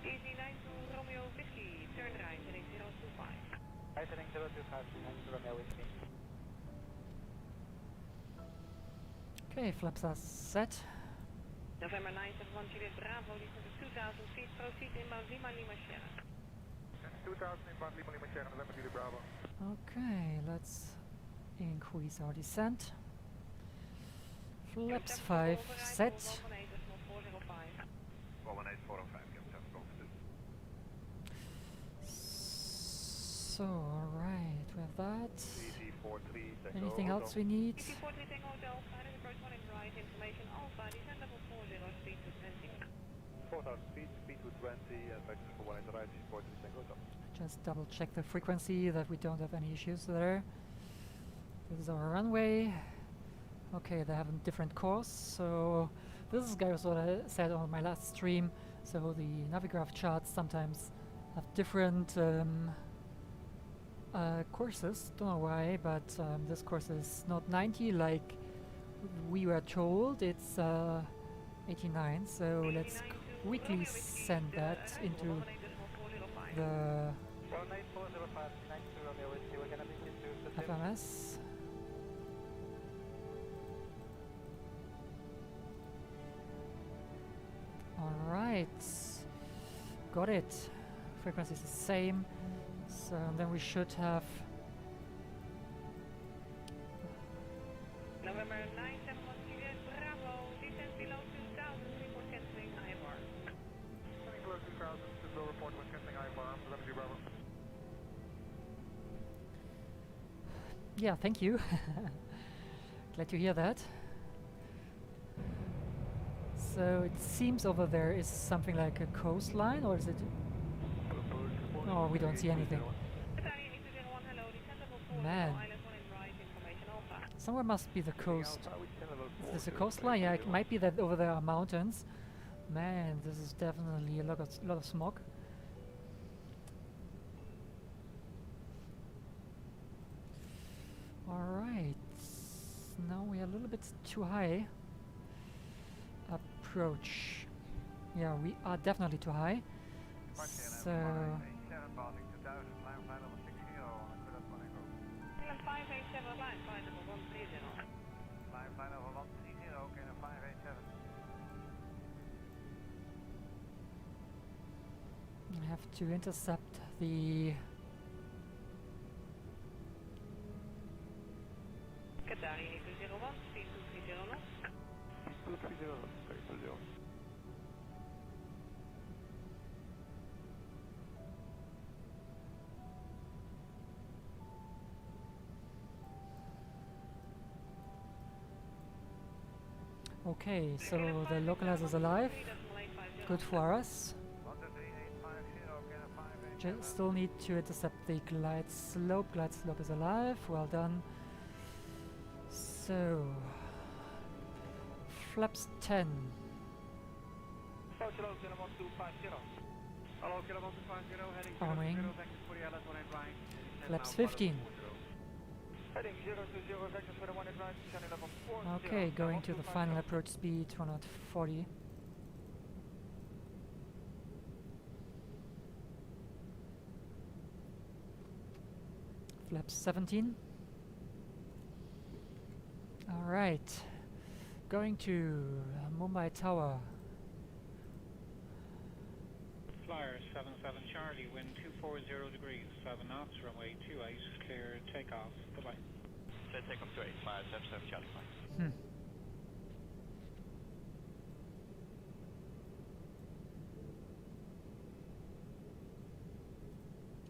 S7: EZ92 Romeo Whiskey, turn right heading 025.
S2: Right heading 025, Romeo Whiskey.
S4: Okay, flaps are set.
S7: November 971 Juliet Bravo, descend to 2000 feet, proceed inbound Lima Lima Sierra.
S2: 2000 inbound Lima Lima Sierra, November Juliet Bravo.
S4: Okay, let's increase our descent. Flaps 5 set.
S9: 118-405,
S4: So, alright, we have that. Anything else we need?
S7: Approach 1 is right, information Alpha, descend level 40, speed to 20.
S8: 4000 feet, speed to 20, and vector for 1 is right, support to Tango.
S4: Just double check the frequency that we don't have any issues there. This is our runway. Okay, they have a different course, so this is guys what I said on my last stream. So the Navigraph charts sometimes have different courses. Don't know why, but this course is not 90 like we were told. It's 89. So let's quickly send that into the FMS. Alright, got it. Frequency is the same, so then we should have
S7: November 971 Juliet Bravo, descend below 2000, report cancelling IFR.
S2: Descending below 2000, below report when cancelling IFR, November Juliet Bravo.
S4: yeah, thank you. Glad to hear that. So it seems over there is something like a coastline, or is it? Oh, we don't see anything. Man. Somewhere must be the coast. Is this a coastline? Yeah, it might be that over there are mountains. Man, this is definitely a lot of smog. Alright. Now we are a little bit too high. Approach. Yeah, we are definitely too high. So
S7: Sierra line, flight number 130.
S2: Line over 130, okay, 587.
S4: I have to intercept the
S7: Qatari 8201, speed 230 knots.
S8: 230, sorry, 20.
S4: Okay, so the localizer is alive. Good for us. Still need to intercept the glide slope. Glide slope is alive. Well done. So, flaps 10. Arming. Flaps 15. Okay, going to the final approach speed 140. Flaps 17. Alright. Going to Mumbai Tower.
S18: Flyer 77 Charlie, wind 240 degrees, 7 knots, runway 28, clear takeoff. Goodbye.
S11: Clear takeoff 28, flyer 77 Charlie, fine.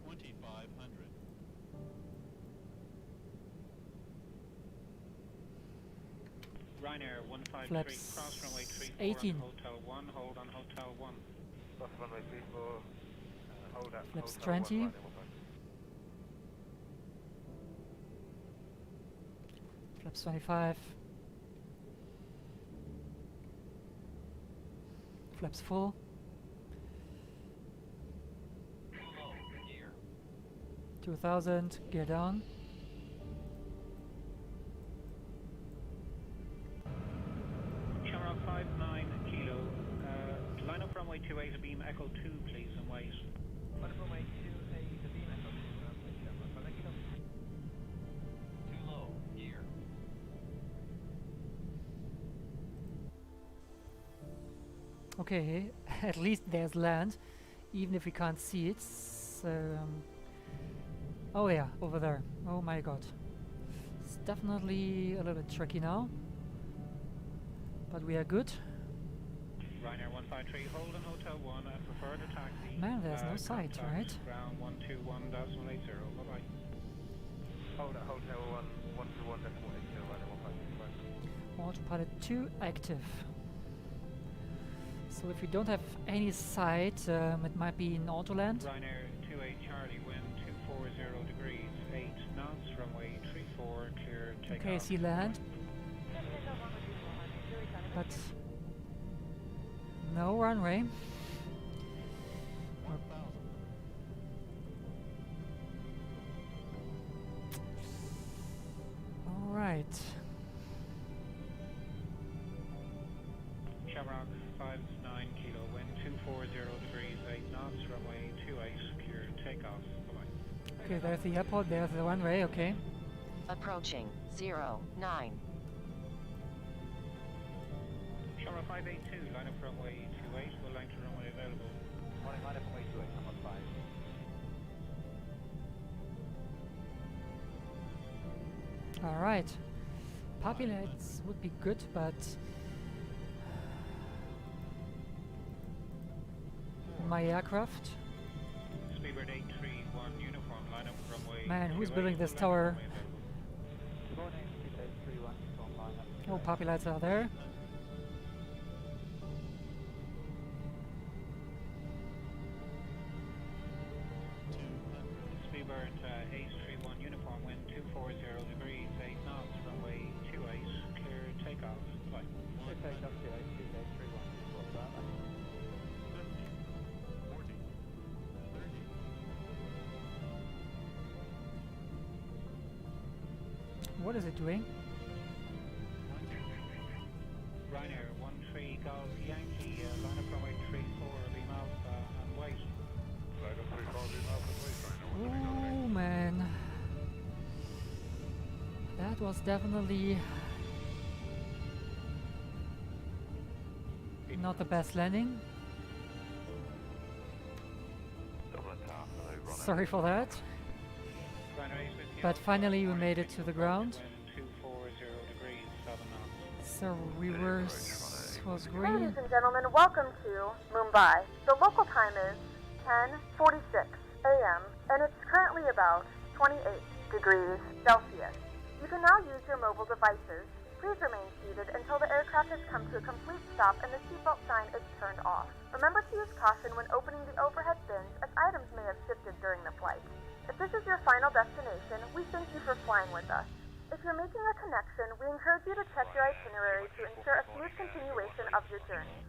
S16: 2500.
S18: Ryanair 153,
S4: Flaps
S18: cross runway 34
S4: 18.
S18: on Hotel 1, hold on Hotel 1.
S8: Cross runway 34, hold at
S4: Flaps
S8: Hotel 1,
S4: 20.
S8: right,
S4: Flaps 25. Flaps full. 2000, gear down.
S18: Shamrock 59 kilo, line up runway 28, beam echo 2 please and wait.
S2: Line up runway 28, beam echo 2, runway Shamrock 5 kilo.
S16: Too low, gear.
S4: Okay, at least there's land, even if we can't see it. Oh yeah, over there. Oh my god. It's definitely a little bit tricky now. But we are good.
S18: Ryanair 153, hold on Hotel 1, preferred a taxi.
S4: Man, there's no sight,
S18: contact
S4: right?
S18: Ground 121.80, bye-bye.
S8: Hold at Hotel 1, 121.80, right, 153.
S4: Autopilot 2 active. So if we don't have any sight, it might be in auto land.
S18: Ryanair 28 Charlie, wind 240 degrees, 8 knots, runway 34, clear takeoff.
S4: Okay, I see land. But no runway. All right.
S18: Shamrock 59 kilo, wind 240 degrees, 8 knots, runway 28, clear takeoff. Bye-bye.
S4: Okay, there's the airport, there's the runway, okay.
S12: Approaching 09.
S18: Shamrock 582, line up runway 28, will line to runway available.
S2: Morning, line up runway 28, Hamad 5.
S4: Alright. Populates would be good, but my aircraft.
S18: Speedbird 831, uniform, line up runway.
S4: Man, who's
S18: 28,
S4: building this
S18: will
S4: tower?
S18: line to runway available.
S2: Speedbird 831, uniform, line up.
S4: Oh, populates are there.
S18: Speedbird 831, uniform, wind 240 degrees, 8 knots, runway 28, clear takeoff. Bye.
S2: Clear takeoff 28, Speedbird 831, uniform, line up.
S16: 40, 30.
S4: What is it doing?
S18: Ryanair 13 Golf Yankee, line up runway 34, beam alpha and wait.
S15: Line up 34, beam alpha and wait, Ryanair 130 Golf
S4: Oh man. was definitely not the best landing. Sorry for that. But finally we made it to the ground. So reverse was green.
S5: Ladies and gentlemen, welcome to Mumbai. The local time is 10:46 a.m. and it's currently about 28 degrees Celsius. You can now use your mobile devices. Please remain seated until the aircraft has come to a complete stop and the seatbelt sign is turned off. Remember to use caution when opening the overhead bins as items may have shifted during the flight. If this is your final destination, we thank you for flying with us. If you're making a connection, we encourage you to check your itinerary to ensure a smooth continuation of your journey.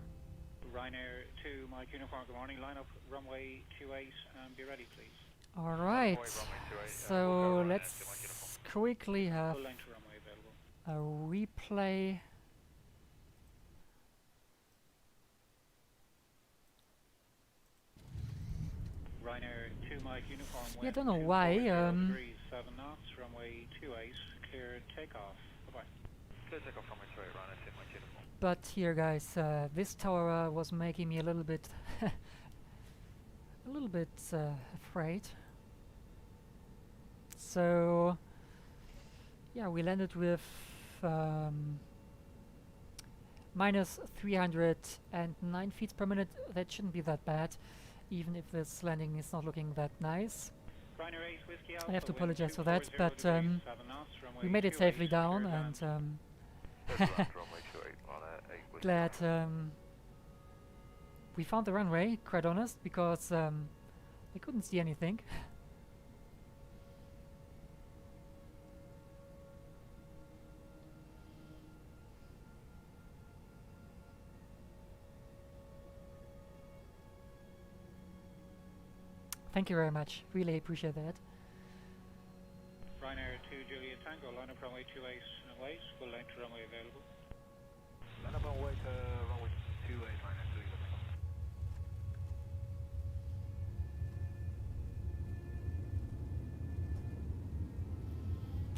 S18: Ryanair 2, Mike Uniform, good morning. Line up runway 28 and be ready, please.
S4: Alright, so let's quickly have a replay.
S18: Ryanair 2, Mike Uniform,
S4: Yeah, I don't know why.
S18: 7 knots, runway 28, clear takeoff. Bye-bye.
S8: Clear takeoff runway 28, Ryanair 2, Mike Uniform.
S4: But here, guys, this tower was making me a little bit, afraid. So, yeah, we landed with minus 309 feet per minute. That shouldn't be that bad, even if this landing is not looking that nice. I have to apologize for that, but we made it safely down, and glad we found the runway, quite honest, because I couldn't see anything. Thank you very much. Really appreciate that.
S18: Ryanair 2, Juliet Tango, line up runway 28 and wait. Full length runway available.
S8: Line up runway 28, Ryanair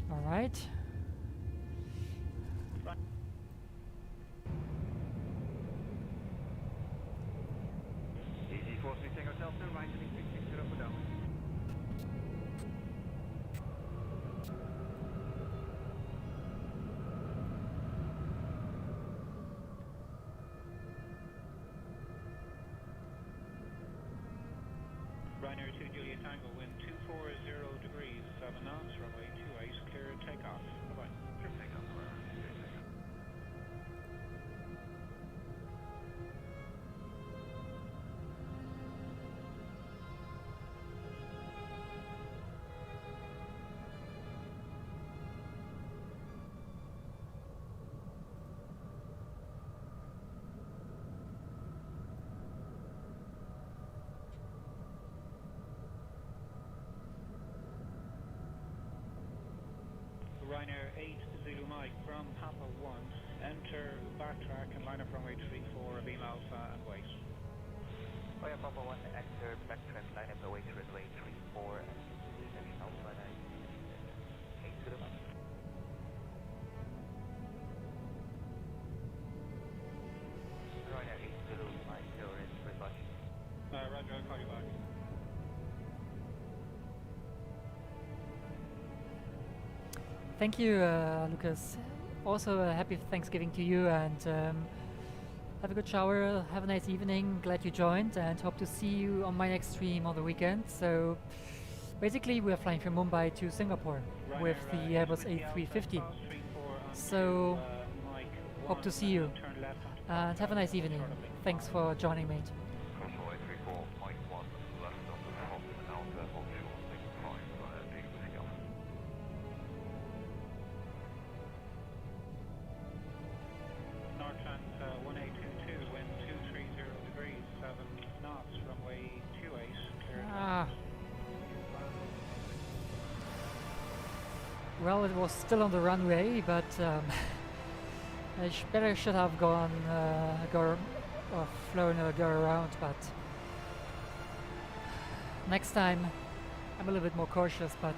S8: 2.
S4: All right.
S8: Easy 436 Hotel 2, right to the 360 for down.
S18: Ryanair 2, Juliet Tango, wind 240 degrees, 7 knots, runway 28, clear takeoff. Bye-bye.
S8: Clear takeoff,
S18: Ryanair 8, Zulu Mike, from Papa 1, enter backtrack and line up runway 34, beam alpha and wait.
S1: Oh yeah, Papa 1, enter backtrack, line up runway 34 and beam alpha and 8 Zulu Mike. Ryanair 8, Zulu Mike, you're in Shivaji.
S18: Roger, I'll call you back.
S4: Thank you, Lucas. Also, happy Thanksgiving to you, and have a good shower, have a nice evening. Glad you joined, and hope to see you on my next stream on the weekend. So, basically, we are flying from Mumbai to Singapore with the Airbus A350. So, hope to see you, and have a nice evening. Thanks for joining, mate. Well, it was still on the runway, but I should have gone, flown or go around, but next time I'm a little bit more cautious, but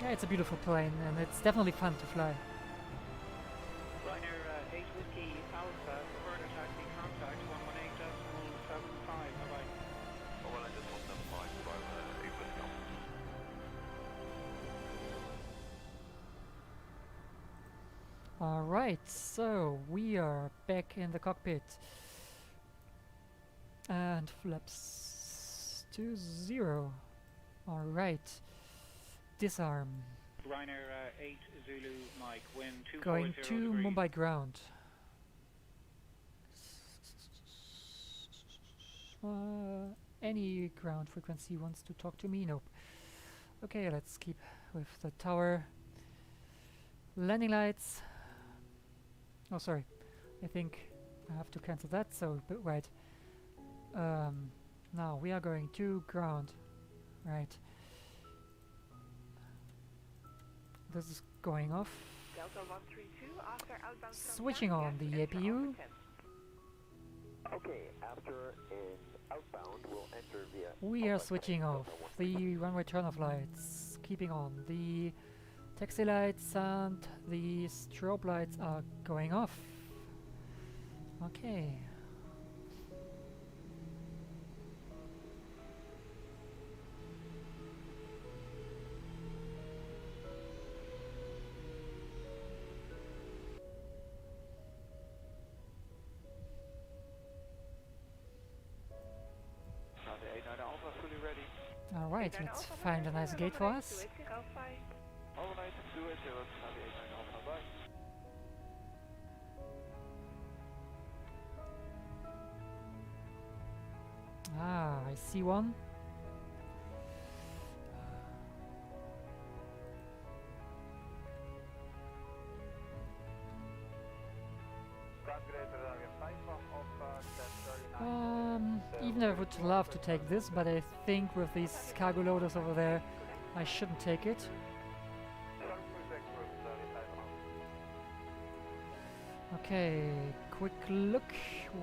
S4: Yeah, it's a beautiful plane, and it's definitely fun to fly.
S18: Liner 8 Whiskey Alpha, further taxi contact 118.75, bye-bye.
S1: 118.75, 8 Whiskey Alpha.
S4: Alright, so we are back in the cockpit. And flaps to 0. Alright. Disarm.
S18: Liner 8 Zulu Mike, wind 240
S4: Going to
S18: degrees.
S4: Mumbai ground. Any ground frequency wants to talk to me? Nope. Okay, let's keep with the tower. Landing lights. Oh, sorry. I think I have to cancel that, so right. Now we are going to ground. Right. This is going off.
S10: Delta 132 after outbound from
S4: Switching on the APU.
S17: Okay, after in outbound, we'll enter via...
S4: We are switching off the runway turn-off lights, keeping on the taxi lights, and the strobe lights are going off. Okay. Alright, let's find a nice gate for us. Ah, I see one. Even though I would love to take this, but I think with these cargo loaders over there, I shouldn't take it. Okay, quick look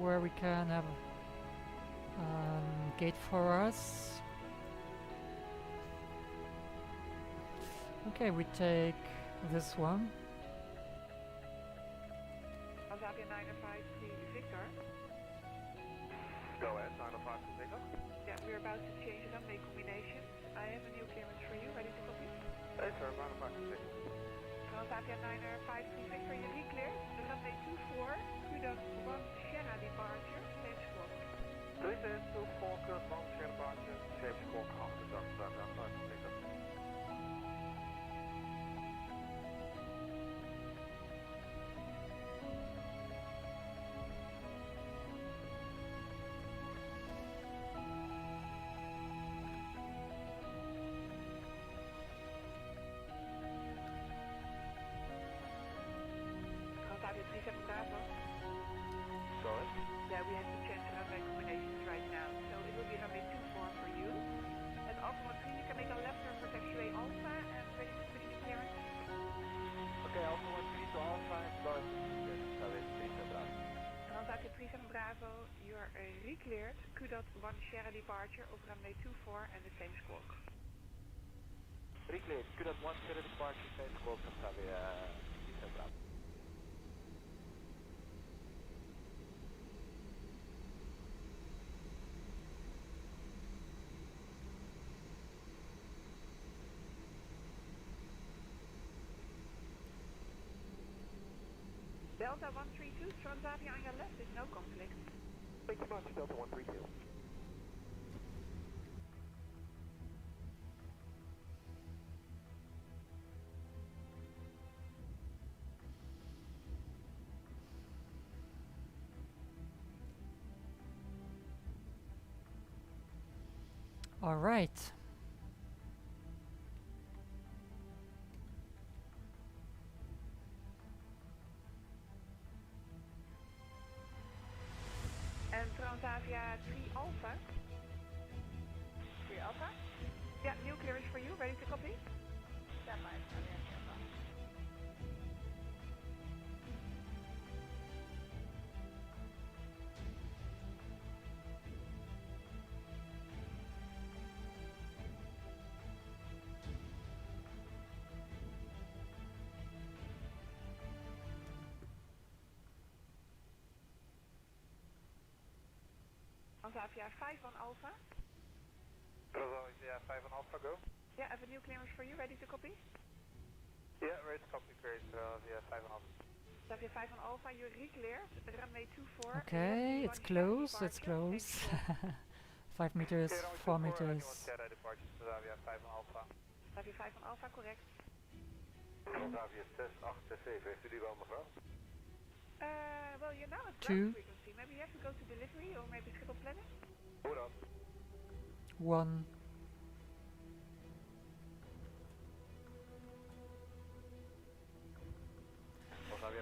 S4: where we can have gate for us. Okay, we take this one.
S10: Azavia 953 Victor.
S8: Go ahead, 905 Victor.
S10: Yeah, we're about to change the runway combinations. I have a new clearance for you. Ready to copy?
S8: Hey sir, 905 Victor.
S10: Azavia 953 Victor, you re-cleared. The runway 24, Kudos 1 Sierra departure, same squawk.
S8: This is 24 Kudos 1 Sierra departure, same squawk after Delta 905 Victor.
S10: Azavia 37 Bravo.
S8: Sorry?
S10: Yeah, we have to change the runway combinations right now. So it will be runway 24 for you. At Alpha 13, you can make a left turn for taxiway Alpha and ready to put in the clearance.
S8: Okay, Alpha 13 to Alpha, start. Yes, 37 Bravo.
S10: Azavia 37 Bravo, you are re-cleared. Kudos 1 Sierra departure over runway 24 and the same squawk.
S8: Recleared, Kudos 1 Sierra departure, same squawk, Azavia 37 Bravo.
S10: Delta 132, Transavia on your left, there's no conflict.
S8: Thank you much, Delta 132.
S4: All right.
S10: And Transavia 3 Alpha. 3 Alpha? Yeah, new clearance for you, ready to copy? Stand by, Alpha. Transavia 5 on Alpha.
S8: Transavia 5 on Alpha, go.
S10: Yeah, I have a new clearance for you. Ready to copy?
S8: Yeah, ready to copy. Great. Transavia 5 on Alpha.
S10: Transavia 5 on Alpha, you're re-cleared. Runway 24.
S4: Okay, it's close, it's close. 5 meters, 4 meters.
S8: Transavia 5 on Alpha.
S10: Transavia 5 on Alpha, correct.
S8: Transavia 687, heeft u die wel, mevrouw?
S10: Well, you're now at
S4: Two.
S10: ground frequency. Maybe you have to go to delivery or maybe schedule planning?
S8: Hoe dan?
S4: 1.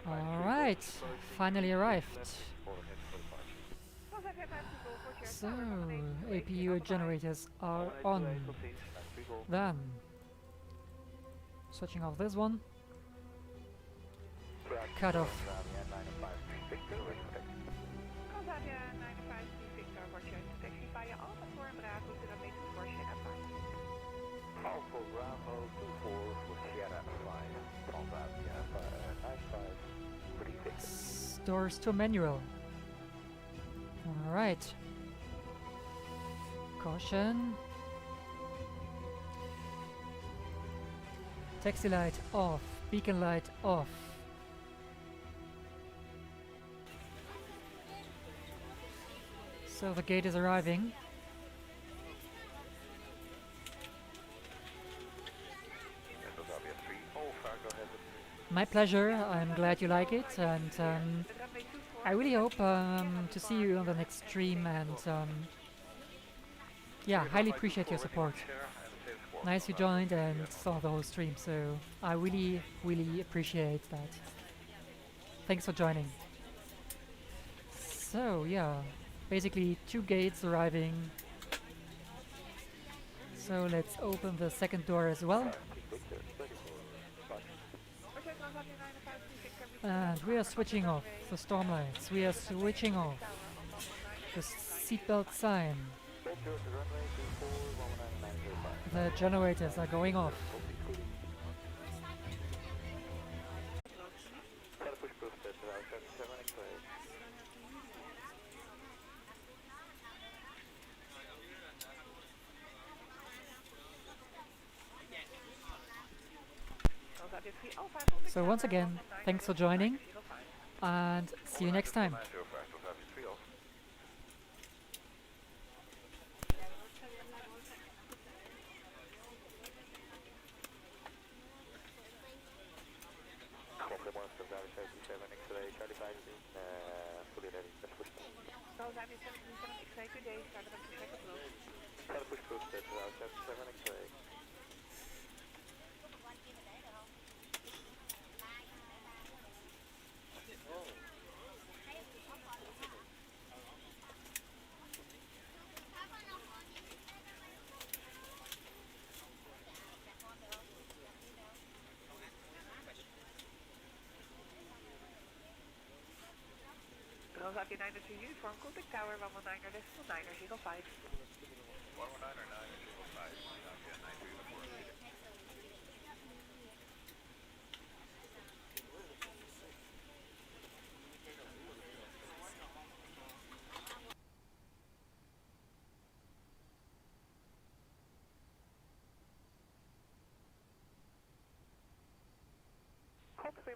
S4: Alright, finally arrived. So, APU generators are on. Then, switching off this one. Cut off.
S10: Transavia 953 Victor, Roger. Taxi via Alpha 4 and Bravo to runway 24 Sierra 5.
S8: Alpha Bravo 24 for Sierra 5. Transavia 9536.
S4: Doors to manual. Alright. Caution. Taxi light off. Beacon light off. So the gate is arriving. My pleasure. I'm glad you like it, and I really hope to see you on the next stream. And yeah, highly appreciate your support. Nice you joined and saw the whole stream, so I really appreciate that. Thanks for joining. So yeah, basically 2 gates arriving. So let's open the second door as well. And we are switching off the storm lights. We are switching off the seatbelt sign. The generators are going off. So once again, thanks for joining, and see you next time.
S10: Transavia 902 uniform, contact tower 119er decimal 905.
S8: 119er 905, Transavia 92 uniform.
S10: Copy